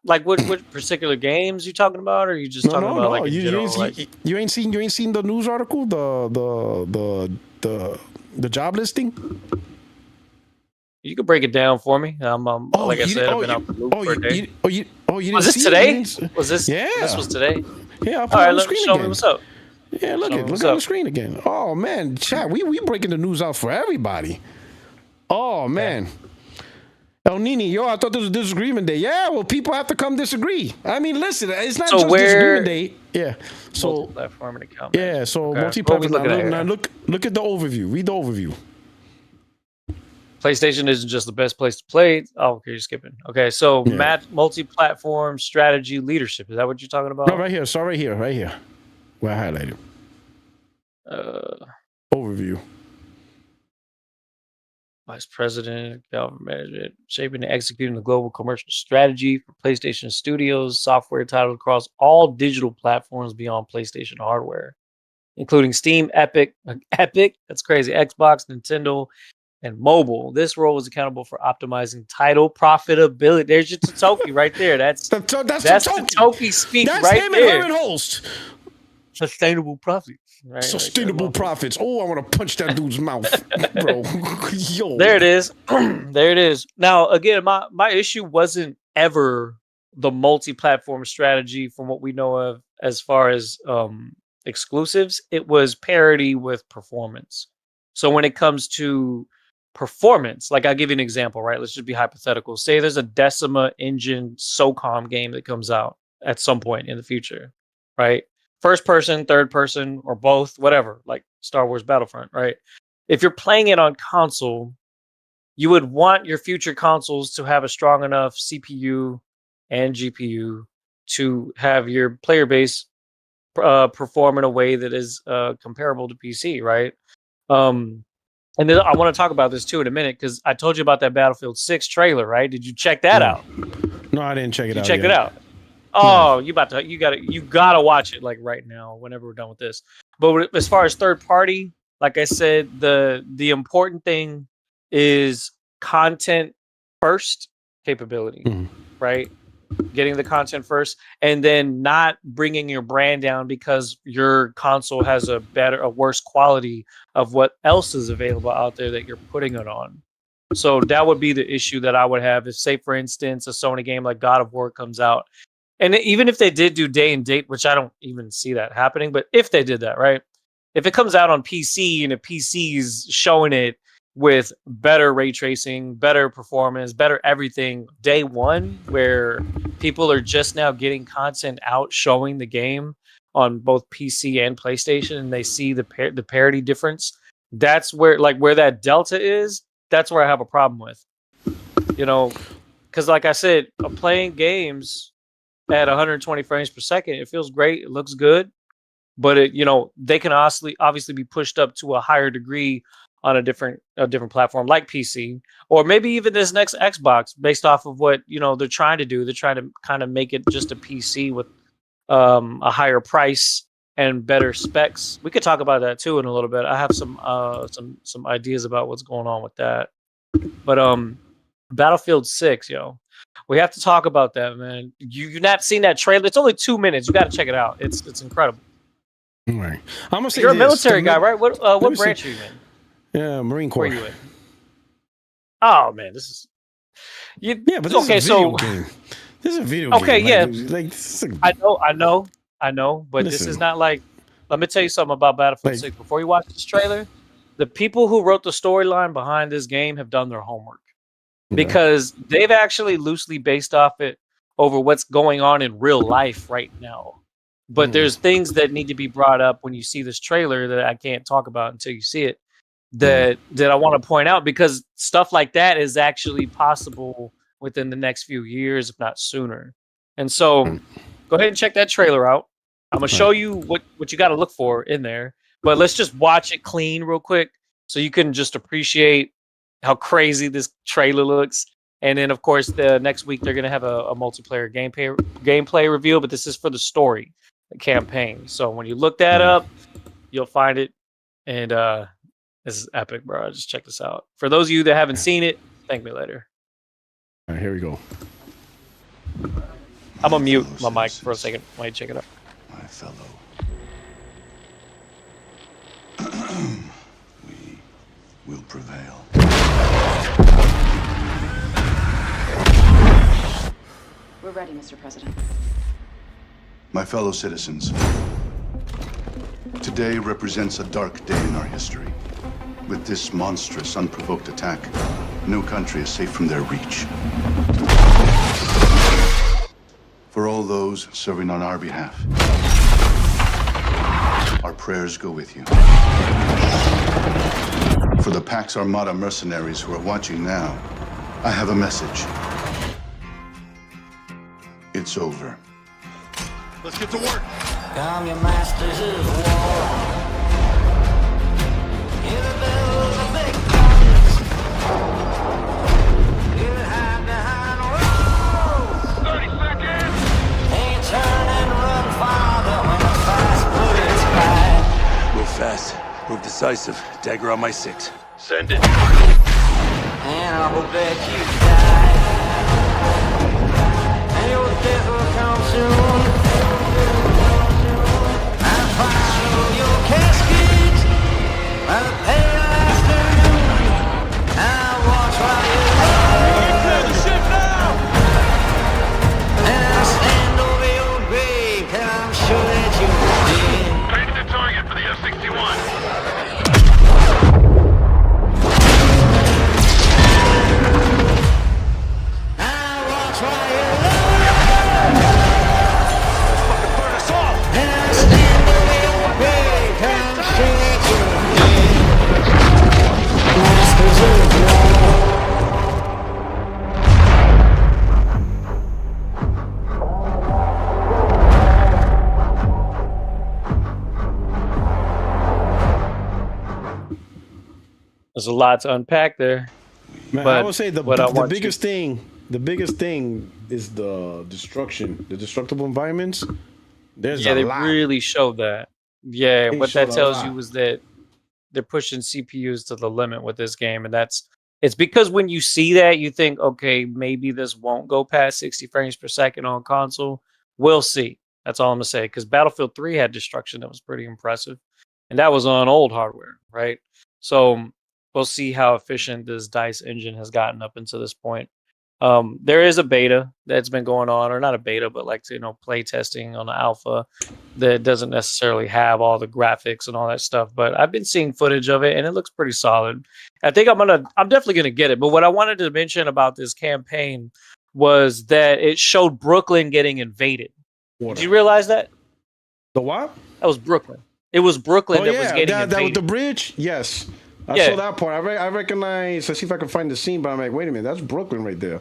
Like what particular games you talking about, or are you just talking about like in general? You ain't seen the news article, the job listing? You could break it down for me. Like I said, I've been out the loop for a day. You didn't was this see today? It? Was this? Yeah. This was today. Yeah. All right, let me show me what's up. Yeah, look on the screen again. Oh man, chat. We breaking the news out for everybody. Oh man. El Nini, I thought this was Disagreement Day. Yeah, well, people have to come disagree. I mean, listen, it's not just Disagreement Day. Yeah. So multi-platform and account. Yeah, so multi-platform. Now look at the overview. Read the overview. PlayStation isn't just the best place to play. Oh, okay, you're skipping. Okay, so multi-platform strategy leadership. Is that what you're talking about? No, right here. So right here. Where I highlighted. Overview. Vice President, Government Management, shaping and executing the global commercial strategy for PlayStation Studios, software titled across all digital platforms beyond PlayStation hardware, including Steam, Epic, that's crazy, Xbox, Nintendo, and mobile. This role is accountable for optimizing title profitability. There's your Totoki right there. That's Totoki speak that's right him there. And Holst. Sustainable profits. Right, sustainable profits. Oh, I want to punch that dude's mouth, bro. Yo. There it is. There it is. Now, again, my issue wasn't ever the multi-platform strategy from what we know of as far as exclusives. It was parity with performance. So when it comes to performance, like I'll give you an example, right? Let's just be hypothetical. Say there's a Decima engine SOCOM game that comes out at some point in the future, right? First person, third person, or both, whatever, like Star Wars Battlefront, right? If you're playing it on console, you would want your future consoles to have a strong enough CPU and GPU to have your player base perform in a way that is comparable to PC, right? And then I want to talk about this too in a minute because I told you about that Battlefield 6 trailer, right? Did you check that out? No, I didn't check it out. You checked it out. Oh, you gotta watch it like right now whenever we're done with this. But as far as third party, like I said, the important thing is content first capability, right? Getting the content first, and then not bringing your brand down because your console has a worse quality of what else is available out there that you're putting it on. So that would be the issue that I would have if, say, for instance, a Sony game like God of War comes out. And even if they did do day and date, which I don't even see that happening, but if they did that, right? If it comes out on PC and a PC is showing it with better ray tracing, better performance, better everything day one, where people are just now getting content out showing the game on both PC and PlayStation, and they see the parity difference, that's where that delta is. That's where I have a problem with, because like I said, playing games at 120 frames per second, it feels great, it looks good, but it, they can obviously be pushed up to a higher degree on a different platform like PC, or maybe even this next Xbox, based off of what they're trying to do. They're trying to kind of make it just a PC with a higher price and better specs. We could talk about that too in a little bit. I have some ideas about what's going on with that. But Battlefield 6, we have to talk about that, man. You've not seen that trailer? It's only 2 minutes. You got to check it out. It's incredible. All right. I'm gonna say you're a military guy, right? What branch are you in? Yeah, Marine Corps. Where are you in? Oh man, this is Yeah, but this is a video game. This is a video game. Okay, yeah. I know, but this is not like. Let me tell you something about Battlefield 6. Before you watch this trailer, the people who wrote the storyline behind this game have done their homework, because they've actually loosely based off it over what's going on in real life right now. But there's things that need to be brought up when you see this trailer that I can't talk about until you see it. That I want to point out, because stuff like that is actually possible within the next few years, if not sooner. And so go ahead and check that trailer out. I'm going to show you what you got to look for in there, but let's just watch it clean real quick so you can just appreciate how crazy this trailer looks. And then, of course, the next week they're going to have a multiplayer gameplay reveal, but this is for the story, the campaign. So when you look that up, you'll find it. And this is epic, bro. Just check this out. For those of you that haven't seen it, thank me later. All right, here we go. I'm going to mute my mic for a second while you check it out. My fellow. We will prevail. We're ready, Mr. President. My fellow citizens, today represents a dark day in our history. With this monstrous, unprovoked attack, no country is safe from their reach. For all those serving on our behalf, our prayers go with you. For the Pax Armada mercenaries who are watching now, I have a message. It's over. Let's get to work. Come, your masters of war. Hear the bells of big guns. Hear it hide behind walls. 30 seconds. Ain't turn and run farther when the fast bullets fly. Move fast. Move decisive. Dagger on my 6. Send it. And I will bet you die. And your death will come soon. Follow your casket by the pale afternoon. I'll watch while you Clear the ship now. and I'll stand over your grave till I'm sure that you're dead. Paint the target for the F-61. I'll watch while you Fucking burn us all. and I'll stand over your grave till I'm sure that you're dead. Masters of war. There's a lot to unpack there. Man, But I would say the what I want biggest thing is the destruction, the destructible environments. There's Yeah, a they lot. really showed that. Yeah, They what that showed a tells lot. you is that they're pushing CPUs to the limit with this game, and it's because when you see that, you think, okay, maybe this won't go past 60 frames per second on console. We'll see. That's all I'm gonna say. Because Battlefield 3 had destruction that was pretty impressive, and that was on old hardware, right? So we'll see how efficient this DICE engine has gotten up until this point. There is a beta that's been going on, or not a beta, but like play testing on the alpha that doesn't necessarily have all the graphics and all that stuff. But I've been seeing footage of it, and it looks pretty solid. I think I'm definitely gonna get it. But what I wanted to mention about this campaign was that it showed Brooklyn getting invaded. Did you realize that? The what? That was Brooklyn. It was Brooklyn that was getting that with invaded. the bridge. Yes, I Yeah. saw that part. I recognize. Let's see if I can find the scene. But I'm like, wait a minute, that's Brooklyn right there.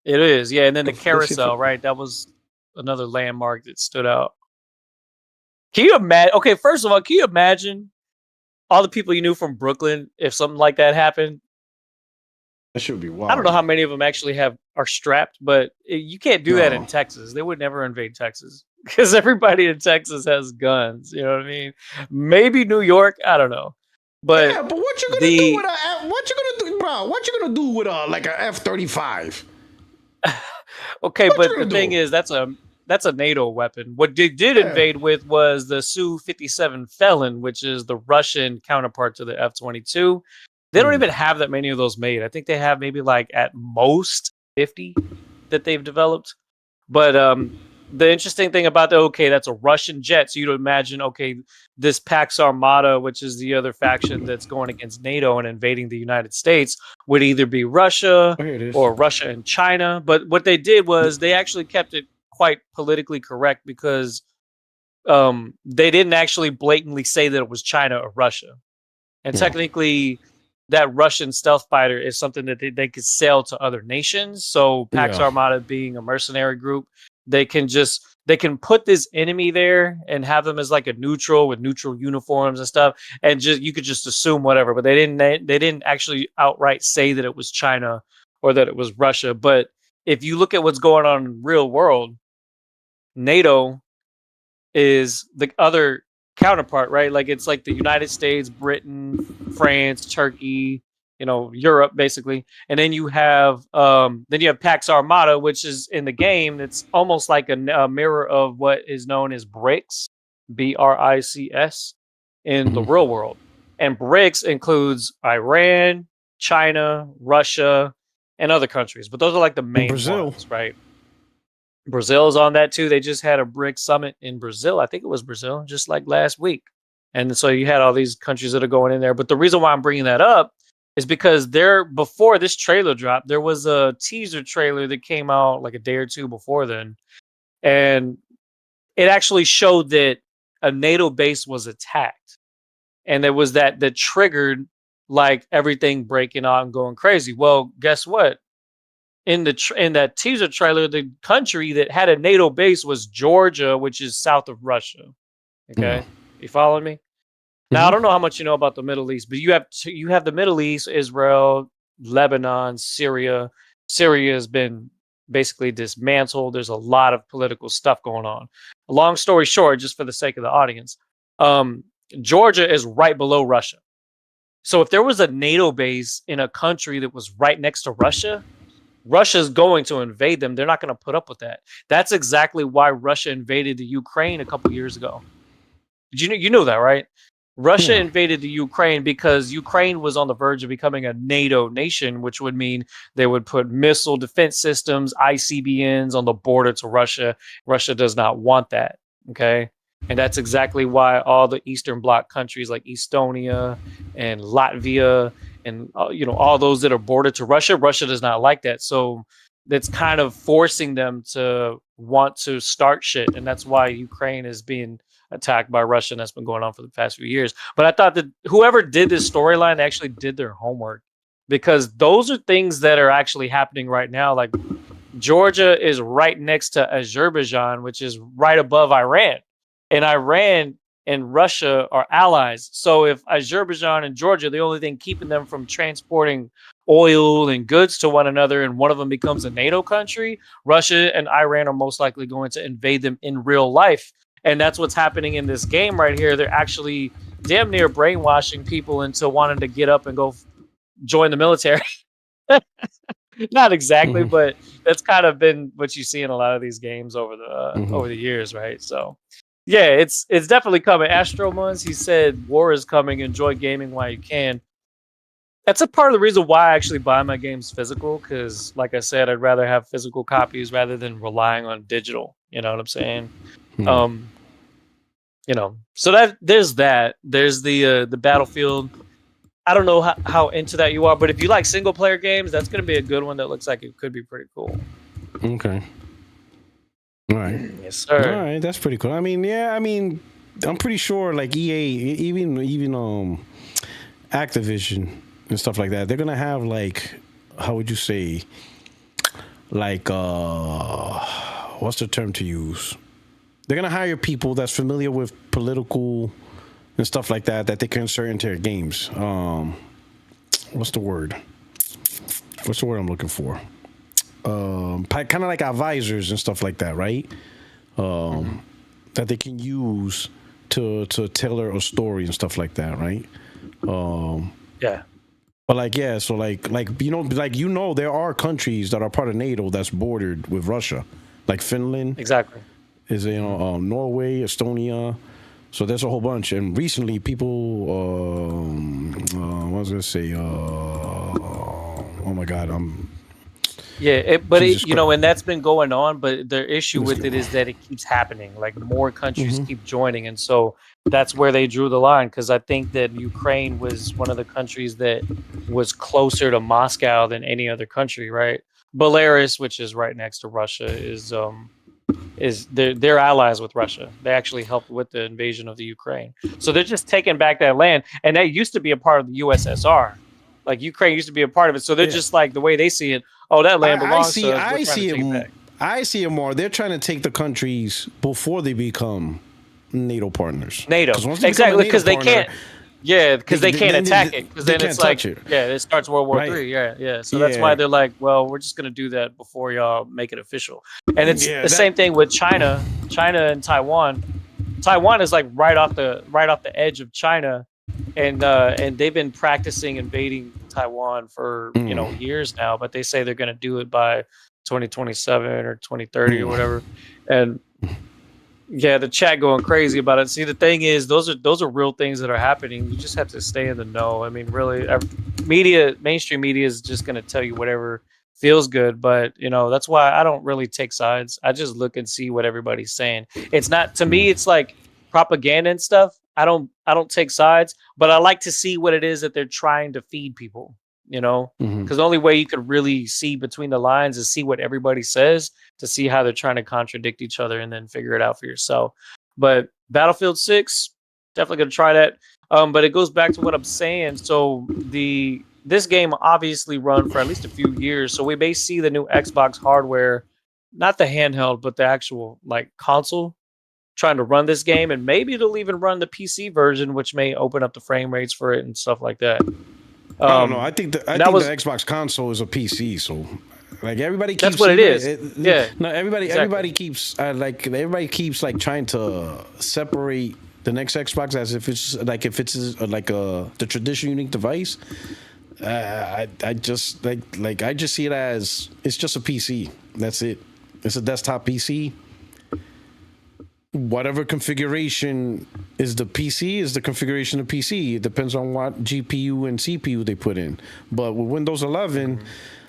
It is, yeah. And then the Let's see if carousel, right? That was another landmark that stood out. Can you imagine? Okay, first of all, can you imagine all the people you knew from Brooklyn if something like that happened? That should be wild. I don't know how many of them actually are strapped, but you can't do that in Texas. They would never invade Texas because everybody in Texas has guns. You know what I mean? Maybe New York. I don't know. But yeah, but what you gonna do with what you gonna do, bro? What you gonna do with like a F-35? Okay, but the thing is, that's a NATO weapon. What they did invade with was the Su-57 Felon, which is the Russian counterpart to the F-22. They don't even have that many of those made. I think they have maybe like at most 50 that they've developed. But the interesting thing about that's a Russian jet. So you'd imagine, this Pax Armada, which is the other faction that's going against NATO and invading the United States, would either be Russia or Russia and China. But what they did was they actually kept it quite politically correct because they didn't actually blatantly say that it was China or Russia. And technically, that Russian stealth fighter is something that they could sell to other nations. So Pax Armada being a mercenary group, they can put this enemy there and have them as like a neutral with neutral uniforms and stuff, and you could just assume whatever. But they didn't actually outright say that it was China or that it was Russia. But if you look at what's going on in the real world, NATO is the other counterpart, right? Like it's like the United States, Britain, France, Turkey, Europe basically. And then you have Pax Armada, which is in the game. It's almost like a mirror of what is known as BRICS, BRICS, in the real world. And BRICS includes Iran, China, Russia, and other countries. But those are like the main ones, right? Brazil is on that too. They just had a BRICS summit in Brazil. I think it was Brazil, just like last week. And so you had all these countries that are going in there. But the reason why I'm bringing that up is because before this trailer dropped, there was a teaser trailer that came out like a day or two before then. And it actually showed that a NATO base was attacked. And there was that triggered like everything breaking out and going crazy. Well, guess what? In that teaser trailer, the country that had a NATO base was Georgia, which is south of Russia. Okay, you following me? Now I don't know how much you know about the Middle East, but you have the Middle East, Israel, Lebanon, Syria. Syria has been basically dismantled. There's a lot of political stuff going on. Long story short, just for the sake of the audience, Georgia is right below Russia. So if there was a NATO base in a country that was right next to Russia, Russia's going to invade them. They're not going to put up with that. That's exactly why Russia invaded the Ukraine a couple years ago. You know that, right? Russia invaded the Ukraine because Ukraine was on the verge of becoming a NATO nation, which would mean they would put missile defense systems, ICBMs on the border to Russia. Russia does not want that. Okay. And that's exactly why all the Eastern Bloc countries like Estonia and Latvia and all those that are bordered to Russia does not like that. So that's kind of forcing them to want to start shit. And that's why Ukraine is being attacked by Russia. And that's been going on for the past few years. But I thought that whoever did this storyline actually did their homework, because those are things that are actually happening right now. Like Georgia is right next to Azerbaijan, which is right above Iran. And Iran and Russia are allies. So if Azerbaijan and Georgia, the only thing keeping them from transporting oil and goods to one another, and one of them becomes a NATO country, Russia and Iran are most likely going to invade them in real life. And that's what's happening in this game right here. They're actually damn near brainwashing people into wanting to get up and go join the military. Not exactly, but that's kind of been what you see in a lot of these games over the years, right? So yeah, it's definitely coming. Astro Muns, he said, war is coming. Enjoy gaming while you can. That's a part of the reason why I actually buy my games physical, because, like I said, I'd rather have physical copies rather than relying on digital. You know what I'm saying? So there's that. There's the Battlefield. I don't know how into that you are, but if you like single player games, that's going to be a good one. That looks like it could be pretty cool. Okay. All right. Yes, sir. All right, that's pretty cool. I mean, I'm pretty sure like EA, even Activision and stuff like that, they're gonna have like, how would you say, like what's the term to use? they're gonna hire people that's familiar with political and stuff like that they can insert into their games. What's the word? What's the word I'm looking for? Kind of like advisors and stuff like that, right? That they can use to tailor a story and stuff like that, right? Yeah. But there are countries that are part of NATO that's bordered with Russia, like Finland. Exactly. Is Norway, Estonia. So there's a whole bunch. And recently, people, what was I gonna say? Oh my God, Yeah, and that's been going on. But the issue with it is that it keeps happening. Like more countries keep joining, and so that's where they drew the line. Because I think that Ukraine was one of the countries that was closer to Moscow than any other country, right? Belarus, which is right next to Russia, is they're allies with Russia. They actually helped with the invasion of the Ukraine. So they're just taking back that land, and that used to be a part of the USSR. Like Ukraine used to be a part of it. So they're just like the way they see it. Oh, that land belongs to us. I see it more. They're trying to take the countries before they become NATO partners. NATO, exactly, because they can't. Yeah, because they can't attack it. Because then it's like, it starts World War III. Yeah. So that's why they're like, well, we're just gonna do that before y'all make it official. And it's the same thing with China and Taiwan. Taiwan is like right off the edge of China, and they've been practicing invading Taiwan for years now. But they say they're gonna do it by 2027 or 2030 or whatever. And yeah, the chat going crazy about it. See, the thing is, those are real things that are happening. You just have to stay in the know. I mean, really, mainstream media is just going to tell you whatever feels good. But that's why I don't really take sides. I just look and see what everybody's saying. It's not, to me, it's like propaganda and stuff. I don't take sides, but I like to see what it is that they're trying to feed people. Because the only way you could really see between the lines is see what everybody says, to see how they're trying to contradict each other and then figure it out for yourself. But Battlefield 6, definitely going to try that. But it goes back to what I'm saying. So this game obviously run for at least a few years. So we may see the new Xbox hardware, not the handheld, but the actual like console trying to run this game. And maybe it'll even run the PC version, which may open up the frame rates for it and stuff like that. I don't know. I think the Xbox console is a PC, so like everybody keeps. That's what it is. Yeah. No, everybody keeps like trying to separate the next Xbox as if it's like the traditional unique device. I just see it as it's just a PC. That's it. It's a desktop PC. Whatever configuration is the PC is the configuration of PC. It depends on what GPU and CPU they put in. But with Windows 11,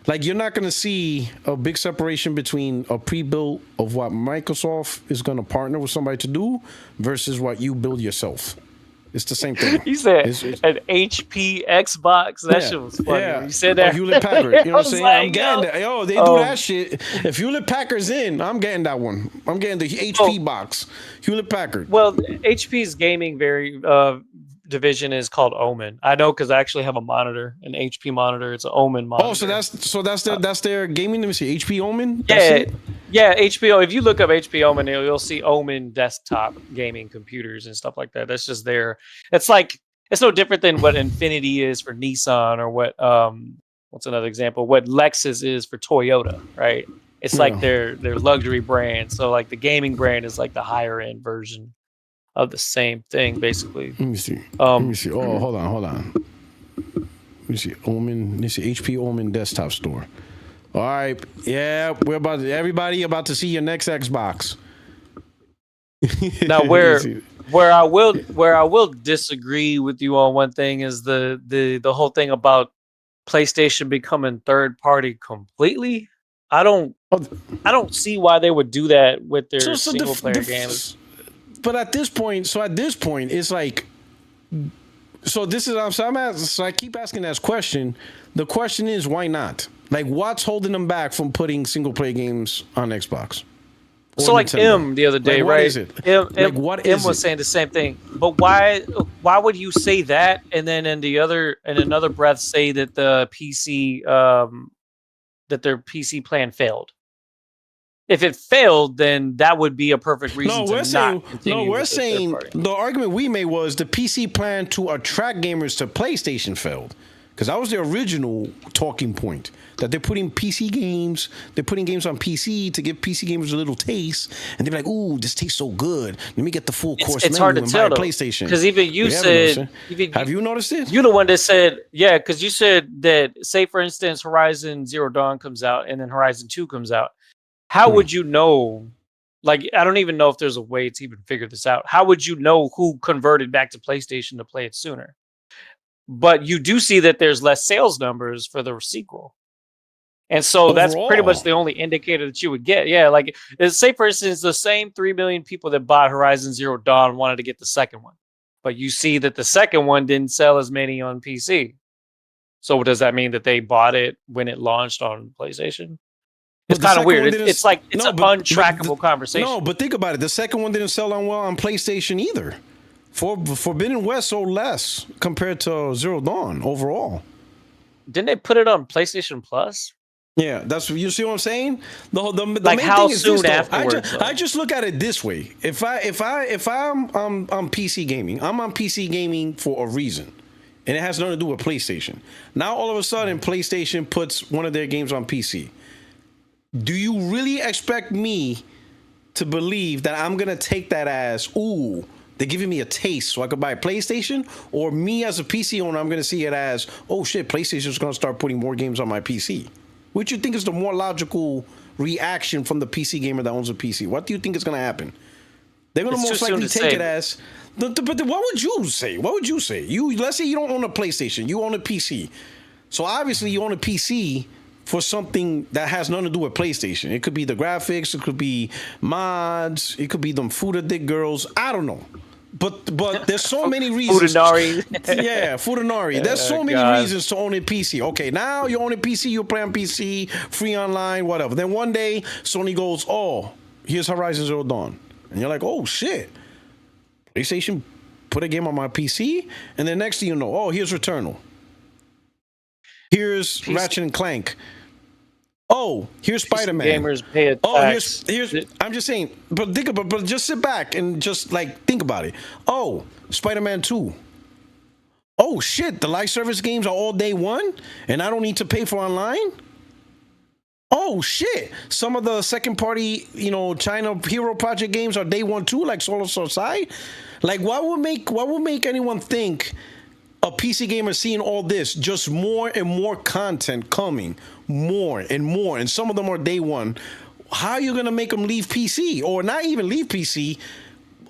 like you're not going to see a big separation between a pre-built of what Microsoft is going to partner with somebody to do versus what you build yourself. It's the same thing. You said an HP Xbox. That shit was funny. Yeah. You said that. Hewlett Packard. You know what I'm saying? I'm getting that. Yo, they do that shit. If Hewlett Packard's in, I'm getting that one. I'm getting the HP box. Hewlett Packard. Well, HP's gaming division is called Omen. I know because I actually have a monitor, an HP monitor. It's an Omen monitor. Oh, that's their gaming. Let me see. HP Omen. Yeah, HBO. If you look up HP Omen, you'll see Omen desktop gaming computers and stuff like that. That's just their. It's no different than what Infinity is for Nissan, or what what's another example? What Lexus is for Toyota, right? It's like their luxury brand. So like the gaming brand is like the higher end version of the same thing, basically. Let me see. Oh, hold on. Let me see. Omen. Let me see. HP Omen desktop store. All right. Yeah, everybody about to see your next Xbox. Now, where I will disagree with you on one thing is the whole thing about PlayStation becoming third party completely. I don't see why they would do that with their single player games. But at this point, it's like, so I keep asking that question. The question is, why not? Like, what's holding them back from putting single player games on Xbox? So like M the other day, like, right? What is it? M was saying the same thing. But why would you say that and then in another breath say that the PC that their PC plan failed? If it failed, then that would be a perfect reason No, we're to saying not continue. no. We're with the third saying party. the argument we made was the PC plan to attract gamers to PlayStation failed, because that was the original talking point, that they're putting PC games, they're putting games on PC to give PC gamers a little taste, and they're like, "Ooh, this tastes so good. Let me get the full course It's menu hard to and tell buy a though, PlayStation." because even you said, have you noticed it? You're the one that said, yeah, because you said that, say for instance, Horizon Zero Dawn comes out and then Horizon 2 comes out. How would you know? Like, I don't even know if there's a way to even figure this out. How would you know who converted back to PlayStation to play it sooner? But you do see that there's less sales numbers for the sequel. And so that's pretty much the only indicator that you would get. Yeah, like, say for instance, the same 3 million people that bought Horizon Zero Dawn wanted to get the second one. But you see that the second one didn't sell as many on PC. So does that mean that they bought it when it launched on PlayStation? It's kind of weird. It's like it's an untrackable conversation. No, but think about it. The second one didn't sell on well on PlayStation either. Forbidden West sold less compared to Zero Dawn overall. Didn't they put it on PlayStation Plus? Yeah, that's what you see what I'm saying. The Like main how thing is soon this, afterwards? I just look at it this way. If I'm PC gaming, I'm on PC gaming for a reason, and it has nothing to do with PlayStation. Now all of a sudden, PlayStation puts one of their games on PC. Do you really expect me to believe that I'm gonna take that as, ooh, they're giving me a taste so I could buy a PlayStation? Or me as a PC owner, I'm gonna see it as, oh shit, PlayStation's gonna start putting more games on my PC. Which you think is the more logical reaction from the PC gamer that owns a PC? What do you think is gonna happen? They're gonna most likely take it as, but what would you say? What would you say? Let's say you don't own a PlayStation, you own a PC. So obviously you own a PC for something that has nothing to do with PlayStation. It could be the graphics, it could be mods, it could be them Fuda-dick girls. I don't know. But there's so many reasons. Fudanari. Yeah, Fudanari. There's so many reasons to own a PC. Okay, now you own a PC, you play on PC, free online, whatever. Then one day, Sony goes, oh, here's Horizon Zero Dawn. And you're like, oh, shit. PlayStation put a game on my PC? And then next thing you know, oh, here's Returnal. Here's PC. Ratchet and Clank. Oh, here's Spider-Man. Gamers pay a tax. Oh, here's. I'm just saying, but think about, but just sit back and just like think about it. Oh, Spider-Man 2. Oh shit, the live service games are all day one, and I don't need to pay for online. Oh shit, some of the second party, China Hero Project games are day one too, like Solo Society. Like, what would make anyone think a PC gamer seeing all this, just more and more content coming, more and more, and some of them are day one? How are you gonna make them leave PC, or not even leave PC,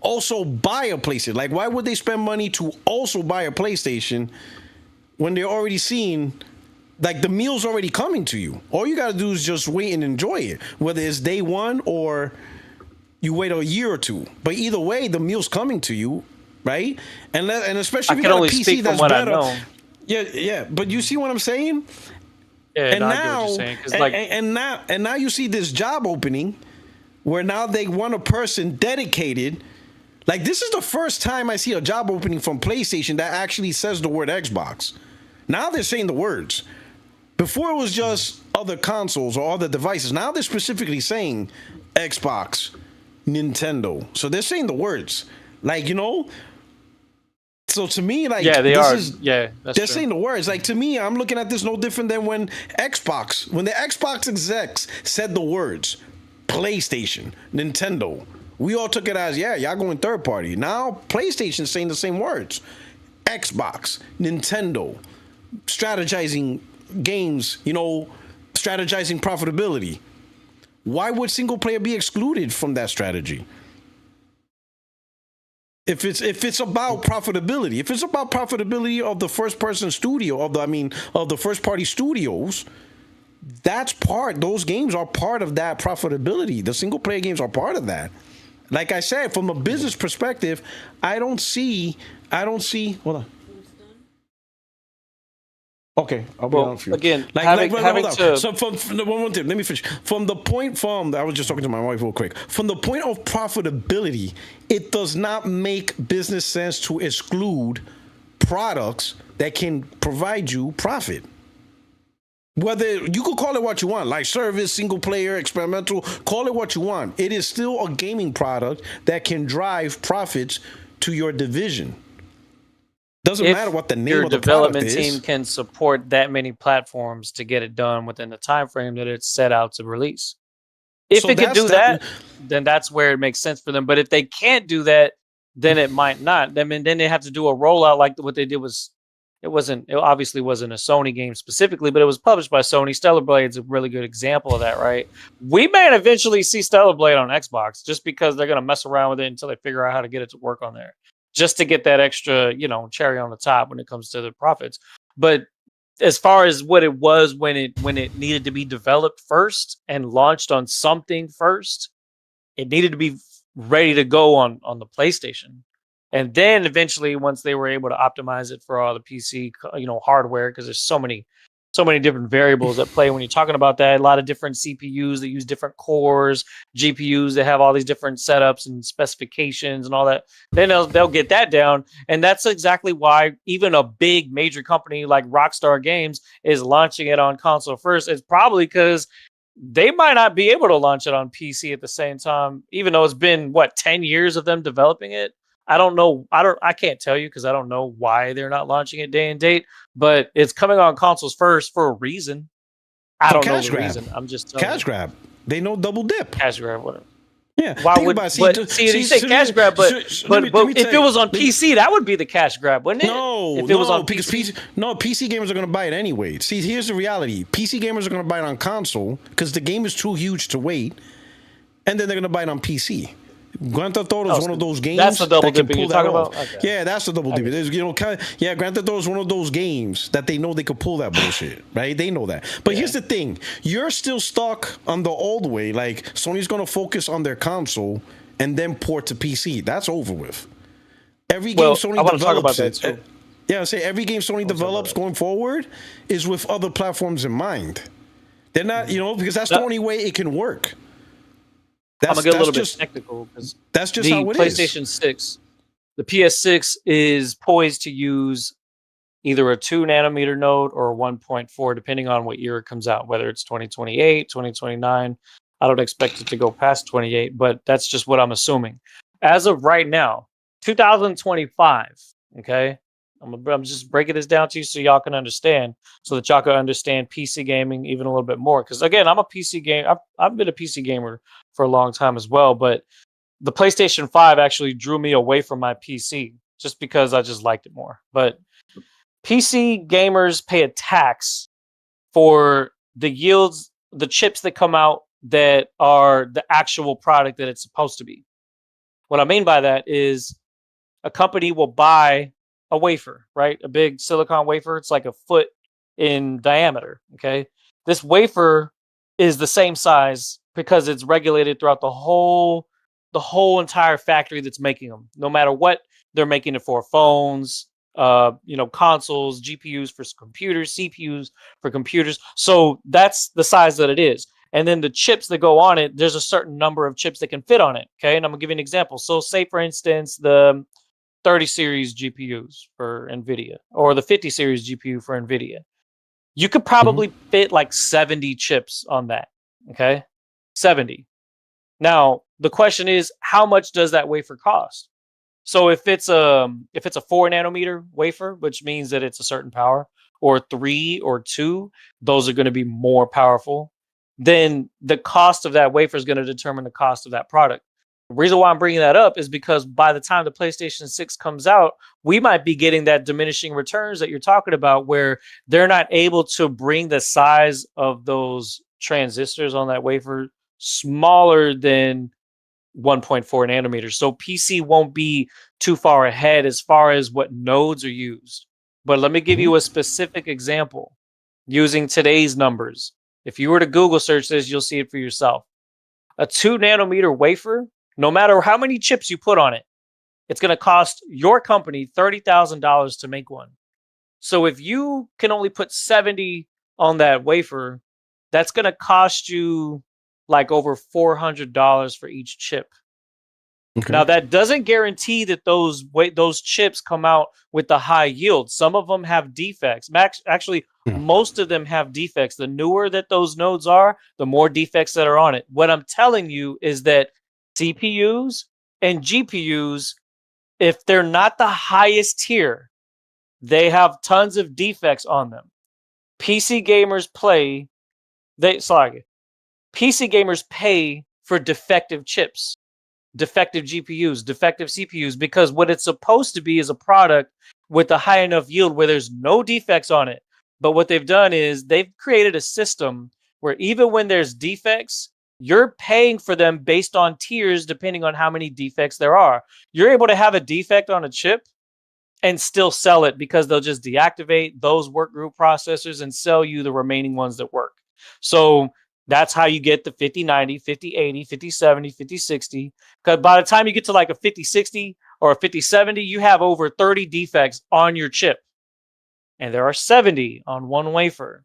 also buy a PlayStation? Like, why would they spend money to also buy a PlayStation when they're already seeing, like, the meal's already coming to you? All you gotta do is just wait and enjoy it, whether it's day one or you wait a year or two. But either way, the meal's coming to you. Right, and especially if you got a PC that's better. Yeah. But you see what I'm saying? Yeah, and no, now, I get what you're saying, 'cause and now you see this job opening where now they want a person dedicated. Like, this is the first time I see a job opening from PlayStation that actually says the word Xbox. Now they're saying the words. Before it was just other consoles or other devices. Now they're specifically saying Xbox, Nintendo. So they're saying the words. Like, so to me, like, yeah, that's they're true. saying the words. Like, to me, I'm looking at this no different than when the Xbox execs said the words PlayStation, Nintendo. We all took it as, yeah, y'all going third party. Now PlayStation's saying the same words. Xbox, Nintendo, strategizing games, strategizing profitability. Why would single player be excluded from that strategy? If it's about profitability, if it's about profitability of the first person studio, of the first party studios, those games are part of that profitability. The single player games are part of that. Like I said, from a business perspective, I don't see, hold on. Okay, I'll be on for you. Again, So from one thing, let me finish. I was just talking to my wife real quick. From the point of profitability, it does not make business sense to exclude products that can provide you profit. Whether you could call it what you want, like service, single player, experimental, call it what you want. It is still a gaming product that can drive profits to your division. Doesn't matter what the name of the product is. Your development team can support that many platforms to get it done within the time frame that it's set out to release. If it can do that, then that's where it makes sense for them. But if they can't do that, then it might not. I mean, then they have to do a rollout like what they did was. It obviously wasn't a Sony game specifically, but it was published by Sony. Stellar Blade's a really good example of that, right? We may eventually see Stellar Blade on Xbox just because they're going to mess around with it until they figure out how to get it to work on there, just to get that extra, cherry on the top when it comes to the profits. But as far as what it was when it needed to be developed first and launched on something first, it needed to be ready to go on the PlayStation. And then eventually, once they were able to optimize it for all the PC, hardware, because there's so many different variables at play when you're talking about that. A lot of different CPUs that use different cores, GPUs that have all these different setups and specifications and all that. Then they'll get that down, and that's exactly why even a big major company like Rockstar Games is launching it on console first. It's probably because they might not be able to launch it on PC at the same time, even though it's been 10 years of them developing it. I don't know. I can't tell you because I don't know why they're not launching it day and date, but it's coming on consoles first for a reason. I don't know the reason. I'm just telling cash grab. They know double dip. Cash grab, whatever. Yeah. Why would you say cash grab? But if it was on PC, that would be the cash grab, wouldn't it? No, if it was on because PC gamers are going to buy it anyway. See, here's the reality: PC gamers are going to buy it on console because the game is too huge to wait, and then they're going to buy it on PC. Grand Theft Auto is one of those games. That's the double dipping you're talking about? Okay. Yeah, that's the double dipping. Grand Theft Auto is one of those games that they know they could pull that bullshit, right? They know that. But here's the thing. You're still stuck on the old way. Like, Sony's going to focus on their console and then port to PC. That's over with. Every game Sony develops... I want to talk about that, too. Yeah, I say every game Sony develops going forward is with other platforms in mind. They're not, because that's the only way it can work. I'm gonna get a little bit technical because that's just how it is. The PlayStation 6, the PS6 is poised to use either a 2 nanometer node or a 1.4, depending on what year it comes out, whether it's 2028, 2029. I don't expect it to go past 28, but that's just what I'm assuming. As of right now, 2025, okay? I'm just breaking this down to you so y'all can understand, so that y'all can understand PC gaming even a little bit more. Because again, I'm a PC gamer. I've been a PC gamer for a long time as well, but the PlayStation 5 actually drew me away from my PC just because I just liked it more. But PC gamers pay a tax for the yields, the chips that come out that are the actual product that it's supposed to be. What I mean by that is a company will buy a wafer, right? A big silicon wafer. It's like a foot in diameter. Okay. This wafer is the same size because it's regulated throughout the whole entire factory that's making them, no matter what they're making it for: phones, consoles, GPUs for computers, CPUs for computers. So that's the size that it is. And then the chips that go on it, there's a certain number of chips that can fit on it. Okay. And I'm gonna give you an example. So say, for instance, the 30 series GPUs for NVIDIA or the 50 series GPU for NVIDIA. You could probably fit like 70 chips on that. Okay. 70. Now, the question is, how much does that wafer cost? So if it's a 4 nanometer wafer, which means that it's a certain power, or 3 or 2, those are going to be more powerful. Then the cost of that wafer is going to determine the cost of that product. The reason why I'm bringing that up is because by the time the PlayStation 6 comes out, we might be getting that diminishing returns that you're talking about, where they're not able to bring the size of those transistors on that wafer smaller than 1.4 nanometers. So PC won't be too far ahead as far as what nodes are used. But let me give you a specific example using today's numbers. If you were to Google search this, you'll see it for yourself. A 2 nanometer wafer, no matter how many chips you put on it, it's going to cost your company $30,000 to make one. So if you can only put 70 on that wafer, that's going to cost you like over $400 for each chip. Okay. Now that doesn't guarantee that those chips come out with the high yield. Some of them have defects. Actually, most of them have defects. The newer that those nodes are, the more defects that are on it. What I'm telling you is that CPUs and GPUs, if they're not the highest tier, they have tons of defects on them. PC gamers pay for defective chips, defective GPUs, defective CPUs, because what it's supposed to be is a product with a high enough yield where there's no defects on it. But what they've done is they've created a system where even when there's defects, you're paying for them based on tiers depending on how many defects there are. You're able to have a defect on a chip and still sell it because they'll just deactivate those workgroup processors and sell you the remaining ones that work. So that's how you get the 5090, 5080, 5070, 5060. Because by the time you get to like a 5060 or a 5070, you have over 30 defects on your chip. And there are 70 on one wafer.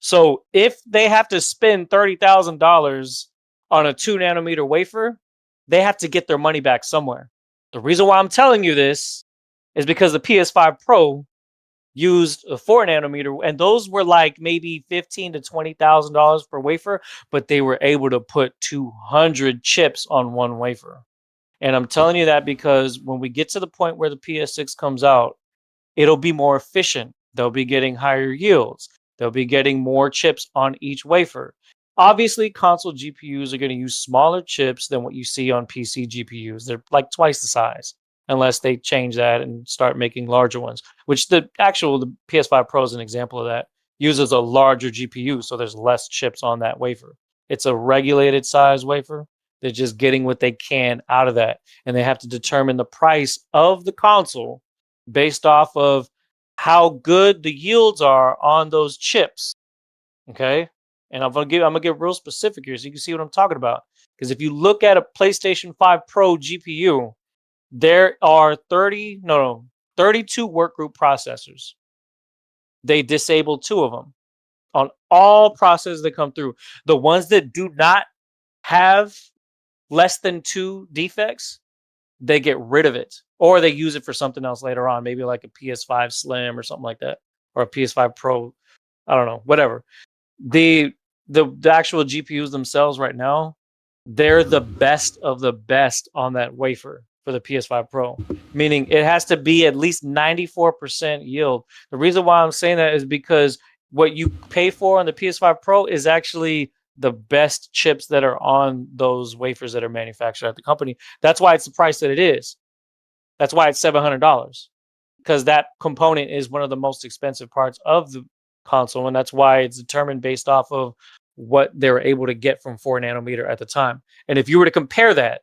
So if they have to spend $30,000 on a 2 nanometer wafer, they have to get their money back somewhere. The reason why I'm telling you this is because the PS5 Pro used a 4 nanometer, and those were like maybe $15,000 to $20,000 per wafer, but they were able to put 200 chips on one wafer. And I'm telling you that because when we get to the point where the PS6 comes out, it'll be more efficient. They'll be getting higher yields. They'll be getting more chips on each wafer. Obviously, console GPUs are going to use smaller chips than what you see on PC GPUs. They're like twice the size, unless they change that and start making larger ones, which the PS5 Pro is an example of that. Uses a larger GPU, so there's less chips on that wafer. It's a regulated size wafer. They're just getting what they can out of that. And they have to determine the price of the console based off of how good the yields are on those chips. Okay? And I'm gonna get real specific here so you can see what I'm talking about. Because if you look at a PlayStation 5 Pro GPU, there are 32 workgroup processors. They disabled 2 of them on all processors that come through. The ones that do not have less than 2 defects, they get rid of it, or they use it for something else later on, maybe like a PS5 Slim or something like that, or a PS5 Pro. I don't know, whatever. The actual GPUs themselves right now, they're the best of the best on that wafer for the PS5 Pro, meaning it has to be at least 94% yield. The reason why I'm saying that is because what you pay for on the PS5 Pro is actually the best chips that are on those wafers that are manufactured at the company. That's why it's the price that it is. That's why it's $700, because that component is one of the most expensive parts of the console, and that's why it's determined based off of what they were able to get from 4 nanometer at the time. And if you were to compare that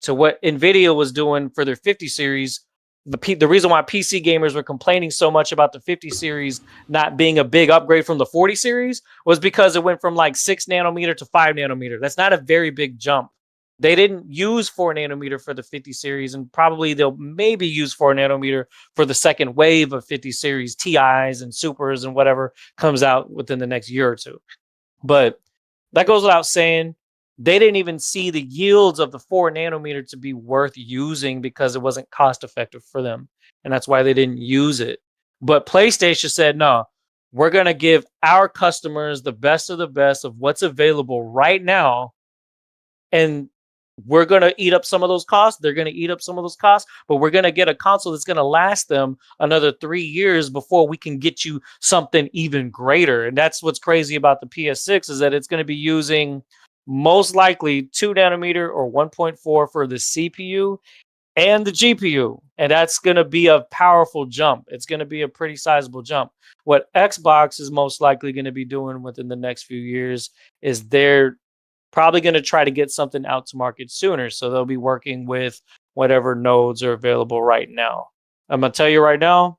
to what NVIDIA was doing for their 50 series, the reason why PC gamers were complaining so much about the 50 series not being a big upgrade from the 40 series was because it went from like 6 nanometer to 5 nanometer. That's not a very big jump. They didn't use 4 nanometer for the 50 series, and probably they'll maybe use 4 nanometer for the second wave of 50 series TIs and Supers and whatever comes out within the next year or two. But that goes without saying. They didn't even see the yields of the 4 nanometer to be worth using because it wasn't cost effective for them. And that's why they didn't use it. But PlayStation said, no, we're going to give our customers the best of what's available right now. And we're going to eat up some of those costs. They're going to eat up some of those costs, but we're going to get a console that's going to last them another 3 years before we can get you something even greater. And that's what's crazy about the PS6 is that it's going to be using most likely 2 nanometer or 1.4 for the CPU and the GPU. And that's going to be a powerful jump. It's going to be a pretty sizable jump. What Xbox is most likely going to be doing within the next few years is they're probably going to try to get something out to market sooner. So they'll be working with whatever nodes are available right now. I'm going to tell you right now,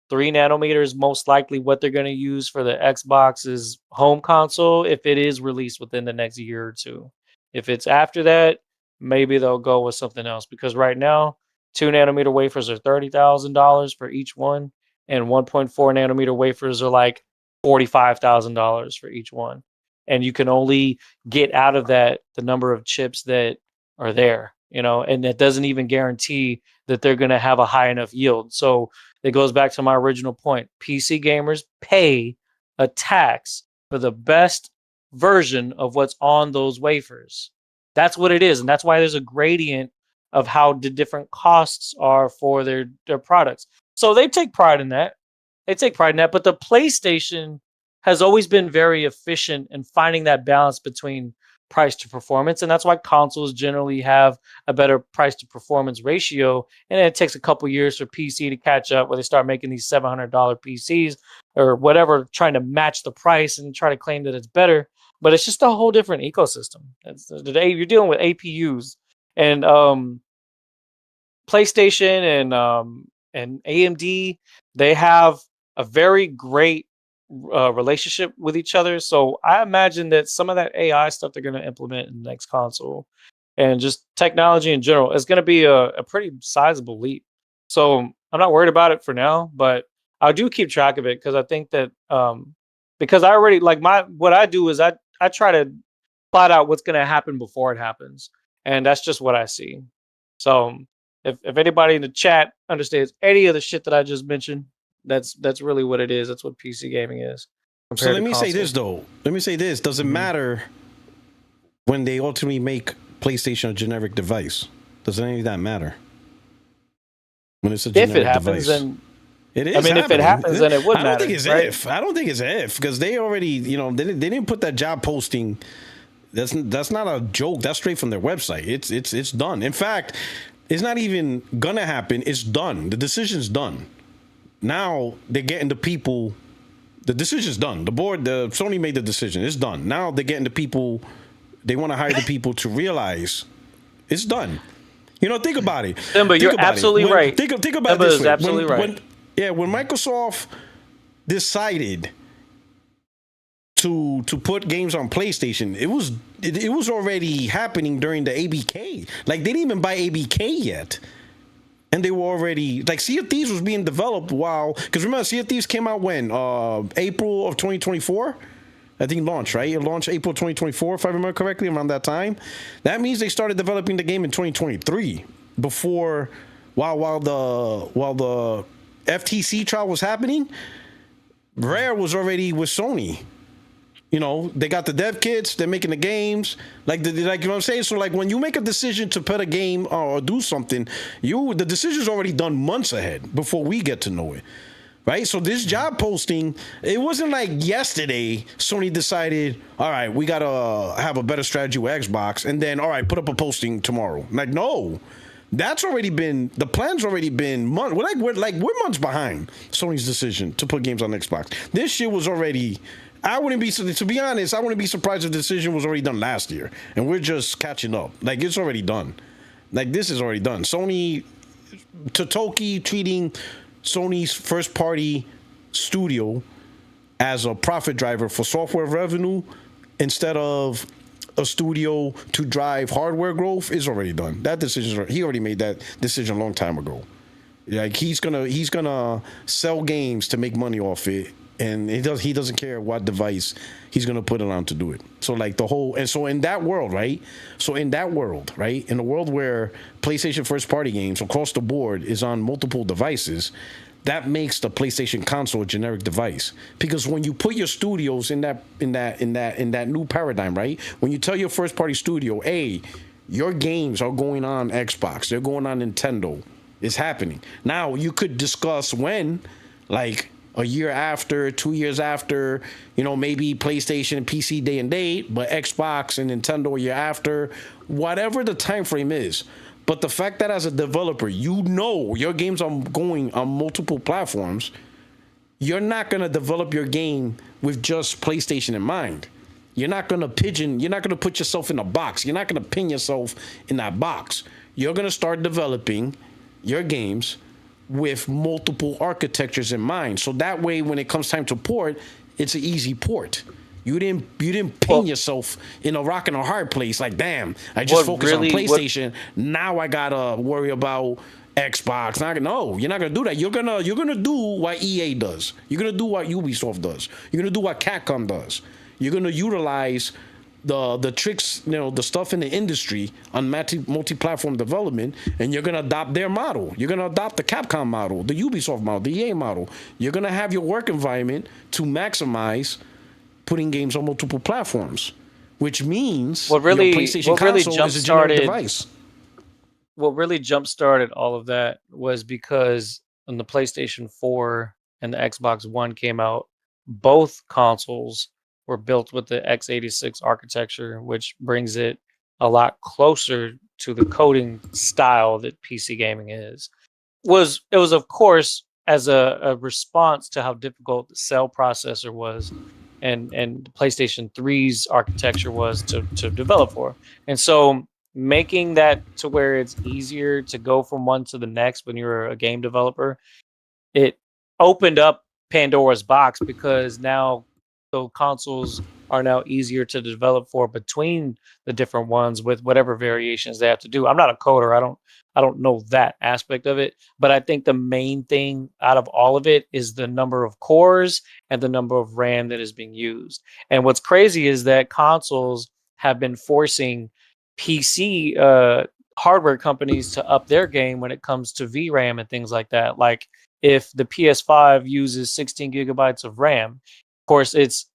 3 nanometer is most likely what they're going to use for the Xbox's home console if it is released within the next year or two. If it's after that, maybe they'll go with something else, because right now 2 nanometer wafers are $30,000 for each one, and 1.4 nanometer wafers are like $45,000 for each one. And you can only get out of that the number of chips that are there. and it doesn't even guarantee that they're going to have a high enough yield. So it goes back to my original point. PC gamers pay a tax for the best version of what's on those wafers. That's what it is. And that's why there's a gradient of how the different costs are for their products. So they take pride in that. But the PlayStation has always been very efficient in finding that balance between price to performance. And that's why consoles generally have a better price to performance ratio. And it takes a couple years for PC to catch up, where they start making these $700 PCs or whatever, trying to match the price and try to claim that it's better. But it's just a whole different ecosystem. Today you're dealing with APUs, and PlayStation and AMD, they have a very great relationship with each other. So I imagine that some of that AI stuff they're going to implement in the next console, and just technology in general, is going to be a pretty sizable leap. So I'm not worried about it for now, but I do keep track of it, because I think that because I already what I do is I try to plot out what's going to happen before it happens, and that's just what I see. So if anybody in the chat understands any of the shit that I just mentioned, that's really what it is. That's what PC gaming is. So let me say this though. Let me say this. Does it matter when they ultimately make PlayStation a generic device? Does any of that matter? When it's a generic device? Then it is. I mean, if it happens, then it would matter. I don't think it's if. I don't think it's if, because they already, they didn't put that job posting. That's not a joke. That's straight from their website. It's done. In fact, it's not even gonna happen. It's done. The decision's done. Now they're getting the people. The decision's done. The Sony made the decision. It's done. Now they're getting the people. They want to hire the people to realize it's done. Think about it. Simba, you're absolutely right. Think about this. Simba is absolutely right. When Microsoft decided to put games on PlayStation, it was already happening during the ABK. Like, they didn't even buy ABK yet. And they were already, like, Sea of Thieves was being developed because remember, Sea of Thieves came out when? April of 2024? I think launched, right? It launched April 2024, if I remember correctly, around that time. That means they started developing the game in 2023, before, while the FTC trial was happening. Rare was already with Sony. They got the dev kits, they're making the games, like you know what I'm saying? So, like, when you make a decision to put a game or do something, the decision's already done months ahead before we get to know it, right? So this job posting, it wasn't like yesterday Sony decided, all right, we got to have a better strategy with Xbox, and then, all right, put up a posting tomorrow. Like, no. That's already been, the plan's already been months. We're months behind Sony's decision to put games on Xbox. This shit was already, to be honest, I wouldn't be surprised if the decision was already done last year, and we're just catching up. Like, it's already done. Like, this is already done. Sony, Totoki treating Sony's first party studio as a profit driver for software revenue instead of a studio to drive hardware growth is already done. That decision, he already made that decision a long time ago. Like, he's gonna sell games to make money off it, and he doesn't care what device he's gonna put it on to do it. So, like, in that world, right? In the world where PlayStation first party games across the board is on multiple devices, that makes the PlayStation console a generic device. Because when you put your studios in that new paradigm, right? When you tell your first party studio, hey, your games are going on Xbox, they're going on Nintendo, it's happening. Now you could discuss when, like, a year after, 2 years after, maybe PlayStation and PC day and date, but Xbox and Nintendo a year after, whatever the time frame is. But the fact that as a developer, your games are going on multiple platforms, you're not going to develop your game with just PlayStation in mind. You're not going to put yourself in a box. You're not going to pin yourself in that box. You're going to start developing your games with multiple architectures in mind. So that way, when it comes time to port, it's an easy port. You didn't pin yourself in a rock and a hard place. Like, damn, I just focused on PlayStation. Now I gotta worry about Xbox. No, you're not gonna do that. You're gonna do what EA does. You're gonna do what Ubisoft does. You're gonna do what Capcom does. You're gonna utilize the tricks, the stuff in the industry on multi-platform development, and you're gonna adopt their model. You're gonna adopt the Capcom model, the Ubisoft model, the EA model. You're gonna have your work environment to maximize putting games on multiple platforms, which means your PlayStation console is a generic device. What really jump-started all of that was because when the PlayStation 4 and the Xbox One came out, both consoles were built with the x86 architecture, which brings it a lot closer to the coding style that PC gaming is. It was of course as a response to how difficult the Cell processor was and PlayStation 3's architecture was to develop for. And so making that to where it's easier to go from one to the next when you're a game developer, it opened up Pandora's box, because now the consoles are now easier to develop for between the different ones with whatever variations they have to do. I'm not a coder. I don't know that aspect of it, but I think the main thing out of all of it is the number of cores and the number of RAM that is being used. And what's crazy is that consoles have been forcing PC hardware companies to up their game when it comes to VRAM and things like that. Like if the PS5 uses 16 gigabytes of RAM, of course it's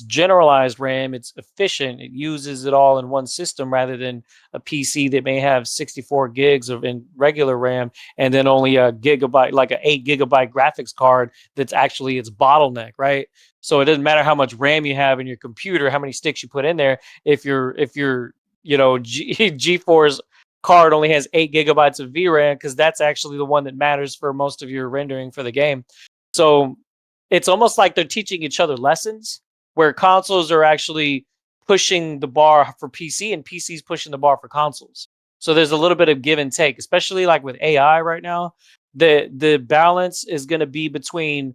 generalized RAM, it's efficient, it uses it all in one system rather than a PC that may have 64 gigs of in regular RAM and then only a gigabyte, like an 8 gigabyte graphics card that's actually its bottleneck, right? So it doesn't matter how much RAM you have in your computer, how many sticks you put in there, if your GeForce card only has 8 gigabytes of VRAM, because that's actually the one that matters for most of your rendering for the game. So it's almost like they're teaching each other lessons, where consoles are actually pushing the bar for PC and PC's pushing the bar for consoles. So there's a little bit of give and take, especially like with AI right now. The balance is going to be between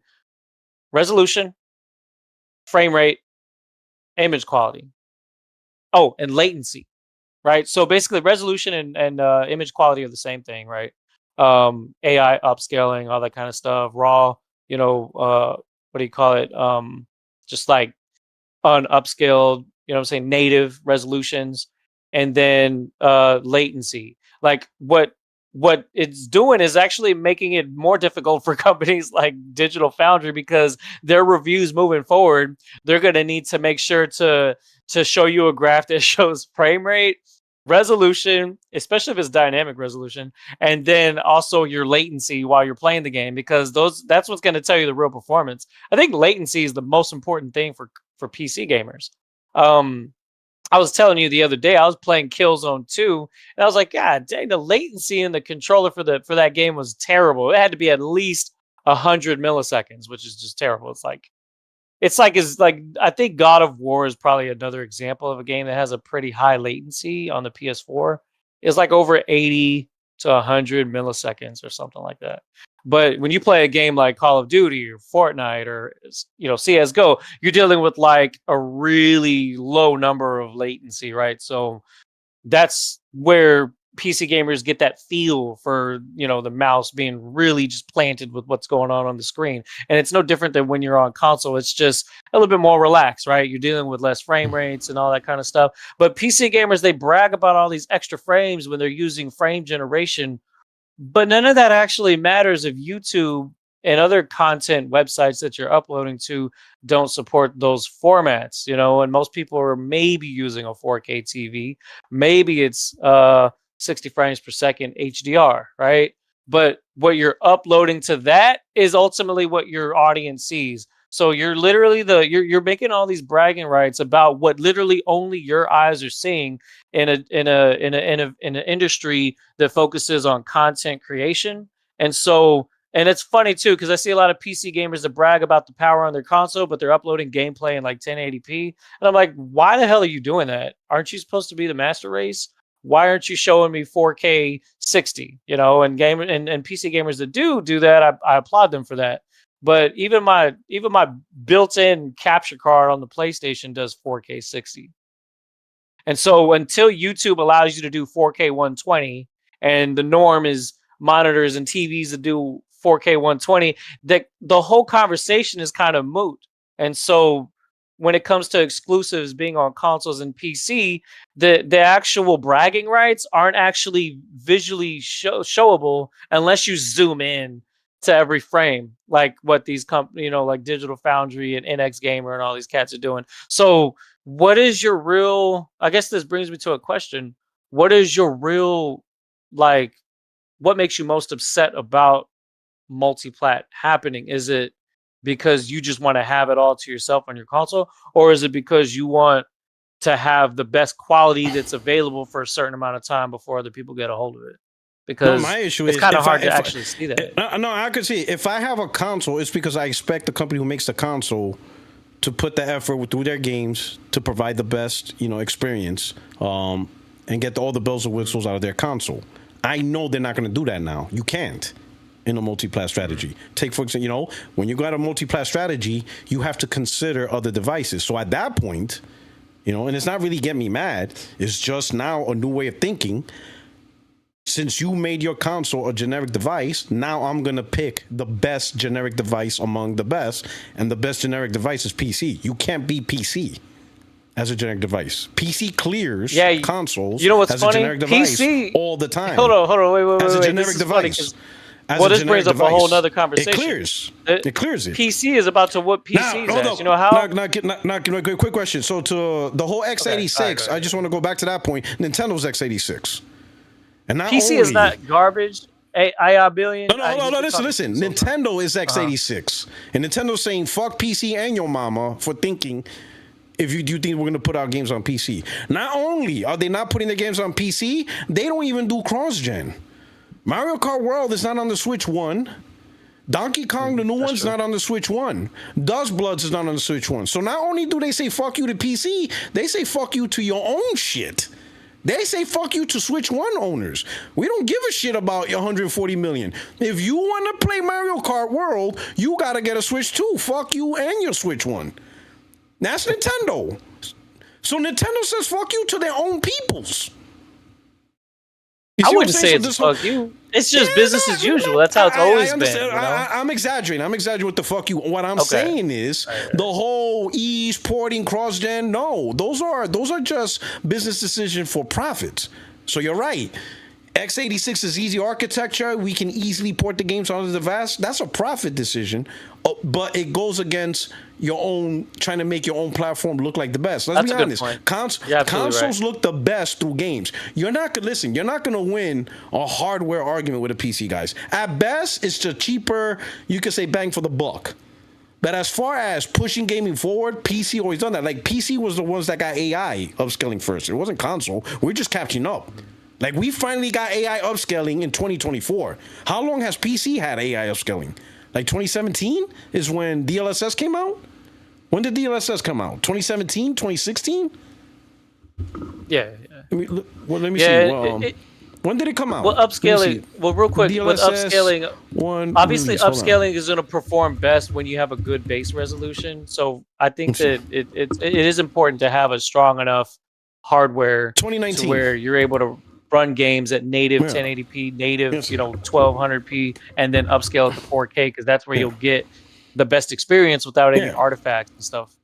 resolution, frame rate, image quality. Oh, and latency. Right. So basically resolution and image quality are the same thing, right? AI upscaling, all that kind of stuff, raw, what do you call it? Just like unupscaled, I'm saying, native resolutions, and then latency. Like what it's doing is actually making it more difficult for companies like Digital Foundry, because their reviews moving forward, they're going to need to make sure to show you a graph that shows frame rate, resolution, especially if it's dynamic resolution, and then also your latency while you're playing the game, because that's what's going to tell you the real performance. I think latency is the most important thing for PC gamers. I was telling you the other day, I was playing Killzone 2, and I was like, God dang, the latency in the controller for that game was terrible. It had to be at least 100 milliseconds, which is just terrible. It's like I think God of War is probably another example of a game that has a pretty high latency on the PS4. It's like over 80 to 100 milliseconds or something like that. But when you play a game like Call of Duty or Fortnite or CS:GO, you're dealing with like a really low number of latency, right? So that's where PC gamers get that feel for, the mouse being really just planted with what's going on the screen. And it's no different than when you're on console. It's just a little bit more relaxed, right? You're dealing with less frame rates and all that kind of stuff. But PC gamers, they brag about all these extra frames when they're using frame generation, but none of that actually matters if YouTube and other content websites that you're uploading to don't support those formats, and most people are maybe using a 4K TV. Maybe it's 60 frames per second HDR, right? But what you're uploading to that is ultimately what your audience sees. So you're literally you're making all these bragging rights about what literally only your eyes are seeing in an industry that focuses on content creation. And it's funny too, because I see a lot of PC gamers that brag about the power on their console, but they're uploading gameplay in like 1080p. And I'm like, why the hell are you doing that? Aren't you supposed to be the master race? Why aren't you showing me 4K 60? And PC gamers that do that, I applaud them for that. But even my built-in capture card on the PlayStation does 4K 60. And so until YouTube allows you to do 4K 120, and the norm is monitors and TVs that do 4K 120, the whole conversation is kind of moot. And so when it comes to exclusives being on consoles and PC, the actual bragging rights aren't actually visually showable unless you zoom in to every frame, like what these companies, like Digital Foundry and NX Gamer and all these cats are doing. So what is your real, I guess this brings me to a question. What is your real, like, what makes you most upset about multi-plat happening? Is it because you just want to have it all to yourself on your console, or is it because you want to have the best quality that's available for a certain amount of time before other people get a hold of it? Because my issue it's is kind of hard to actually see that. No, I could see if I have a console, it's because I expect the company who makes the console to put the effort through their games to provide the best, experience, and get all the bells and whistles out of their console. I know they're not going to do that now. You can't in a multi-plat strategy. Take, for example, when you got a multi-plat strategy, you have to consider other devices. So at that point, and it's not really getting me mad, it's just now a new way of thinking. Since you made your console a generic device, now I'm going to pick the best generic device among the best, and the best generic device is PC. You can't beat PC as a generic device. PC clears consoles what's as funny? a generic device PC, all the time. Hold on, wait. As a generic this device. Well, this brings up a whole nother conversation. It clears. It clears it. PC is about to whoop PCs. Now, you know how? Quick question. So to the whole x86, I just want to go back to that point. Nintendo's x86. And not PC is not garbage. AI billion. No. Listen. Nintendo is x86, and Nintendo's saying fuck PC and your mama for thinking. If you do think we're going to put out games on PC, not only are they not putting the games on PC, they don't even do cross-gen. Mario Kart World is not on the Switch 1. Donkey Kong, the new one's not on the Switch 1. Dust Bloods is not on the Switch 1. So not only do they say fuck you to PC, they say fuck you to your own shit. They say fuck you to Switch 1 owners. We don't give a shit about your 140 million. If you want to play Mario Kart World, you got to get a Switch 2. Fuck you and your Switch 1. That's Nintendo. So Nintendo says fuck you to their own peoples. I wouldn't say it's fuck you. It's just business as usual. That's how it's always been. I'm exaggerating. I'm exaggerating with the fuck you. What I'm saying is the whole ease porting cross-gen. No, those are just business decisions for profits. So you're right. x86 is easy architecture. We can easily port the games onto the device. That's a profit decision, but it goes against your own trying to make your own platform look like the best. Let's be honest. Consoles look the best through games. You're not going to win a hardware argument with a PC, guys. At best, it's the cheaper, you could say bang for the buck. But as far as pushing gaming forward, PC always done that. Like PC was the ones that got AI upscaling first. It wasn't console. We're just catching up. Like we finally got AI upscaling in 2024. How long has PC had AI upscaling? Like 2017 is when DLSS came out? When did DLSS come out? 2017, 2016? Yeah. Let me see. When did it come out? Well, upscaling. Well, real quick, with upscaling, obviously upscaling is going to perform best when you have a good base resolution. So I think that it is important to have a strong enough hardware 2019 to where you're able to run games at native 1080p, native 1200p, and then upscale it to 4K because that's where you'll get the best experience without any artifacts and stuff.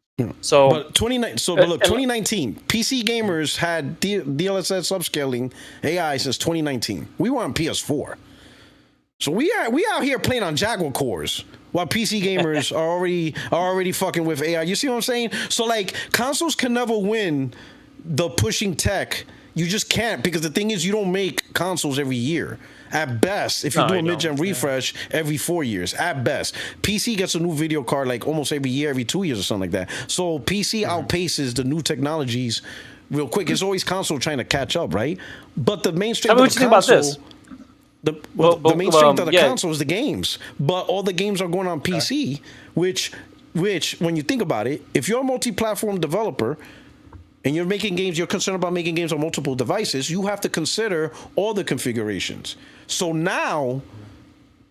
So, but 2019 PC gamers had DLSS upscaling AI since 2019. We were on PS4, so we out here playing on Jaguar cores while PC gamers are already fucking with AI. You see what I'm saying? So like consoles can never win the pushing tech. You just can't, because the thing is, you don't make consoles every year. At best, if you do a mid-gen refresh every 4 years, at best. PC gets a new video card like almost every year, every 2 years or something like that. So PC outpaces the new technologies real quick. It's always console trying to catch up, right? But the main strength of the console... The main strength of the console is the games. But all the games are going on PC, which, when you think about it, if you're a multi-platform developer... and you're making games, you're concerned about making games on multiple devices, you have to consider all the configurations. So now,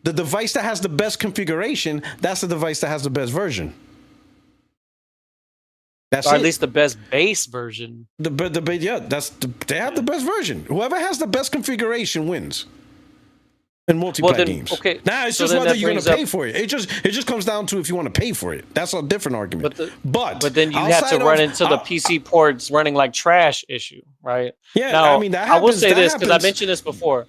the device that has the best configuration, that's the device that has the best version. That's or at least the best base version. They have the best version. Whoever has the best configuration wins. And multiplayer games. Okay. Nah, it's so just then whether that you're gonna brings pay up- for it. It just comes down to if you want to pay for it. That's a different argument. But then you have to outside run of- into the PC ports running like trash issue, right? Yeah, Now, I mean, that I will happens- say that this because I happens- mentioned this before.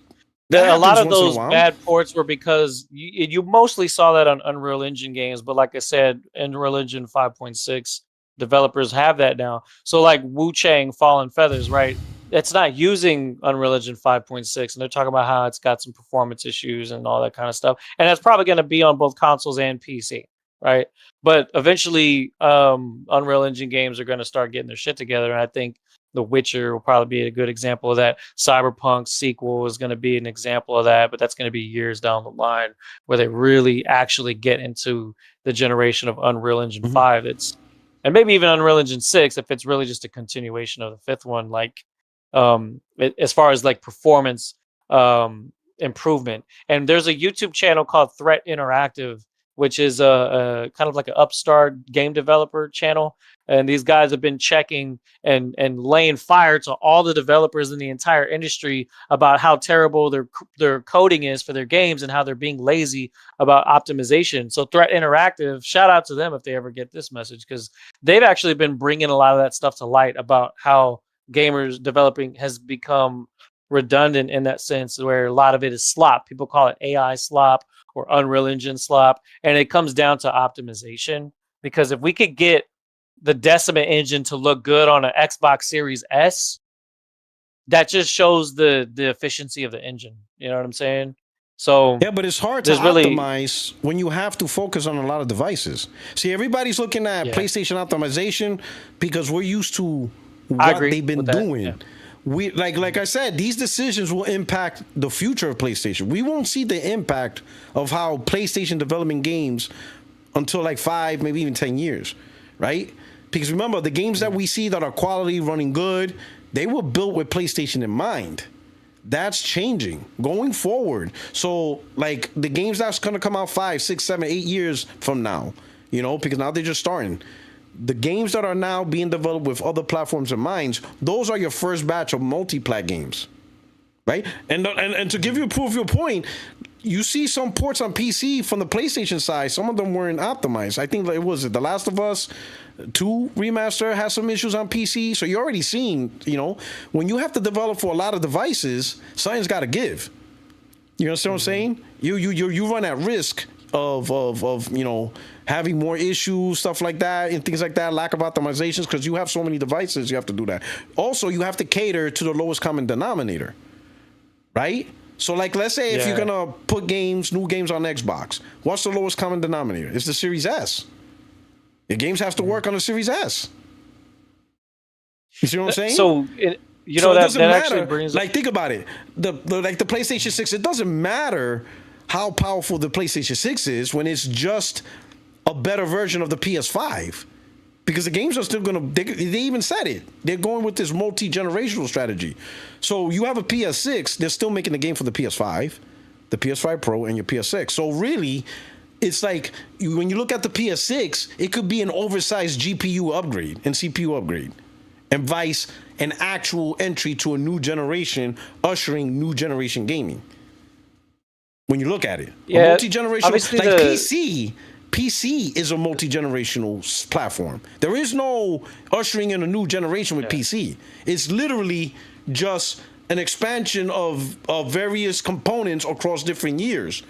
that A lot happens of once in a those while. bad ports were because you mostly saw that on Unreal Engine games, but like I said, Unreal Engine 5.6 developers have that now. So like Wu Chang Fallen Feathers, right? It's not using Unreal Engine 5.6, and they're talking about how it's got some performance issues and all that kind of stuff. And that's probably going to be on both consoles and PC, right? But eventually, Unreal Engine games are going to start getting their shit together, and I think The Witcher will probably be a good example of that. Cyberpunk's sequel is going to be an example of that, but that's going to be years down the line where they really actually get into the generation of Unreal Engine 5. And maybe even Unreal Engine 6 if it's really just a continuation of the fifth one, like as far as like performance improvement. And there's a YouTube channel called Threat Interactive, which is a kind of like an upstart game developer channel. And these guys have been checking and laying fire to all the developers in the entire industry about how terrible their coding is for their games and how they're being lazy about optimization. So Threat Interactive, shout out to them if they ever get this message, because they've actually been bringing a lot of that stuff to light about how gamers developing has become redundant in that sense, where a lot of it is slop. People call it AI slop or Unreal Engine slop, and it comes down to optimization. Because if we could get the Decimate engine to look good on an Xbox Series S, that just shows the efficiency of the engine. You know what I'm saying? So yeah, but it's hard to optimize when you have to focus on a lot of devices. See, everybody's looking at PlayStation optimization because we're used to what they've been doing. Yeah. We like I said, these decisions will impact the future of PlayStation. We won't see the impact of how PlayStation developing games until like 5, maybe even 10 years, right? Because remember, the games that we see that are quality, running good, they were built with PlayStation in mind. That's changing going forward. So like the games that's gonna come out 5, 6, 7, 8 years from now, you know, because now they're just starting. The games that are now being developed with other platforms in mind, those are your first batch of multi-plat games, right? And to give you a proof of your point, you see some ports on PC from the PlayStation side. Some of them weren't optimized. I think it was The Last of Us 2 remaster has some issues on PC. So you're already seeing, you know, when you have to develop for a lot of devices, something's got to give. You understand what I'm saying? You run at risk of you know, having more issues, stuff like that, and things like that, lack of optimizations, because you have so many devices, you have to do that. Also, you have to cater to the lowest common denominator, right? So, like, let's say if you're gonna put new games on Xbox, what's the lowest common denominator? It's the Series S. Your games have to work on the Series S. You see what I'm saying? So, you know, that actually brings like, think about it. The PlayStation 6, it doesn't matter how powerful the PlayStation 6 is when it's just a better version of the PS5. Because the games are still going to, they even said it. They're going with this multi-generational strategy. So you have a PS6, they're still making the game for the PS5, the PS5 Pro, and your PS6. So really, it's like, when you look at the PS6, it could be an oversized GPU upgrade and CPU upgrade. And vice an actual entry to a new generation, ushering new generation gaming. When you look at it. A multi-generational, like PC is a multi-generational platform. There is no ushering in a new generation with PC. It's literally just an expansion of various components across different years.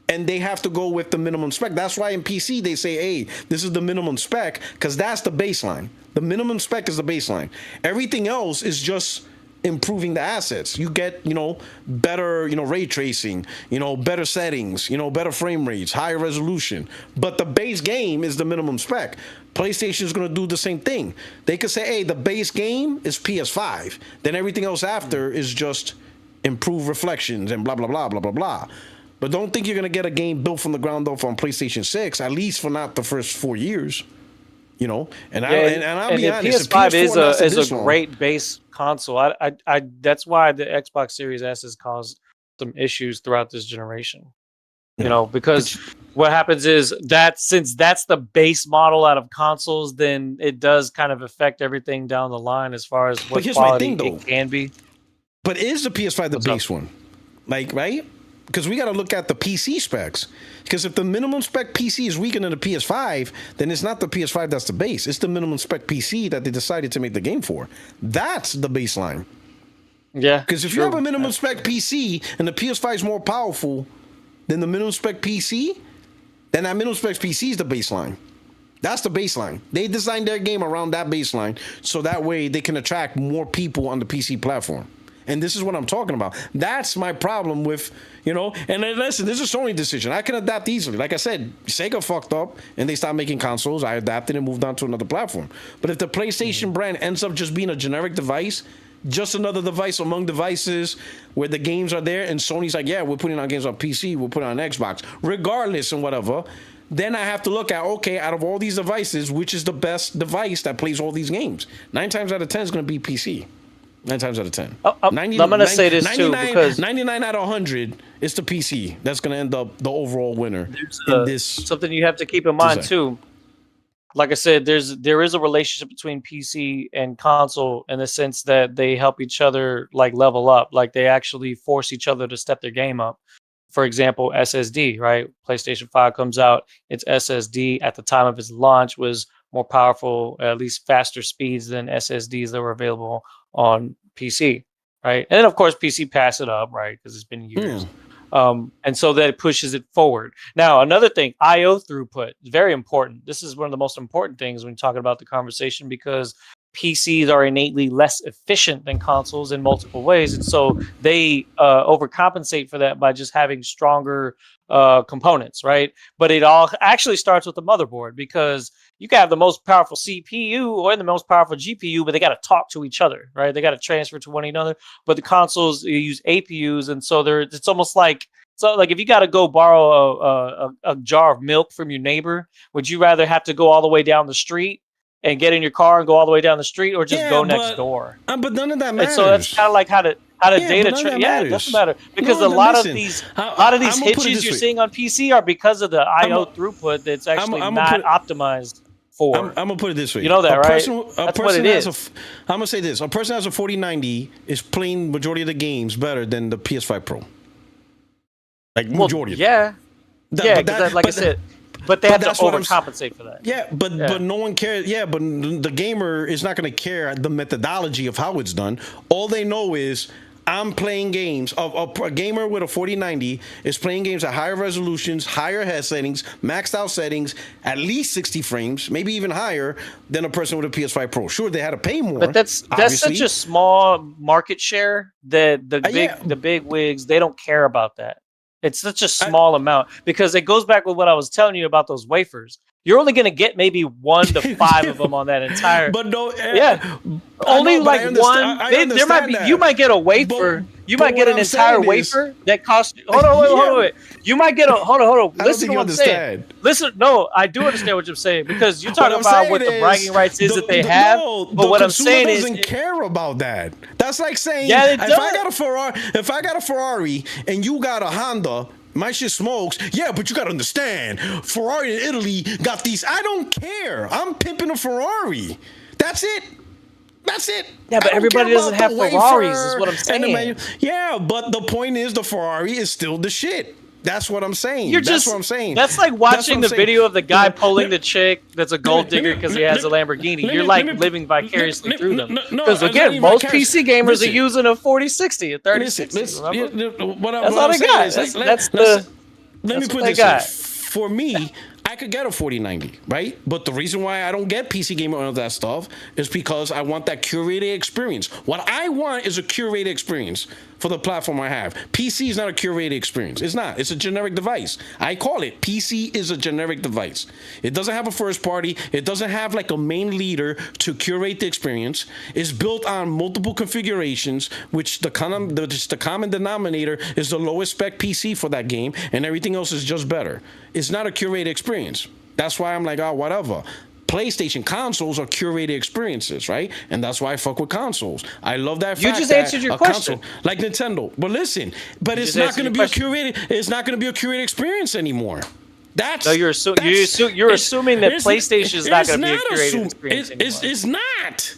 And they have to go with the minimum spec. That's why in PC they say, hey, this is the minimum spec, because that's the baseline. The minimum spec is the baseline. Everything else is just improving the assets. You get, you know, better, you know, ray tracing, you know, better settings, you know, better frame rates, higher resolution. But the base game is the minimum spec. PlayStation is going to do the same thing. They could say, hey, the base game is PS5. Then everything else after is just improved reflections and blah, blah, blah, blah, blah, blah. But don't think you're going to get a game built from the ground up on PlayStation 6, at least for not the first 4 years. You know, and I'll be honest, PS5 is a great base console. I that's why the Xbox Series S has caused some issues throughout this generation. You know, because what happens is that since that's the base model out of consoles, then it does kind of affect everything down the line as far as what quality it can be. But is the PS5 the base one? Like, right? because we got to look at the PC specs. Because if the minimum spec PC is weaker than the PS5, then it's not the PS5 that's the base. It's the minimum spec PC that they decided to make the game for. That's the baseline. Yeah. Because if you have a minimum spec PC and the PS5 is more powerful than the minimum spec PC, then that minimum spec PC is the baseline. That's the baseline. They designed their game around that baseline so that way they can attract more people on the PC platform. And this is what I'm talking about. That's my problem with, and then listen, this is a Sony decision. I can adapt easily. Like I said, Sega fucked up and they stopped making consoles. I adapted and moved on to another platform. But if the PlayStation brand ends up just being a generic device, just another device among devices where the games are there, and Sony's like, yeah, we're putting our games on PC, we're putting on Xbox, regardless and whatever, then I have to look at, okay, out of all these devices, which is the best device that plays all these games? 9 times out of 10 is going to be PC. 9 times out of 10. I'm going to say this too, because 99 out of 100 is the PC. That's going to end up the overall winner in this. Something you have to keep in mind too. Like I said, there is a relationship between PC and console in the sense that they help each other like level up. Like they actually force each other to step their game up. For example, SSD, right? PlayStation 5 comes out, its SSD at the time of its launch was more powerful, at least faster speeds than SSDs that were available on PC, right? And then of course PC passed it up, right? Because it's been years. And so that pushes it forward. Now, another thing, I/O throughput is very important. This is one of the most important things when talking about the conversation, because PCs are innately less efficient than consoles in multiple ways. And so they overcompensate for that by just having stronger components, right? But it all actually starts with the motherboard, because you can have the most powerful CPU or the most powerful GPU, but they got to talk to each other, right? They got to transfer to one another. But the consoles use APUs, and so it's almost like, if you got to go borrow a jar of milk from your neighbor, would you rather have to go all the way down the street and get in your car and go all the way down the street, or just go next door? But none of that matters. And so that's kind of like how to data train. Yeah, it doesn't matter, because a lot of these hitches you're seeing on PC are because of the I/O throughput that's actually not optimized for. I'm gonna put it this way. You know that, right? That's what it is. I'm gonna say this: a person that has a 4090 is playing majority of the games better than the PS5 Pro. Like majority. Yeah. Like I said. But they have to overcompensate for that. Yeah, but no one cares. Yeah, but the gamer is not going to care the methodology of how it's done. All they know is I'm playing games. A gamer with a 4090 is playing games at higher resolutions, higher head settings, maxed out settings, at least 60 frames, maybe even higher than a person with a PS5 Pro. Sure, they had to pay more. But that's such a small market share that the big wigs, they don't care about that. It's such a small amount, because it goes back with what I was telling you about those wafers. You're only going to get maybe 1 to 5 of them on that entire. But no, only like one. There might be. You might get a wafer. You might get an entire wafer that costs. Hold on. You might get a. Hold on. Listen to what I'm saying. Listen, no, I do understand what you're saying, because you're talking about what the bragging rights is that they have. But what I'm saying is, doesn't care about that. That's like saying, if I got a Ferrari and you got a Honda, my shit smokes. Yeah, but you got to understand, Ferrari in Italy got these. I don't care. I'm pimping a Ferrari. That's it. Yeah, but everybody doesn't have Ferraris, is what I'm saying. Yeah, but the point is, the Ferrari is still the shit. That's what I'm saying. That's what I'm saying. That's like watching the video of the guy pulling the chick that's a gold digger because he has a Lamborghini. You're like living vicariously through them. Because again, most PC gamers are using a 4060, a 3060. That's all they got. Let me put it this way. For me, I could get a 4090, right? But the reason why I don't get PC gamer and all that stuff is because I want that curated experience. What I want is a curated experience for the platform I have. PC is not a curated experience. It's not. It's a generic device. I call it PC is a generic device. It doesn't have a first party. It doesn't have like a main leader to curate the experience. It's built on multiple configurations, which the common denominator is the lowest spec PC for that game, and everything else is just better. It's not a curated experience. That's why I'm like, whatever. PlayStation consoles are curated experiences, right? And that's why I fuck with consoles. I love that fact. You just answered your question. Console, like Nintendo. But listen, it's not going to be a curated. It's not going to be a curated experience anymore. You're assuming that PlayStation is not going to be a curated experience anymore. It's not.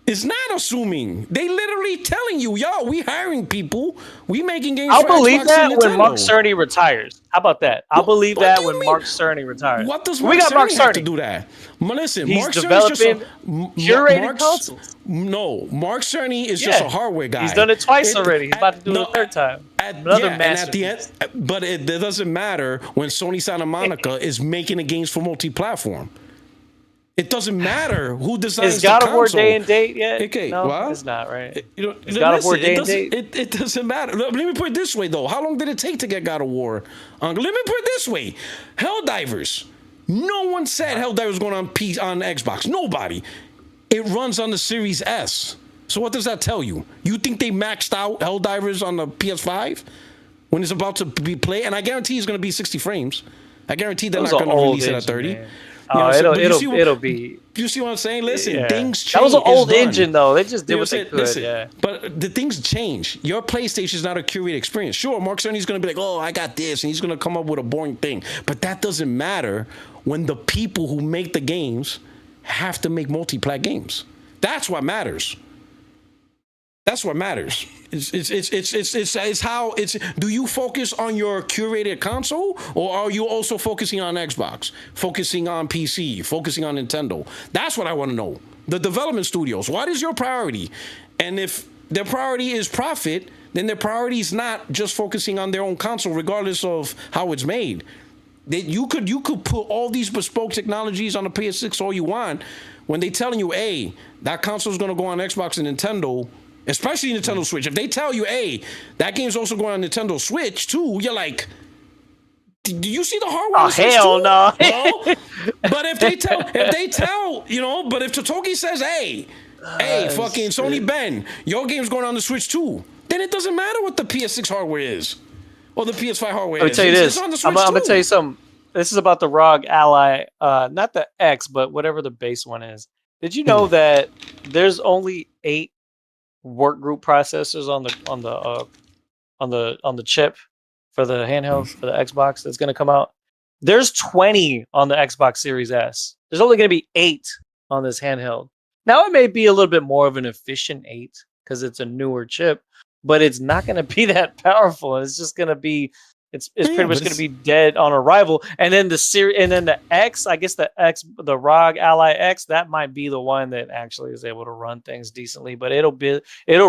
It's not assuming. They literally telling you, yo, we hiring people. We making games I'll for believe Xbox that and when Mark Nintendo. Cerny retires. How about that? I'll believe what that do you when mean? Mark Cerny retires. What does we Mark got Mark Cerny have to Cerny. do that? Listen, He's Mark Cerny's just developing curated Mark's- consoles. No, Mark Cerny is just a hardware guy. He's done it twice already. He's about to do it a third time. Another and at the end, but it doesn't matter when Sony Santa Monica is making the games for multi-platform. It doesn't matter who designs Is God the of War console. day and date yet? Okay, no, well, it's not, right? Is God of War day and date? It doesn't matter. Let me put it this way, though. How long did it take to get God of War? Let me put it this way. Helldivers. No one said Helldivers was going on Xbox. Nobody. It runs on the Series S. So what does that tell you? You think they maxed out Helldivers on the PS5 when it's about to be played? And I guarantee it's going to be 60 frames. I guarantee they're not going to release it at 30. Man. It'll be. You see what I'm saying? Listen, things change. That was an old engine, though. They just did what they could. Listen, but the things change. Your PlayStation is not a curated experience. Sure, Mark Cerny's going to be like, oh, I got this, and he's going to come up with a boring thing. But that doesn't matter when the people who make the games have to make multi-plat games. That's what matters. That's what matters. It's how it's. Do you focus on your curated console, or are you also focusing on Xbox, focusing on PC, focusing on Nintendo? That's what I want to know. The development studios. What is your priority? And if their priority is profit, then their priority is not just focusing on their own console, regardless of how it's made. You could put all these bespoke technologies on the PS6 all you want. When they telling you, hey, that console is going to go on Xbox and Nintendo. Especially Nintendo Switch. If they tell you, hey, that game's also going on Nintendo Switch too, you're like, do you see the hardware? Oh, hell no. But if they tell, but if Totoki says, hey, fucking Sony Ben, your game's going on the Switch too, then it doesn't matter what the PS6 hardware is or the PS5 hardware Let me tell you this. I'm going to tell you something. This is about the ROG Ally, not the X, but whatever the base one is. Did you know that there's only 8 work group processors on the chip for the handheld for the Xbox that's going to come out? There's 20 on the Xbox Series S. There's only going to be 8 on this handheld. Now it may be a little bit more of an efficient 8 because it's a newer chip, but it's not going to be that powerful. It's just going to be it's pretty much going to be dead on arrival. And then the X, I guess the ROG Ally X, that might be the one that actually is able to run things decently, but it'll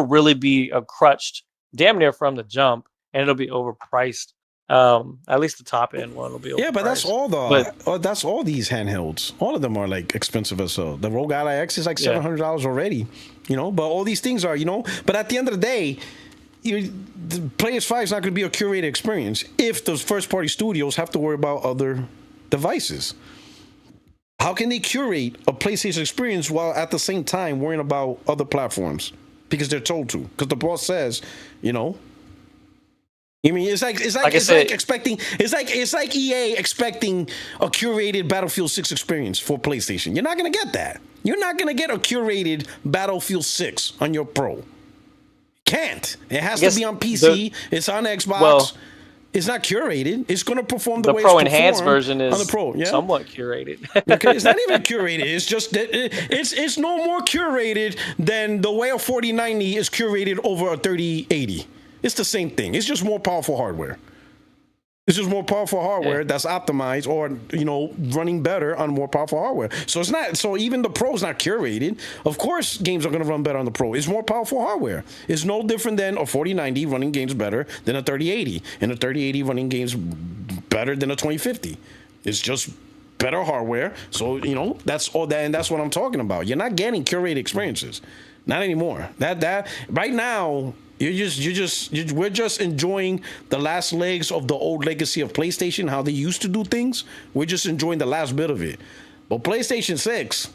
really be a crutched damn near from the jump, and it'll be overpriced. At least the top end one will be overpriced. Yeah, but that's that's all these handhelds. All of them are like expensive as hell. The ROG Ally X is like $700 already, but all these things are, but at the end of the day, the PS5 is not going to be a curated experience if those first-party studios have to worry about other devices. How can they curate a PlayStation experience while at the same time worrying about other platforms? Because they're told to. Because the boss says, I mean, it's like EA expecting a curated Battlefield 6 experience for PlayStation. You're not going to get that. You're not going to get a curated Battlefield 6 on your Pro. Can't. It has to be on PC. It's on Xbox. Well, it's not curated. It's going to perform the way Pro it's enhanced version is on the Pro. Yeah? Somewhat curated. Okay, it's not even curated. It's just that it's no more curated than the way a 4090 is curated over a 3080. It's the same thing. It's just more powerful hardware. It's just more powerful hardware that's optimized or, running better on more powerful hardware. So it's not, so even the Pro is not curated. Of course, games are going to run better on the Pro. It's more powerful hardware. It's no different than a 4090 running games better than a 3080, and a 3080 running games better than a 2050. It's just better hardware. So, that's all that, and that's what I'm talking about. You're not getting curated experiences. Not anymore. That right now, we're just enjoying the last legs of the old legacy of PlayStation, how they used to do things. We're just enjoying the last bit of it. But PlayStation 6,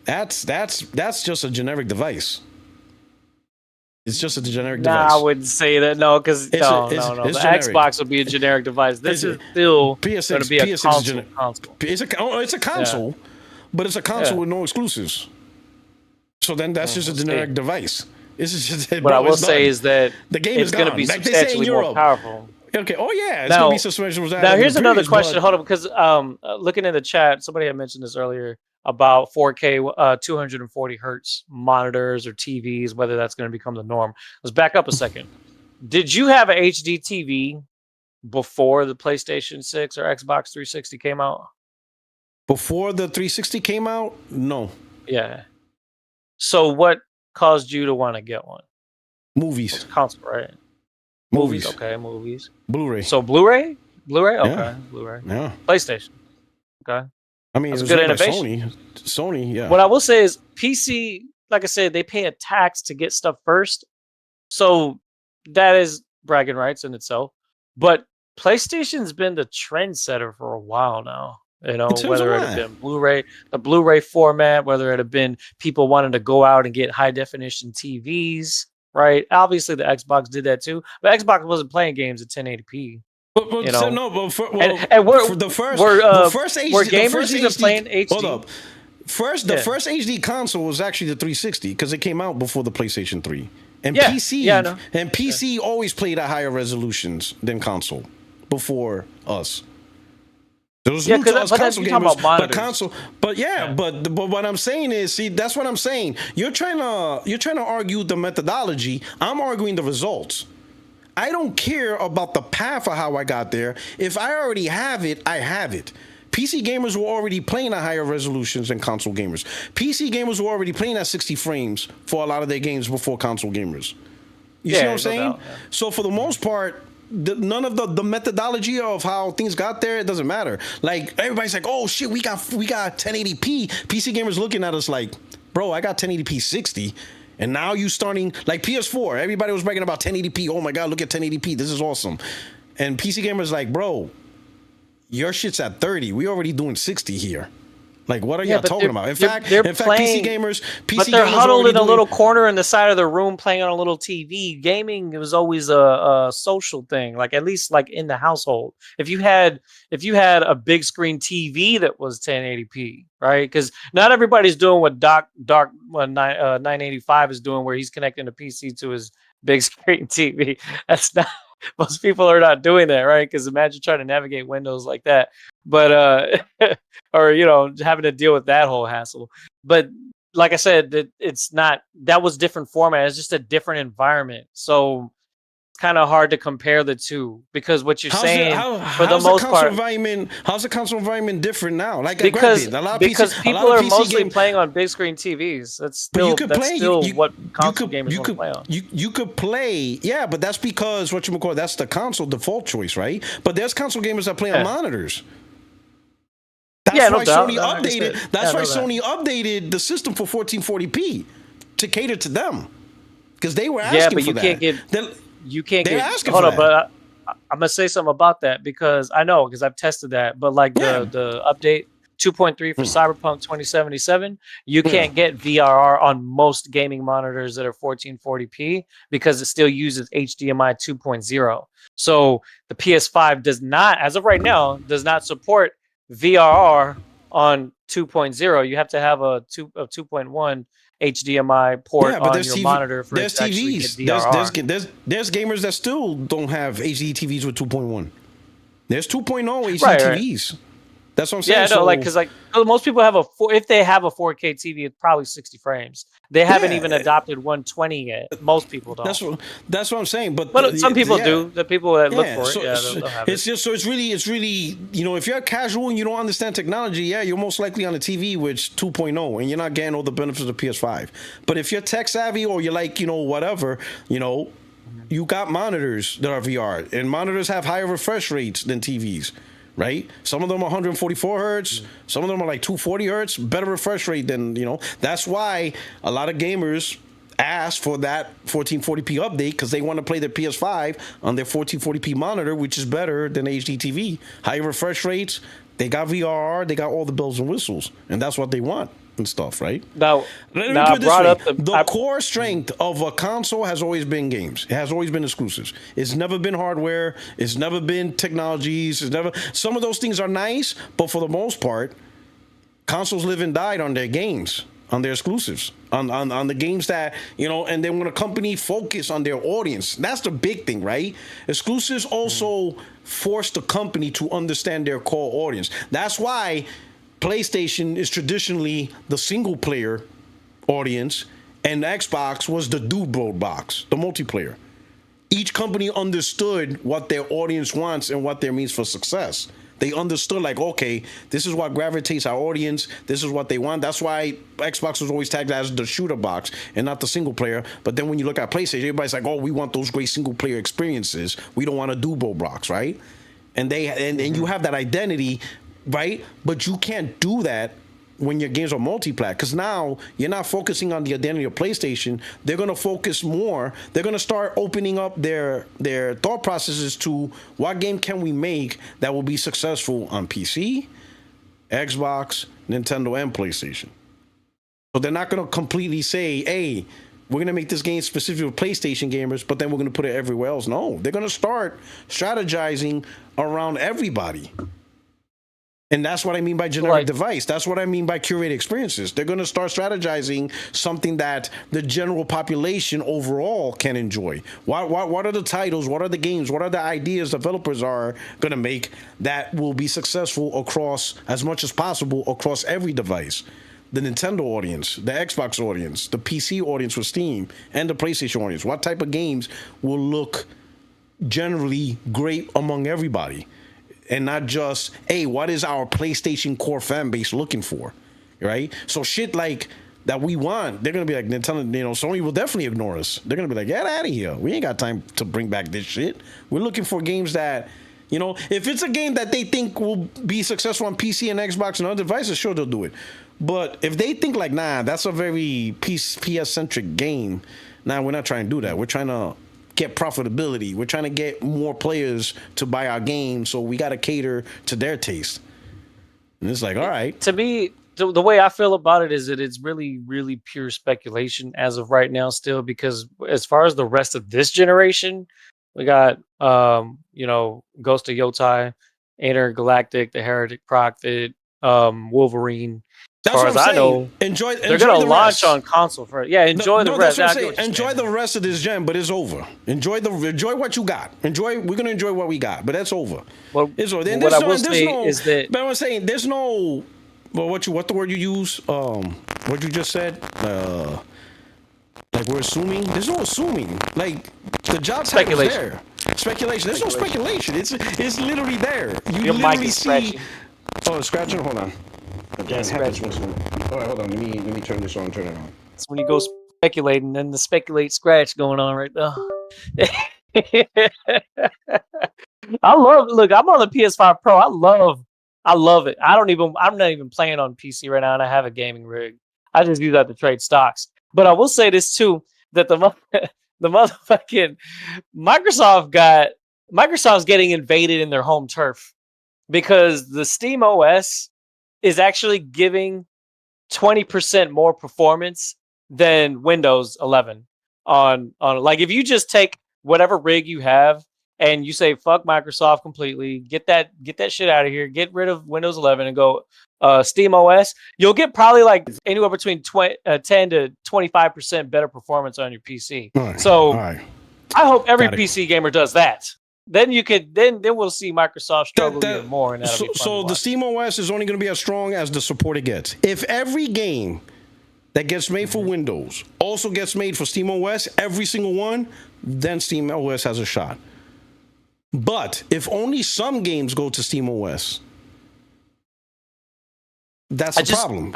that's just a generic device. It's just a generic device. I wouldn't say that. No, because no. The generic. Xbox would be a generic device. This is still going to be a console. It's a console, but it's a console with no exclusives. So then that's just a generic device. What I will say is that the game is going to be substantially more powerful. Okay. Oh yeah, it's going to be substantially more. Now here's another question. Hold on, because looking in the chat, somebody had mentioned this earlier. about 4K, 240 hertz monitors or TVs, whether that's going to become the norm. Let's back up a second. Did you have a HD TV before the PlayStation 6 or Xbox 360 came out? Before the 360 came out? No. Yeah. So what caused you to want to get one? Movies. Console, right? Movies. Okay, movies. Blu-ray. So Blu-ray? Blu-ray? Okay, Yeah. Blu-ray. Yeah. PlayStation. Okay. I mean, That's it was good made by innovation. Sony, yeah. What I will say is PC, like I said, they pay a tax to get stuff first. So that is bragging rights in itself. But PlayStation's been the trendsetter for a while now. You know, whether it have been Blu-ray, the Blu-ray format, whether it have been people wanting to go out and get high definition TVs, right? Obviously, the Xbox did that too, but Xbox wasn't playing games at 1080p. But you know, no, but and we're, for the first HD, were gamers the first even HD, playing HD? Hold up. The first HD console was actually the 360 because it came out before the PlayStation 3. And PC always played at higher resolutions than console before us. There was new to us console gamers, but what I'm saying is, see, that's what I'm saying. You're trying to argue the methodology. I'm arguing the results. I don't care about the path of how I got there. If I already have it, I have it. PC gamers were already playing at higher resolutions than console gamers. PC gamers were already playing at 60 frames for a lot of their games before console gamers. You see what I'm saying? Doubt, yeah. So for the most part, none of the methodology of how things got there, it doesn't matter. Like, everybody's like, oh shit, we got 1080p. PC gamers looking at us like, bro, I got 1080p 60. And now you starting, like PS4, everybody was bragging about 1080p. Oh my God, look at 1080p. This is awesome. And PC gamers like, bro, your shit's at 30. We already doing 60 here. Like, what are y'all talking about? In fact, PC gamers, but they're huddled in a little corner in the side of the room playing on a little TV. Gaming, it was always a social thing, like at least like in the household. If you had a big screen TV that was 1080p, right? Because not everybody's doing what Doc 985 is doing, where he's connecting a PC to his big screen TV. That's not. Most people are not doing that, right? Because imagine trying to navigate Windows like that, but or having to deal with that whole hassle. But like I said, it's not. That was different format. It's just a different environment. So it's kind of hard to compare the two because what you're saying for the most part, how's the console environment different now? Like because people are mostly playing on big screen TVs. That's still what console gamers want to play on. You could play, yeah, but that's because that's the console default choice, right? But there's console gamers that play on monitors. That's why Sony updated. That's why Sony updated the system for 1440p to cater to them because they were asking for that. You can't get. Hold on, but I'm gonna say something about that because I know because I've tested that. But like the update 2.3 for Cyberpunk 2077, you can't get VRR on most gaming monitors that are 1440p because it still uses HDMI 2.0. So the PS5 does not, as of right now, does not support VRR on 2.0. You have to have a 2.1 HDMI port on your monitor for it to actually get VRR. There's gamers that still don't have HD TVs with 2.1. There's 2.0 HD TVs. That's what I'm saying. Yeah, no, because most people have if they have a 4K TV, it's probably 60 frames. They haven't even adopted 120 yet. Most people don't. That's what I'm saying. But some people do. The people that look for it, they'll have it's just so it's really if you're casual and you don't understand technology, you're most likely on a TV which 2.0 and you're not getting all the benefits of PS5. But if you're tech savvy or you're like whatever, you got monitors that are VR and monitors have higher refresh rates than TVs. Right? Some of them are 144 hertz. Some of them are like 240 hertz. Better refresh rate than, That's why a lot of gamers ask for that 1440p update because they want to play their PS5 on their 1440p monitor, which is better than HD TV. Higher refresh rates. They got VRR. They got all the bells and whistles. And that's what they want and stuff, right? Now I brought up the core strength of a console has always been games. It has always been exclusives. It's never been hardware. It's never been technologies. Some of those things are nice, but for the most part, consoles live and died on their games, on their exclusives, on the games that, and then when a company focus on their audience, that's the big thing, right? Exclusives also force the company to understand their core audience. That's why PlayStation is traditionally the single player audience, and Xbox was the duo box, the multiplayer. Each company understood what their audience wants and what their means for success. They understood, like, okay, this is what gravitates our audience. This is what they want. That's why Xbox was always tagged as the shooter box and not the single player. But then when you look at PlayStation, everybody's like, oh, we want those great single player experiences. We don't want a duo box, right? And you have that identity, right? But you can't do that when your games are multi-plat, because now you're not focusing on the identity of PlayStation. They're going to focus more. They're going to start opening up their thought processes to what game can we make that will be successful on PC, Xbox, Nintendo, and PlayStation. So they're not going to completely say, hey, we're going to make this game specific for PlayStation gamers, but then we're going to put it everywhere else. No, they're going to start strategizing around everybody. And that's what I mean by generic device. That's what I mean by curated experiences. They're going to start strategizing something that the general population overall can enjoy. What are the titles? What are the games? What are the ideas developers are going to make that will be successful across, as much as possible, across every device? The Nintendo audience, the Xbox audience, the PC audience with Steam, and the PlayStation audience. What type of games will look generally great among everybody? And not just, hey, what is our PlayStation core fan base looking for, right? So shit like that we want, they're going to be like, Nintendo, Sony will definitely ignore us. They're going to be like, get out of here. We ain't got time to bring back this shit. We're looking for games that, if it's a game that they think will be successful on PC and Xbox and other devices, sure, they'll do it. But if they think like, nah, that's a very PS-centric game, nah, we're not trying to do that. We're trying to get profitability. We're trying to get more players to buy our game, so we got to cater to their taste. And it's like, all right. To me, the way I feel about it is that it's really, really pure speculation as of right now still, because as far as the rest of this generation, we got, Ghost of Yotai, Intergalactic, the Heretic Prophet, Wolverine. As far as I know, they're going to launch on console first. Yeah, enjoy the rest. That's what I'm saying. Enjoy the rest of this gen, but it's over. Enjoy what you got. We're going to enjoy what we got, but that's over. Well, it's over. What I will say is that... But I'm saying, there's no... Well, what the word you use? What you just said? Like, we're assuming? There's no assuming. Like, the job title is there. Speculation. There's no speculation. It's literally there. You literally see... Oh, scratching? Hold on. Yeah, all right, hold on. Let me turn this on. Turn it on. It's when you go speculating, then the speculate scratch going on right there. Look, I'm on the PS5 Pro. I love it. I'm not even playing on PC right now, and I have a gaming rig. I just use that to trade stocks. But I will say this too, that the motherfucking Microsoft's getting invaded in their home turf, because the Steam OS is actually giving 20% more performance than Windows 11 on like, if you just take whatever rig you have and you say fuck Microsoft completely, get that shit out of here, get rid of Windows 11 and go Steam OS, you'll get probably like anywhere between 10 to 25% better performance on your PC. Right, so right. I hope every PC gamer does that. Then you could then we'll see Microsoft struggle even more, and that'll be fun so the Steam OS is only going to be as strong as the support it gets. If every game that gets made for Windows also gets made for Steam OS, every single one, then Steam OS has a shot. But if only some games go to Steam OS, that's a problem.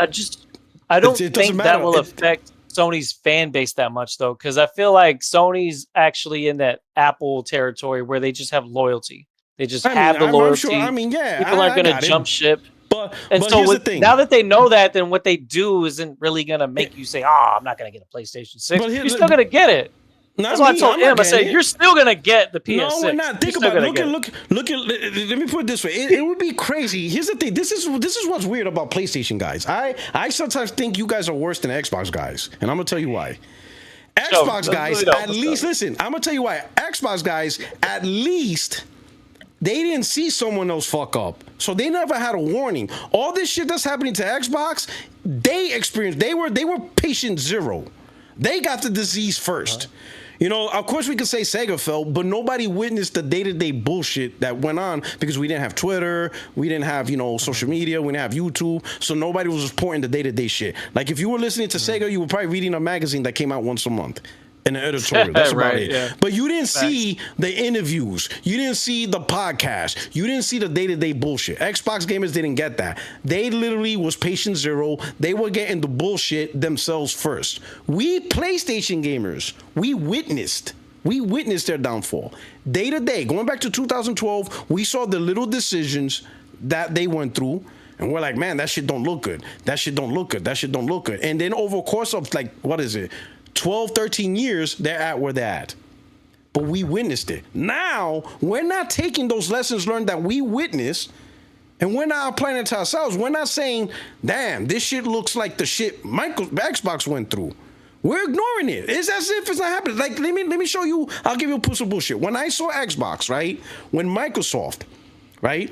I don't think that will affect Sony's fan base that much, though, because I feel like Sony's actually in that Apple territory where they just have loyalty. They just have the loyalty. Sure. People aren't going to jump ship. But so here's the thing. Now that they know that, then what they do isn't really going to make you say, I'm not going to get a PlayStation 6. You're still going to get it. That's why I told him. I said, you're still going to get the PS6. No, we're not. Think about it. Look at. Let me put it this way. It would be crazy. Here's the thing. This is what's weird about PlayStation guys. I sometimes think you guys are worse than Xbox guys, and I'm gonna tell you why. Xbox guys, at least listen. I'm gonna tell you why. Xbox guys, at least they didn't see someone else fuck up, so they never had a warning. All this shit that's happening to Xbox, they experienced. They were patient zero. They got the disease first. You know, of course we could say Sega felt, but nobody witnessed the day-to-day bullshit that went on because we didn't have Twitter, we didn't have, you know, social media, we didn't have YouTube, so nobody was reporting the day-to-day shit. Like if you were listening to Sega, you were probably reading a magazine that came out once a month. In the editorial. That's about it. Yeah. But you didn't see the interviews. You didn't see the podcast. You didn't see the day-to-day bullshit. Xbox gamers didn't get that. They literally was patient zero. They were getting the bullshit themselves first. We PlayStation gamers, we witnessed their downfall. Day-to-day, going back to 2012, we saw the little decisions that they went through. And we're like, man, that shit don't look good. That shit don't look good. That shit don't look good. And then over the course of 12, 13 years, they're at where they're at. But we witnessed it. Now, we're not taking those lessons learned that we witnessed, and we're not applying it to ourselves. We're not saying, damn, this shit looks like the shit Xbox went through. We're ignoring it. It's as if it's not happening. Like, let me show you. I'll give you a piece of bullshit. When I saw Xbox, right? When Microsoft, right?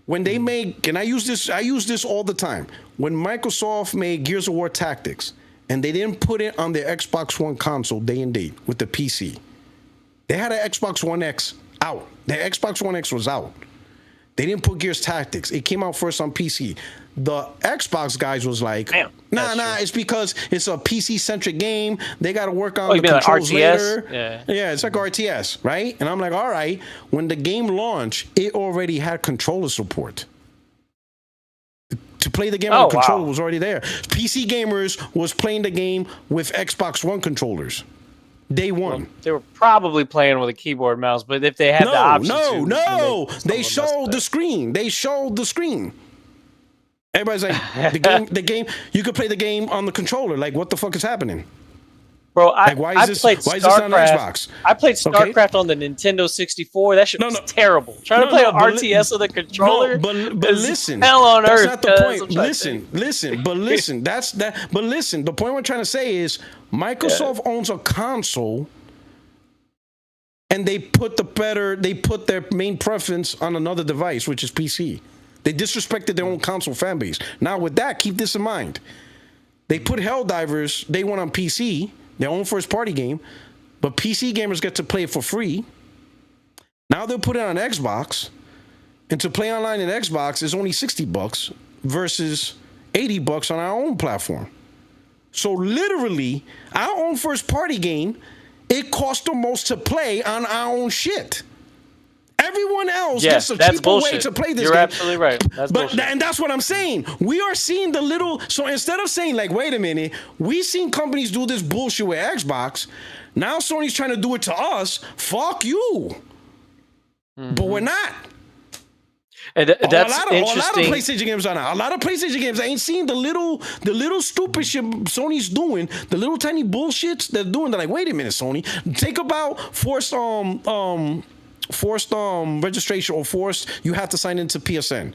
When they made, and I use this all the time. When Microsoft made Gears of War Tactics, and they didn't put it on their Xbox One console day and date with the PC. They had an Xbox One X out. Their Xbox One X was out. They didn't put Gears Tactics. It came out first on PC. The Xbox guys was like, nah, it's because it's a PC-centric game. They got to work on the controls later. Yeah, it's like RTS, right? And I'm like, all right. When the game launched, it already had controller support. To play the game on the controller was already there. PC gamers was playing the game with Xbox One controllers. Day one. Well, they were probably playing with a keyboard and mouse, but if they had the option they showed the screen. They showed the screen. Everybody's like, the game, you could play the game on the controller. Like, what the fuck is happening? Bro, why is this on Xbox? I played StarCraft on the Nintendo 64. That shit was terrible. Trying to play an RTS with a controller. But listen, hell on earth. That's not the point. Listen. But listen, the point we're trying to say is Microsoft owns a console, and they put their main preference on another device, which is PC. They disrespected their own console fan base. Now, with that, keep this in mind. They put Helldivers, they went on PC, their own first-party game, but PC gamers get to play it for free. Now they'll put it on Xbox, and to play online in Xbox is only $60 versus $80 on our own platform. So literally, our own first-party game, it costs the most to play on our own shit. Everyone else gets a cheaper way to play this game. You're absolutely right. And that's what I'm saying. We are seeing the little... So instead of saying, like, wait a minute, we've seen companies do this bullshit with Xbox. Now Sony's trying to do it to us. Fuck you. But we're not. And that's interesting. A lot of PlayStation games are not. A lot of PlayStation games, I ain't seen the little stupid shit Sony's doing, the little tiny bullshits they're doing. They're like, wait a minute, Sony. Take about forced registration or forced, you have to sign into PSN.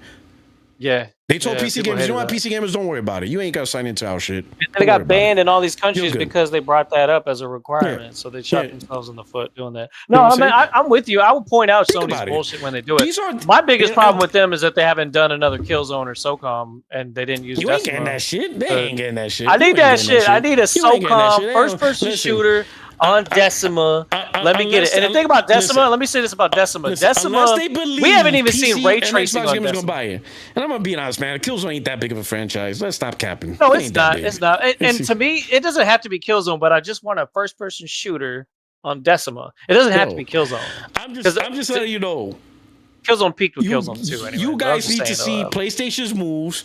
Yeah. They told PC gamers, you know what, PC gamers, don't worry about it. You ain't got to sign into our shit. And they got banned in all these countries because they brought that up as a requirement. Yeah. So they shot themselves in the foot doing that. No, I mean, I'm with you. I will point out Sony's bullshit when they do it. My biggest problem with them is that they haven't done another Killzone or SOCOM, and they didn't use You ain't getting that shit. They ain't getting that shit. I need that shit. I need a SOCOM, first-person shooter, on Decima. Let me get it. And the thing about Decima, let me say this about Decima. Decima, we haven't even seen ray tracing on Decima. Gonna buy it. And I'm gonna be honest, man. Killzone ain't that big of a franchise. Let's stop capping. No, it's not. It's not. And to me, it doesn't have to be Killzone, but I just want a first-person shooter on Decima. It doesn't have to be Killzone. I'm just letting you know. Killzone peaked with Killzone 2 anyway. You guys need to see PlayStation's moves.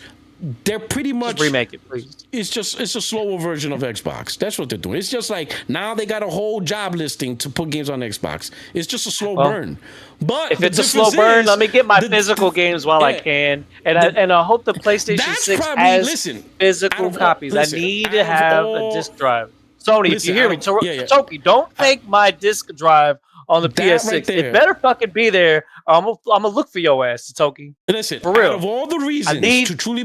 They're pretty much just remake it, please. It's a slower version of Xbox. That's what they're doing. It's just like now they got a whole job listing to put games on Xbox. It's just a slow burn. But if it's a slow burn, let me get my physical games while I can, and I hope the PlayStation 6 has physical copies. I need to have a disc drive. Sony, if you hear me, Toki, don't take my disc drive on the PS6. It better fucking be there. I'm gonna look for your ass, Toki. Listen, for real. Out of all the reasons to truly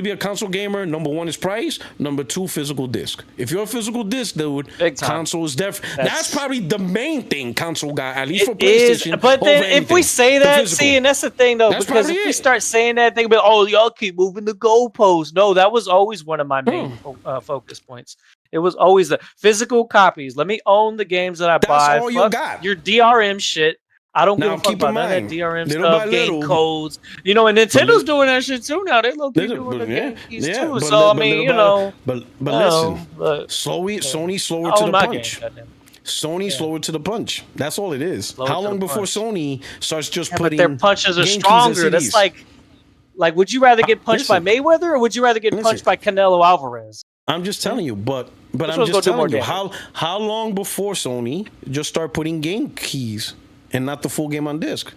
be a console gamer, number one is price. Number two, physical disc. If you're a physical disc dude, console is definitely that's probably the main thing console guy, at least for PlayStation. But then if we say that, and that's the thing though, because if we start saying that, they'll be like, oh, y'all keep moving the goalposts. No, that was always one of my main focus points. It was always the physical copies. Let me own the games that I buy. That's all you got. Your DRM shit. I don't give a fuck about none of that DRM stuff, game codes. You know, and Nintendo's doing that shit too now. They low key doing the game keys too. So I mean, you know, but listen, Sony slower to the punch. Sony slower to the punch. That's all it is. How long before Sony starts just putting? But their punches are stronger. That's like, would you rather get punched by Mayweather or would you rather get punched by Canelo Alvarez? I'm just telling you, but I'm just telling you how long before Sony just start putting game keys and not the full game on disc?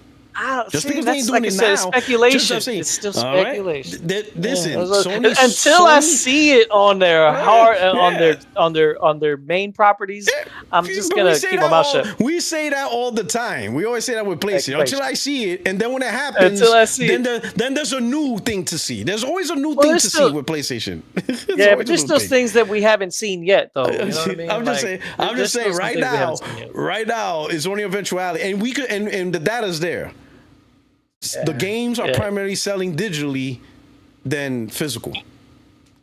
Just because they ain't doing it now, speculation. It's still speculation. Listen, until I see it on their on their main proproperties, I'm just gonna keep my mouth shut. We say that all the time. We always say that with PlayStation. Until I see it, and then when it happens, then there's a new thing to see. There's always a new thing to see with PlayStation. Yeah, but there's those things that we haven't seen yet, though. You know what I mean? I'm just saying. Right now is only eventuality, and we could, and the data's there. The games are primarily selling digitally than physical.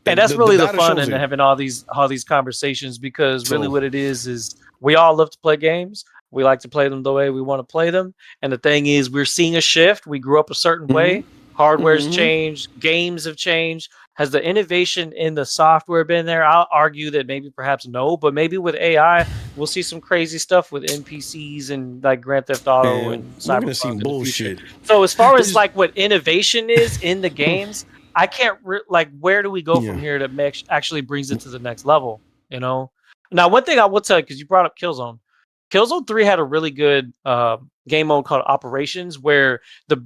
And that's really the fun in having all these conversations, because really what it is we all love to play games. We like to play them the way we want to play them. And the thing is, we're seeing a shift. We grew up a certain way. Hardware's changed. Games have changed. Has the innovation in the software been there? I'll argue that maybe perhaps no, but maybe with AI, we'll see some crazy stuff with NPCs and like Grand Theft Auto and Cyberpunk. We're gonna see bullshit. So as far as like what innovation is in the games, I can't where do we go from here that actually brings it to the next level? You know. Now, one thing I will tell you, because you brought up Killzone. Killzone 3 had a really good game mode called Operations, where the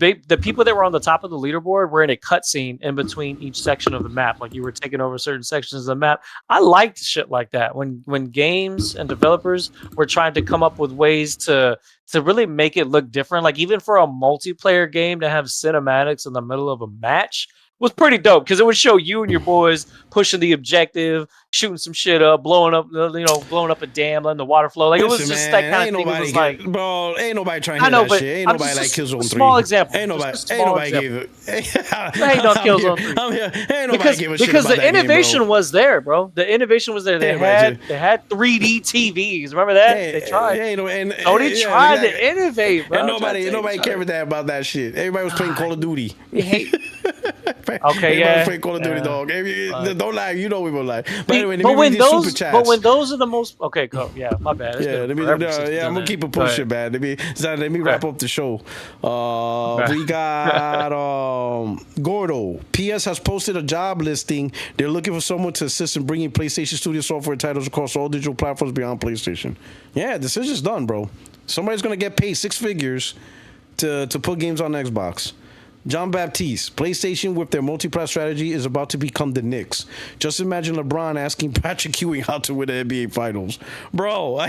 people that were on the top of the leaderboard were in a cutscene in between each section of the map. Like you were taking over certain sections of the map. I liked shit like that when games and developers were trying to come up with ways to really make it look different. Like even for a multiplayer game to have cinematics in the middle of a match was pretty dope, because it would show you and your boys pushing the objective, shooting some shit up, blowing up a dam, letting the water flow. Like it was just that kind of thing. It was like, bro, ain't nobody trying to hear that shit. Ain't nobody like Killzone 3. Small example. Ain't nobody give it. Ain't no Killzone 3. Ain't nobody give a shit because about the innovation was there, bro. The innovation was there. They had 3D TVs. Remember that? They tried. Sony tried to innovate, bro. And nobody cared about that shit. Everybody was playing Call of Duty. Okay, yeah. Playing Call of Duty, dog. Don't lie. You know we will lie. But anyway, when those are the most my bad. I'm gonna keep it pushing, man. Let me wrap up the show. We got Gordo. PS has posted a job listing. They're looking for someone to assist in bringing PlayStation Studio software titles across all digital platforms beyond PlayStation. Yeah, decision's done, bro. Somebody's gonna get paid 6 figures to put games on Xbox. John Baptiste, PlayStation with their multi-plat strategy is about to become the Knicks. Just imagine LeBron asking Patrick Ewing how to win the NBA Finals. Bro, I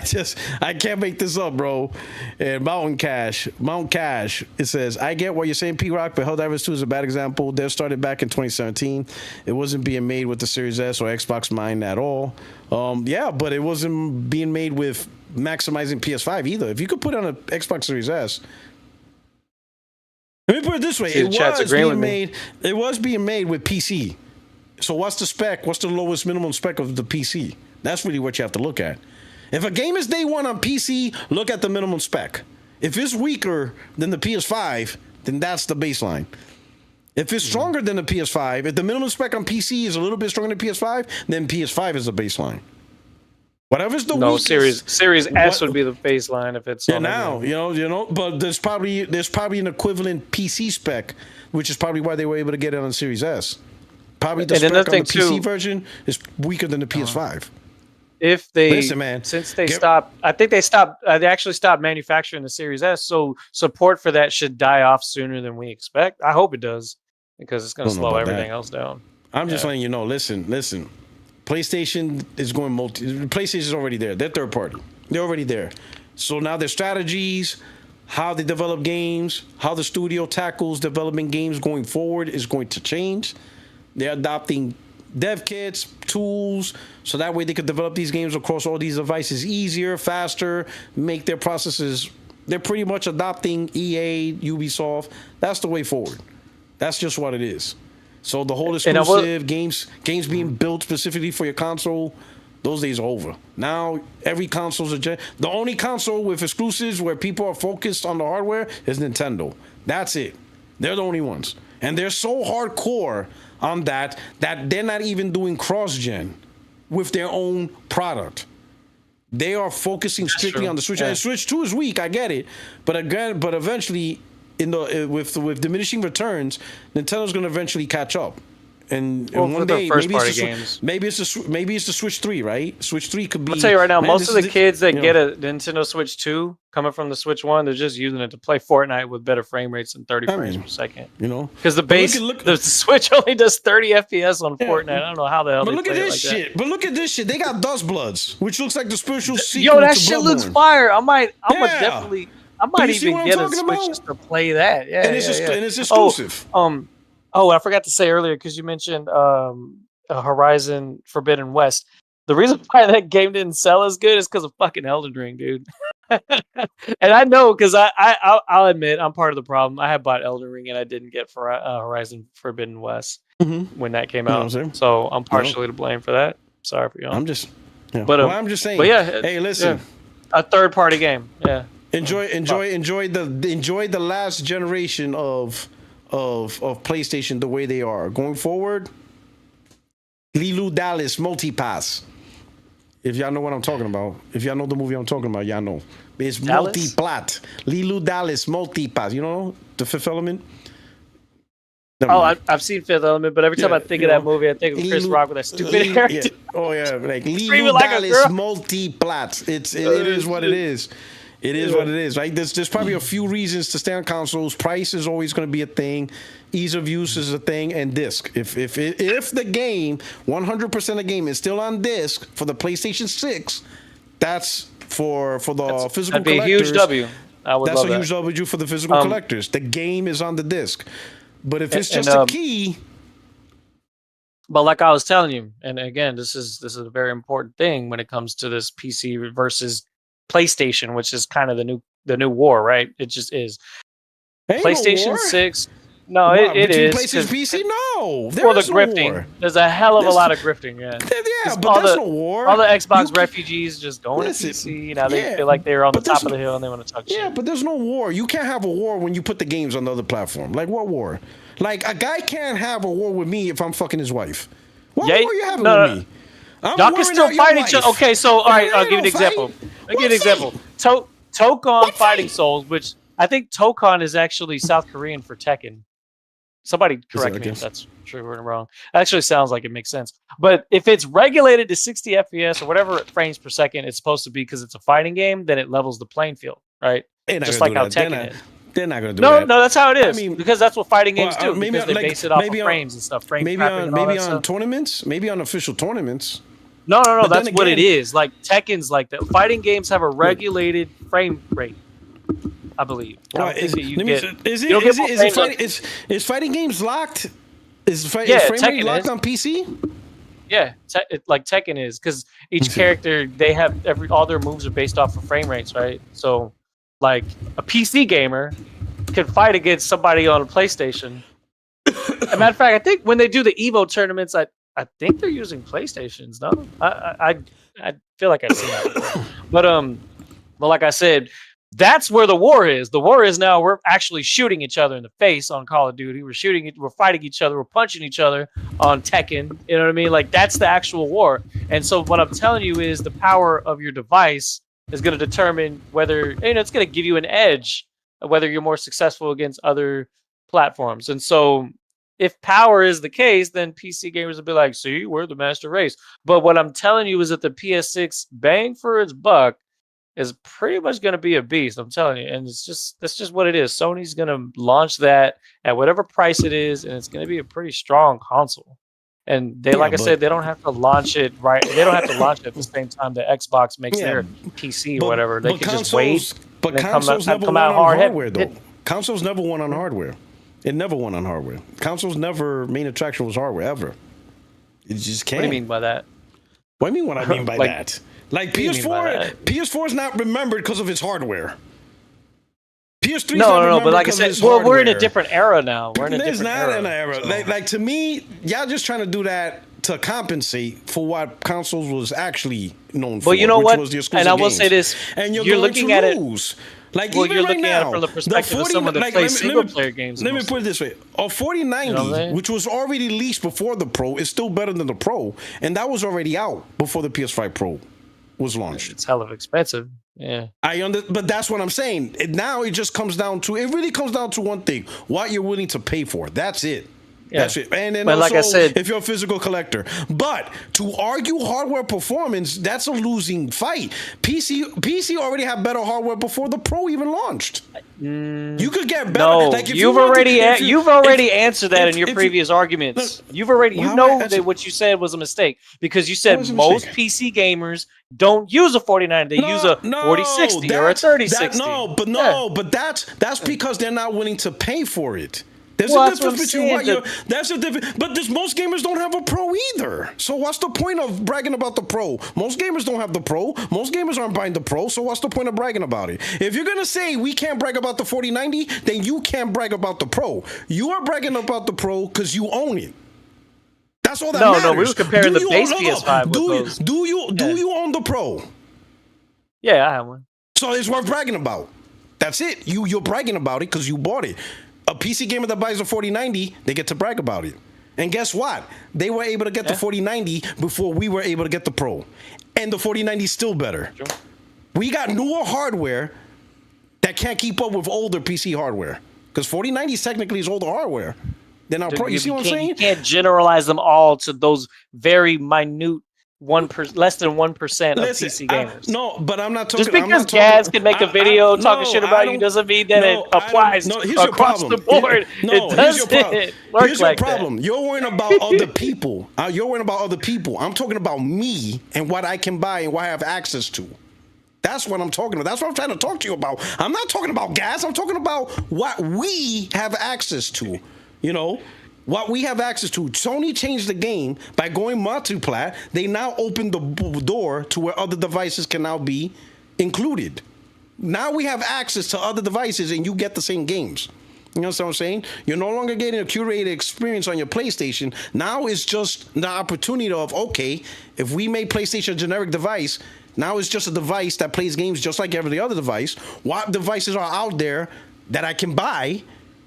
can't make this up, bro. And Mount Cash, it says, I get what you're saying, P-Rock, but Helldivers 2 is a bad example. They started back in 2017. It wasn't being made with the Series S or Xbox Mind at all. But it wasn't being made with maximizing PS5 either. If you could put on an Xbox Series S, let me put it this way: it was being made with PC. So what's the spec? What's the lowest minimum spec of the PC? That's really what you have to look at. If a game is day one on PC, look at the minimum spec. If it's weaker than the PS5, then that's the baseline. If it's stronger than the PS5, if the minimum spec on PC is a little bit stronger than PS5, then PS5 is the baseline. Whatever's the weakest. Series S would be the baseline if it's but there's probably an equivalent PC spec, which is probably why they were able to get it on Series S. Probably the spec on the PC version is weaker than the PS5. If they they actually stopped manufacturing the Series S, so support for that should die off sooner than we expect. I hope it does, because it's going to slow everything else down. I'm just letting you know. Listen. PlayStation is going PlayStation is already there. They're third party. They're already there. So now their strategies, how they develop games, how the studio tackles developing games going forward is going to change. They're adopting dev kits, tools, so that way they could develop these games across all these devices easier, faster, make their processes. They're pretty much adopting EA, Ubisoft. That's the way forward. That's just what it is. So the whole exclusive games being built specifically for your console, Those days are over. Now every console's the only console with exclusives where people are focused on the hardware is Nintendo. That's it. They're the only ones, and they're so hardcore on that they're not even doing cross-gen with their own product. They are focusing strictly on the Switch. Yeah. And Switch 2 is weak, I get it, but eventually, with diminishing returns, Nintendo's going to eventually catch up. And one day, maybe it's the Switch 3, right? Switch 3 could be. I'll tell you right now, most of the kids that get a Nintendo Switch 2 coming from the Switch 1, they're just using it to play Fortnite with better frame rates than 30 frames per second. You know, because the Switch only does 30 FPS on Fortnite. I don't know how the hell. But look at this shit. But look at this shit. They got Dust Bloods, which looks like the spiritual sequel. Yo, that shit looks fire. I might even get a Switch just to play that. Yeah, and it's exclusive. Oh, I forgot to say earlier because you mentioned Horizon Forbidden West. The reason why that game didn't sell as good is because of fucking Elden Ring, dude. And I know because I'll admit I'm part of the problem. I had bought Elden Ring and I didn't get Horizon Forbidden West when that came out. So I'm partially to blame for that. Sorry for you. I'm just saying. But yeah, hey, listen, a third-party game. Yeah, enjoy the last generation of PlayStation the way they are going forward. Lilu Dallas Multipass. If y'all know what I'm talking about, if y'all know the movie I'm talking about, y'all know it's multi-plat. Lilu Dallas Multipass. You know the Fifth Element. I've seen Fifth Element, but every time I think of that movie, I think of Chris Rock with that stupid hair. Yeah. Oh yeah, like Lilu Dallas Multi-plat. It is what it is. It is what it is, right? There's probably a few reasons to stay on consoles. Price is always going to be a thing. Ease of use is a thing, and disc. If the game, 100% of the game is still on disc for the PlayStation 6, that's for the physical collectors. That'd be a huge W. That's a huge W for the physical collectors. The game is on the disc. But if it's just a key. But like I was telling you, and again, this is a very important thing when it comes to this PC versus PlayStation, which is kind of the new war, right? It just is. PlayStation 6. No, it is. PlayStation PC? No. For the grifting. War. There's a hell of a lot of grifting, yeah. Yeah, but there's no war. All the Xbox refugees just going to PC. You know, they feel like they're on the top of the hill and they want to talk shit. Yeah, but there's no war. You can't have a war when you put the games on the other platform. Like, what war? Like, a guy can't have a war with me if I'm fucking his wife. What war are you having with me? Y'all can still fight each other. Okay, so all right, I'll give you an example. Tokon Fighting Souls, which I think Tokon is actually South Korean for Tekken. Somebody correct me if that's true or wrong. It actually sounds like it makes sense. But if it's regulated to 60 FPS or whatever frames per second it's supposed to be because it's a fighting game, then it levels the playing field, right? Just like how Tekken is. They're not going to do that. No, that's how it is. I mean, because that's what fighting games do. Because they base it off of frames and stuff. Maybe on tournaments. Maybe on official tournaments. No. That's what it is. Like Tekken's like that. Fighting games have a regulated frame rate, I believe. Is fighting games locked? Is frame rate locked on PC? Yeah, like Tekken is, because each character they have all their moves are based off of frame rates, right? So, like a PC gamer can fight against somebody on a PlayStation. As a matter of fact, I think when they do the Evo tournaments, I think they're using PlayStations. No, I feel like I've seen that before. But like I said, that's where the war is. The war is now we're actually shooting each other in the face on Call of Duty. We're fighting each other. We're punching each other on Tekken. You know what I mean? Like that's the actual war. And so what I'm telling you is the power of your device is going to determine whether it's going to give you an edge, whether you're more successful against other platforms. And so if power is the case, then PC gamers will be like, see, we're the master race. But what I'm telling you is that the PS6 bang for its buck is pretty much going to be a beast. I'm telling you. And that's just what it is. Sony's going to launch that at whatever price it is. And it's going to be a pretty strong console. And I said, they don't have to launch it right. They don't have to launch it at the same time that Xbox makes their PC or whatever. They can just wait. But consoles never won on hardware, though. Consoles never won on hardware. It never won on hardware. Consoles never main attraction was hardware ever. It just can't. What do you mean by that? What do you mean? What I mean by that? Like PS4 is not remembered because of its hardware. PS3 no. But like I said, we're in a different era now. We're in a different era. It's not an era. Like to me, y'all just trying to do that to compensate for what consoles was actually known for. But you know which what? Was the exclusive And I will games. say this: and you're going looking to at lose. it. Like Well, even you're right looking now, at it from the perspective of someone that plays single player games. Let me put it this way: a 4090, You know what I'm saying? which was already released before the Pro, is still better than the Pro, and that was already out before the PS5 Pro was launched. It's hell of expensive. Yeah, but that's what I'm saying. Now it just comes down to, it really comes down to one thing: what you're willing to pay for. That's it. Yeah. That's it. And then But also, like I said, if you're a physical collector. But to argue hardware performance, that's a losing fight. PC already have better hardware before the Pro even launched. You could get better. No, like if you've already answered that in your previous arguments. You've already that what you said was a mistake, because you said most PC gamers don't use a 4090. They use a 4060 or a 3060. But that's because they're not willing to pay for it. There's Well, a that's what difference I'm between saying, what you're. That's a difference. But most gamers don't have a Pro either. So what's the point of bragging about the Pro? Most gamers don't have the Pro. Most gamers aren't buying the Pro. So what's the point of bragging about it? If you're gonna say we can't brag about the 4090, then you can't brag about the Pro. You are bragging about the Pro because you own it. That's all that matters. No, we were comparing the base PS5 with those. Do you own the Pro? Yeah, I have one. So it's worth bragging about. That's it. You're bragging about it because you bought it. A PC gamer that buys a 4090, they get to brag about it. And guess what? They were able to get the 4090 before we were able to get the Pro. And the 4090 is still better. Sure. We got newer hardware that can't keep up with older PC hardware. Because 4090 technically is older hardware than our Pro. You see what I'm saying? You can't generalize them all to those very minute less than 1% of PC gamers. No, but I'm not talking. Just because Gaz can make a video talking shit about you doesn't mean that it applies across the board. It doesn't work Here's like your problem. that. You're worrying about other people. You're worrying about other people. I'm talking about me and what I can buy and what I have access to. That's what I'm talking about. That's what I'm trying to talk to you about. I'm not talking about Gaz. I'm talking about what we have access to. You know. What we have access to. Sony changed the game by going multi-plat. They now open the door to where other devices can now be included. Now we have access to other devices and you get the same games. You know what I'm saying? You're no longer getting a curated experience on your PlayStation. Now it's just the opportunity of, okay, if we make PlayStation a generic device, now it's just a device that plays games just like every other device. What devices are out there that I can buy,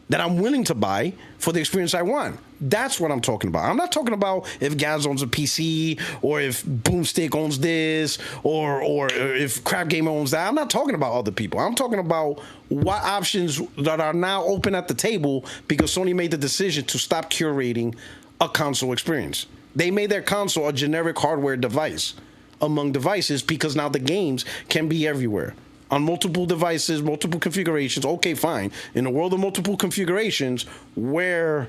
that I'm willing to buy for the experience I want? That's what I'm talking about. I'm not talking about if Gaz owns a PC or if Boomstick owns this or if Crap Gamer owns that. I'm not talking about other people. I'm talking about what options that are now open at the table because Sony made the decision to stop curating a console experience. They made their console a generic hardware device among devices because now the games can be everywhere. On multiple devices, multiple configurations, okay, fine. In the world of multiple configurations, where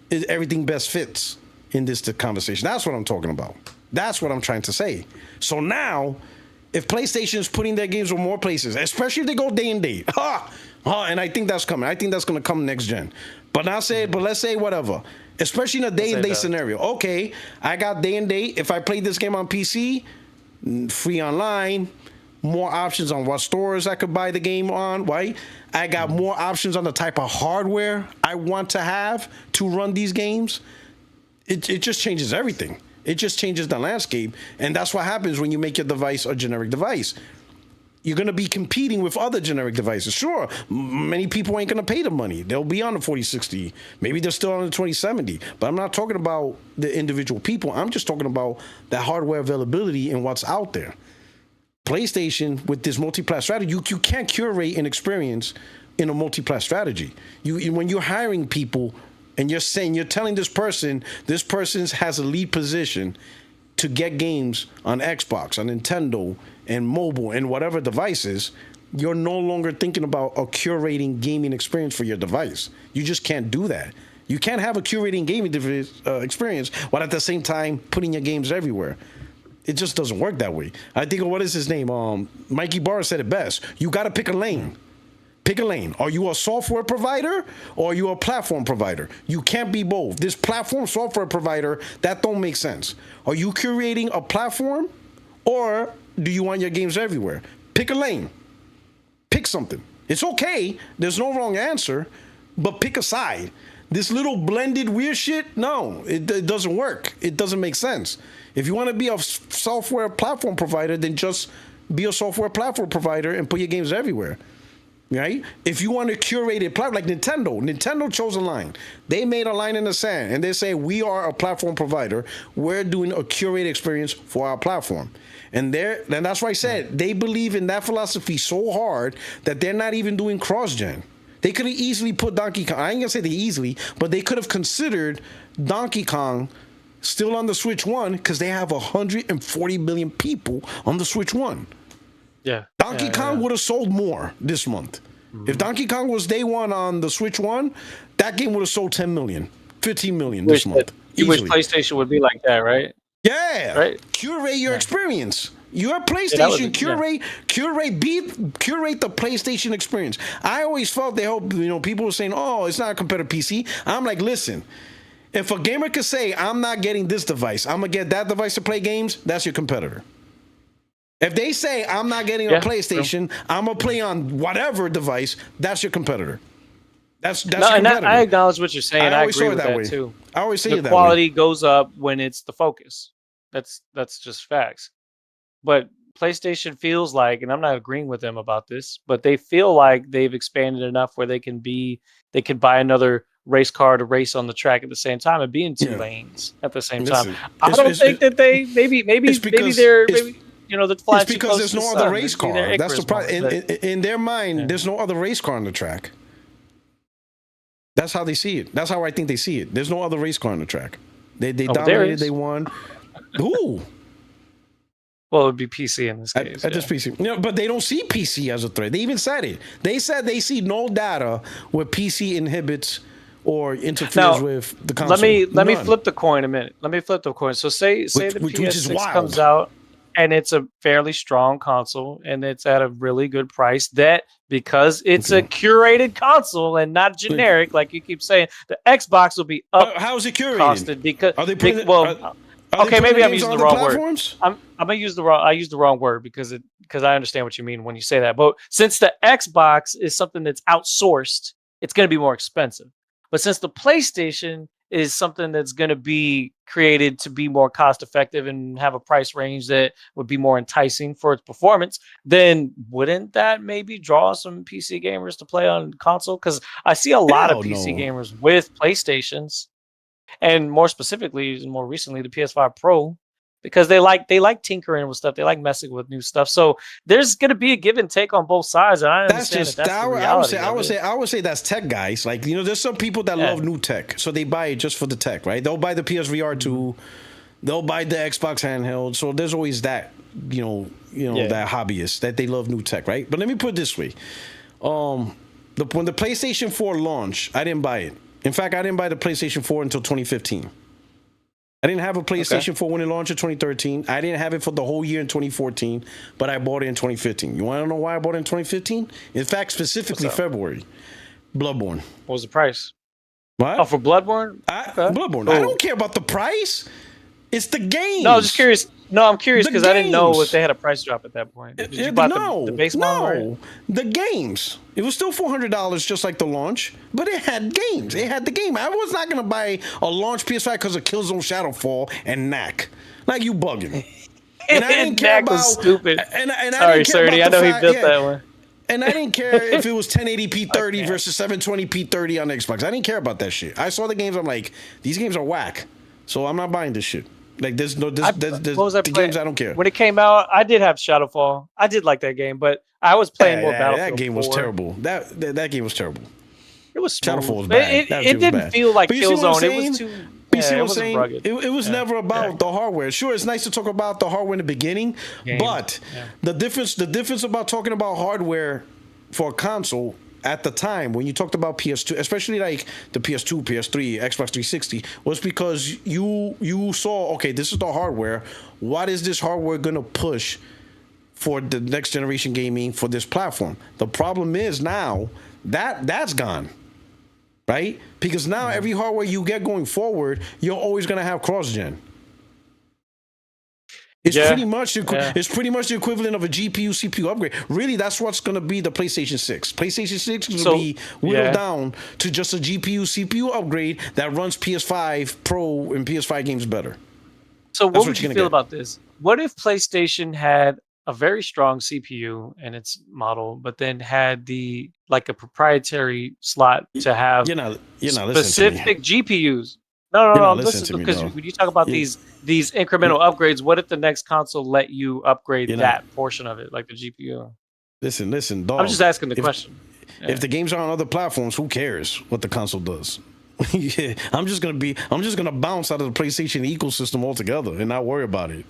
everything best fits in this conversation. That's what I'm talking about. That's what I'm trying to say. So now, if PlayStation is putting their games on more places, especially if they go day and date, and I think that's coming. I think that's going to come next gen. But let's say whatever. Especially in a day and date scenario. Okay, I got day and date. If I play this game on PC, free online. More options on what stores I could buy the game on, right? I got more options on the type of hardware I want to have to run these games. It just changes everything. It just changes the landscape. And that's what happens when you make your device a generic device. You're going to be competing with other generic devices. Sure, many people ain't going to pay the money. They'll be on the 4060. Maybe they're still on the 2070. But I'm not talking about the individual people. I'm just talking about the hardware availability and what's out there. PlayStation with this multi-plat strategy, you can't curate an experience in a multi-plat strategy. When you're hiring people and you're telling this person has a lead position to get games on Xbox, on Nintendo, and mobile, and whatever devices, you're no longer thinking about a curating gaming experience for your device. You just can't do that. You can't have a curating gaming experience while at the same time putting your games everywhere. It just doesn't work that way. I think, what is his name? Mikey Barr said it best. You got to pick a lane. Pick a lane. Are you a software provider or are you a platform provider? You can't be both. This platform software provider, that don't make sense. Are you curating a platform or do you want your games everywhere? Pick a lane. Pick something. It's okay. There's no wrong answer, but pick a side. This little blended weird shit, no, it doesn't work. It doesn't make sense. If you want to be a software platform provider, then just be a software platform provider and put your games everywhere. Right? If you want a curated platform, like Nintendo chose a line. They made a line in the sand, and they say, we are a platform provider. We're doing a curated experience for our platform. And that's why I said they believe in that philosophy so hard that they're not even doing cross-gen. They could have easily put Donkey Kong. I ain't gonna say they easily, but they could have considered Donkey Kong still on the Switch 1 because they have 140 million people on the Switch 1. Yeah. Donkey Kong would have sold more this month. If Donkey Kong was day one on the Switch 1, that game would have sold 10 million, 15 million this month. You wish PlayStation would be like that, right? Yeah. Right? Curate your experience. Your PlayStation, curate the PlayStation experience. I always felt people were saying, oh, it's not a competitive PC. I'm like, listen, if a gamer could say, I'm not getting this device, I'm going to get that device to play games, that's your competitor. If they say, I'm not getting a PlayStation, I'm going to play on whatever device, that's your competitor. That's your competitor. I acknowledge what you're saying. I agree with that too. I always say it that way. The quality goes up when it's the focus. That's just facts. But PlayStation feels like, and I'm not agreeing with them about this, but they feel like they've expanded enough where they can buy another race car to race on the track at the same time and be in two lanes at the same time. I don't think that they maybe they're the flying. It's because there's no other race car. That's the problem. In their mind, there's no other race car on the track. That's how they see it. That's how I think they see it. There's no other race car on the track. They dominated. They won. Who? Well, it would be PC in this case. Just PC. But they don't see PC as a threat. They even said it. They said they see no data where PC inhibits or interferes with the console. Let me flip the coin a minute. Let me flip the coin. So say the PS6 comes out and it's a fairly strong console and it's at a really good price. That because it's a curated console and not generic, like you keep saying, the Xbox will be up. How is it curated? Because are they putting okay, maybe I'm using the wrong word. I'm gonna use the wrong. I used the wrong word because I understand what you mean when you say that. But since the Xbox is something that's outsourced, it's gonna be more expensive. But since the PlayStation is something that's gonna be created to be more cost effective and have a price range that would be more enticing for its performance, then wouldn't that maybe draw some PC gamers to play on console? Because I see a lot of PC gamers with PlayStations. And more specifically, more recently, the PS5 Pro, because they like tinkering with stuff. They like messing with new stuff. So there's going to be a give and take on both sides. And I understand that's the reality. I would say that's tech guys. Like, there's some people that love new tech, so they buy it just for the tech, right? They'll buy the PSVR 2, they'll buy the Xbox handheld. So there's always that, that hobbyist that they love new tech, right? But let me put it this way: when the PlayStation 4 launched, I didn't buy it. In fact, I didn't buy the PlayStation 4 until 2015. I didn't have a PlayStation 4 when it launched in 2013. I didn't have it for the whole year in 2014, but I bought it in 2015. You want to know why I bought it in 2015? In fact, specifically February. Bloodborne. What was the price? What? Oh, for Bloodborne? Bloodborne. I don't care about the price. It's the game. No, I'm just curious. No, I'm curious because I didn't know if they had a price drop at that point. Did you buy the base model? No, the games. It was still $400 just like the launch, but it had games. It had the game. I was not going to buy a launch PS5 because of Killzone Shadowfall and Knack. Like, you bugging. And I didn't care about... was stupid. Sorry, Serty. I know he built that one. And I didn't care if it was 1080p 30 versus 720p 30 on Xbox. I didn't care about that shit. I saw the games. I'm like, these games are whack. So I'm not buying this shit. Like, what was I playing? Games I don't care. When it came out, I did have Shadowfall. I did like that game, but I was playing more Battlefield. That game was terrible. That game was terrible. It was smooth. Shadowfall was bad. It didn't feel like Killzone. It was too. It was rugged. It was never about the hardware. Sure, it's nice to talk about the hardware in the beginning, but the difference about talking about hardware for a console at the time when you talked about PS2, especially like the PS2, PS3, Xbox 360, was because you saw, okay, this is the hardware. What is this hardware gonna push for the next generation gaming for this platform? The problem is now that's gone, right? Because now every hardware you get going forward, you're always gonna have cross-gen. It's Yeah, pretty much yeah. it's pretty much the equivalent of a GPU CPU upgrade. Really, that's what's going to be the PlayStation 6. PlayStation 6 is going to be whittled down to just a GPU CPU upgrade that runs PS5 Pro and PS5 games better. So what would you feel about this? What if PlayStation had a very strong CPU in its model, but then had a proprietary slot to have specific GPUs? No, I'm listening because when you talk about these incremental upgrades, what if the next console let you upgrade that portion of it, like the GPU? Listen, dog. I'm just asking the question. If the games are on other platforms, who cares what the console does? I'm just gonna bounce out of the PlayStation ecosystem altogether and not worry about it.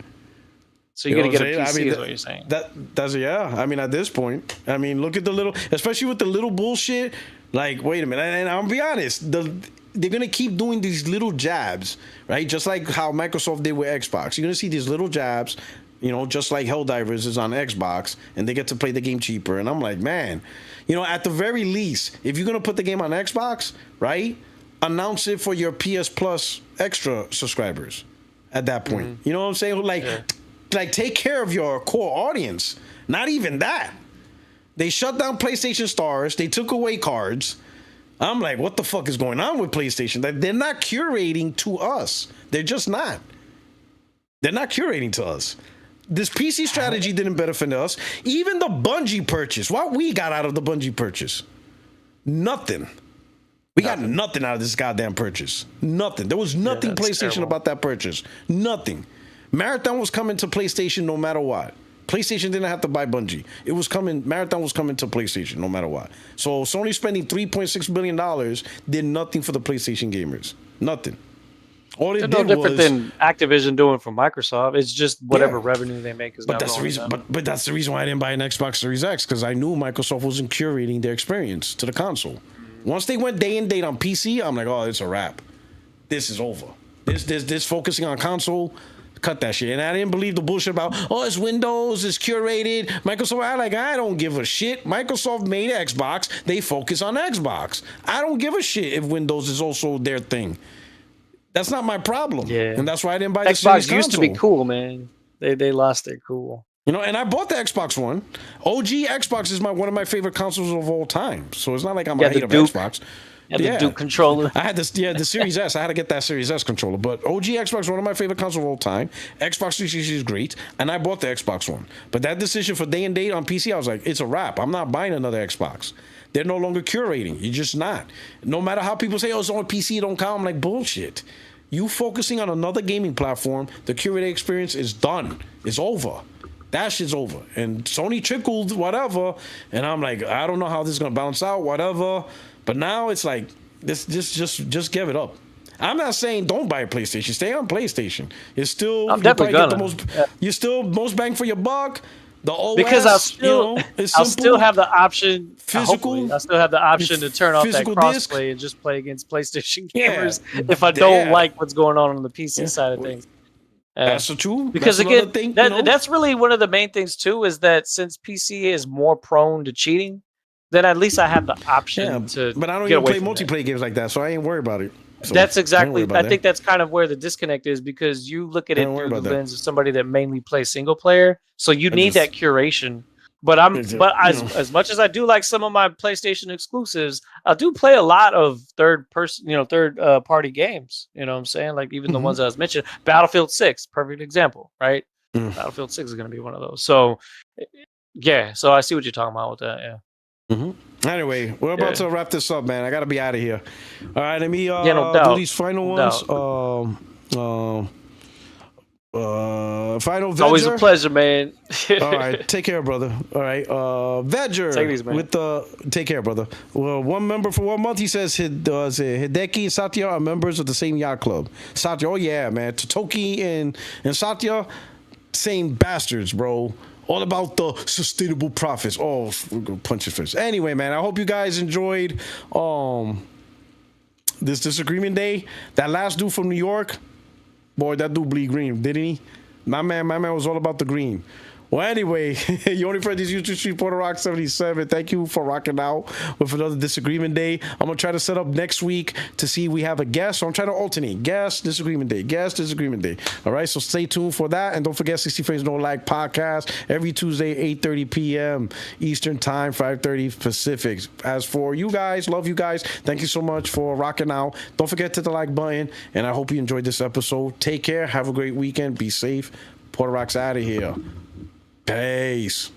So you're gonna get a PC, is what you're saying? That's I mean, at this point, I mean, look at the little, especially with the little bullshit. Like, wait a minute, and I'll be honest, they're gonna keep doing these little jabs, right? Just like how Microsoft did with Xbox. You're gonna see these little jabs, just like Helldivers is on Xbox, and they get to play the game cheaper. And I'm like, man, at the very least, if you're gonna put the game on Xbox, right? Announce it for your PS Plus extra subscribers at that point. Mm-hmm. You know what I'm saying? Like take care of your core audience. Not even that. They shut down PlayStation Stars. They took away cards. I'm like, what the fuck is going on with PlayStation? They're not curating to us. They're just not. They're not curating to us. This PC strategy didn't benefit us. Even the Bungie purchase. What we got out of the Bungie purchase? Nothing. We got nothing out of this goddamn purchase. Nothing. There was nothing PlayStation about that purchase. Nothing. Marathon was coming to PlayStation no matter what. PlayStation didn't have to buy Bungie. It was coming. Marathon was coming to PlayStation no matter what. So Sony spending $3.6 billion did nothing for the PlayStation gamers. Nothing. All it did no different was, than Activision doing for Microsoft. It's just whatever revenue they make is. But that's the reason. But that's the reason why I didn't buy an Xbox Series X, because I knew Microsoft wasn't curating their experience to the console. Once they went day and date on PC, I'm like, oh, it's a wrap. This is over. This focusing on console, cut that shit. And I didn't believe the bullshit about, oh, it's Windows, it's curated. Microsoft, I don't give a shit. Microsoft made Xbox. They focus on Xbox. I don't give a shit if Windows is also their thing. That's not my problem. Yeah. And that's why I didn't buy the Xbox used to be cool, man. They lost their cool. And I bought the Xbox One. OG Xbox is one of my favorite consoles of all time. So it's not like I'm a hater of Xbox. The Duke controller. I had this, the Series S. I had to get that Series S controller. But OG Xbox is one of my favorite consoles of all time. Xbox 360 is great. And I bought the Xbox One. But that decision for day and date on PC, I was like, it's a wrap. I'm not buying another Xbox. They're no longer curating. You're just not. No matter how people say, oh, it's on PC, it don't count. I'm like, bullshit. You focusing on another gaming platform, the curated experience is done. It's over. That shit's over. And Sony trickled whatever, and I'm like, I don't know how this is gonna balance out, whatever. But now it's like, just give it up. I'm not saying don't buy a PlayStation. Stay on PlayStation. It's still I'm definitely gonna. You're still most bang for your buck. The OS, because I'll still have the option. Physical. I still have the option to turn off that crossplay and just play against PlayStation gamers if I don't like what's going on the PC side of things. That's true. Because again, that's really one of the main things too, is that since PC is more prone to cheating, then at least I have the option to. But I don't even play multiplayer games like that, so I ain't worried about it. So that's exactly. I think that's kind of where the disconnect is, because you look at it through the lens of somebody that mainly plays single player, so you need that curation. But as much as I do like some of my PlayStation exclusives, I do play a lot of third party games. You know what I'm saying? Like even the ones I was mentioning, Battlefield 6, perfect example, right? Battlefield 6 is going to be one of those. So yeah, so I see what you're talking about with that. Yeah. Anyway, we're about to wrap this up, man. I got to be out of here. All right, let me no do these final ones. Final Vedger. It's always a pleasure, man. All right, take care, brother. All right, Vedger with the take care, brother. Well, one member for 1 month. He says Hideki and Satya are members of the same yacht club. Satya, oh yeah, man. Totoki and Satya, same bastards, bro. All about the sustainable profits. Oh, we're gonna punch his face. Anyway, man, I hope you guys enjoyed this disagreement day. That last dude from New York, boy, that dude bleed green, didn't he? My man was all about the green. Well, anyway, you only friend is YouTube Street Puertorock77. Thank you for rocking out with another Disagreement Day. I'm going to try to set up next week to see if we have a guest. So I'm trying to alternate guest, Disagreement Day, guest, Disagreement Day. All right, so stay tuned for that. And don't forget 60 Frames No Lag podcast every Tuesday, 8:30 p.m. Eastern Time, 5:30 Pacific. As for you guys, love you guys. Thank you so much for rocking out. Don't forget to hit the like button. And I hope you enjoyed this episode. Take care. Have a great weekend. Be safe. Puertorock's out of here. Peace.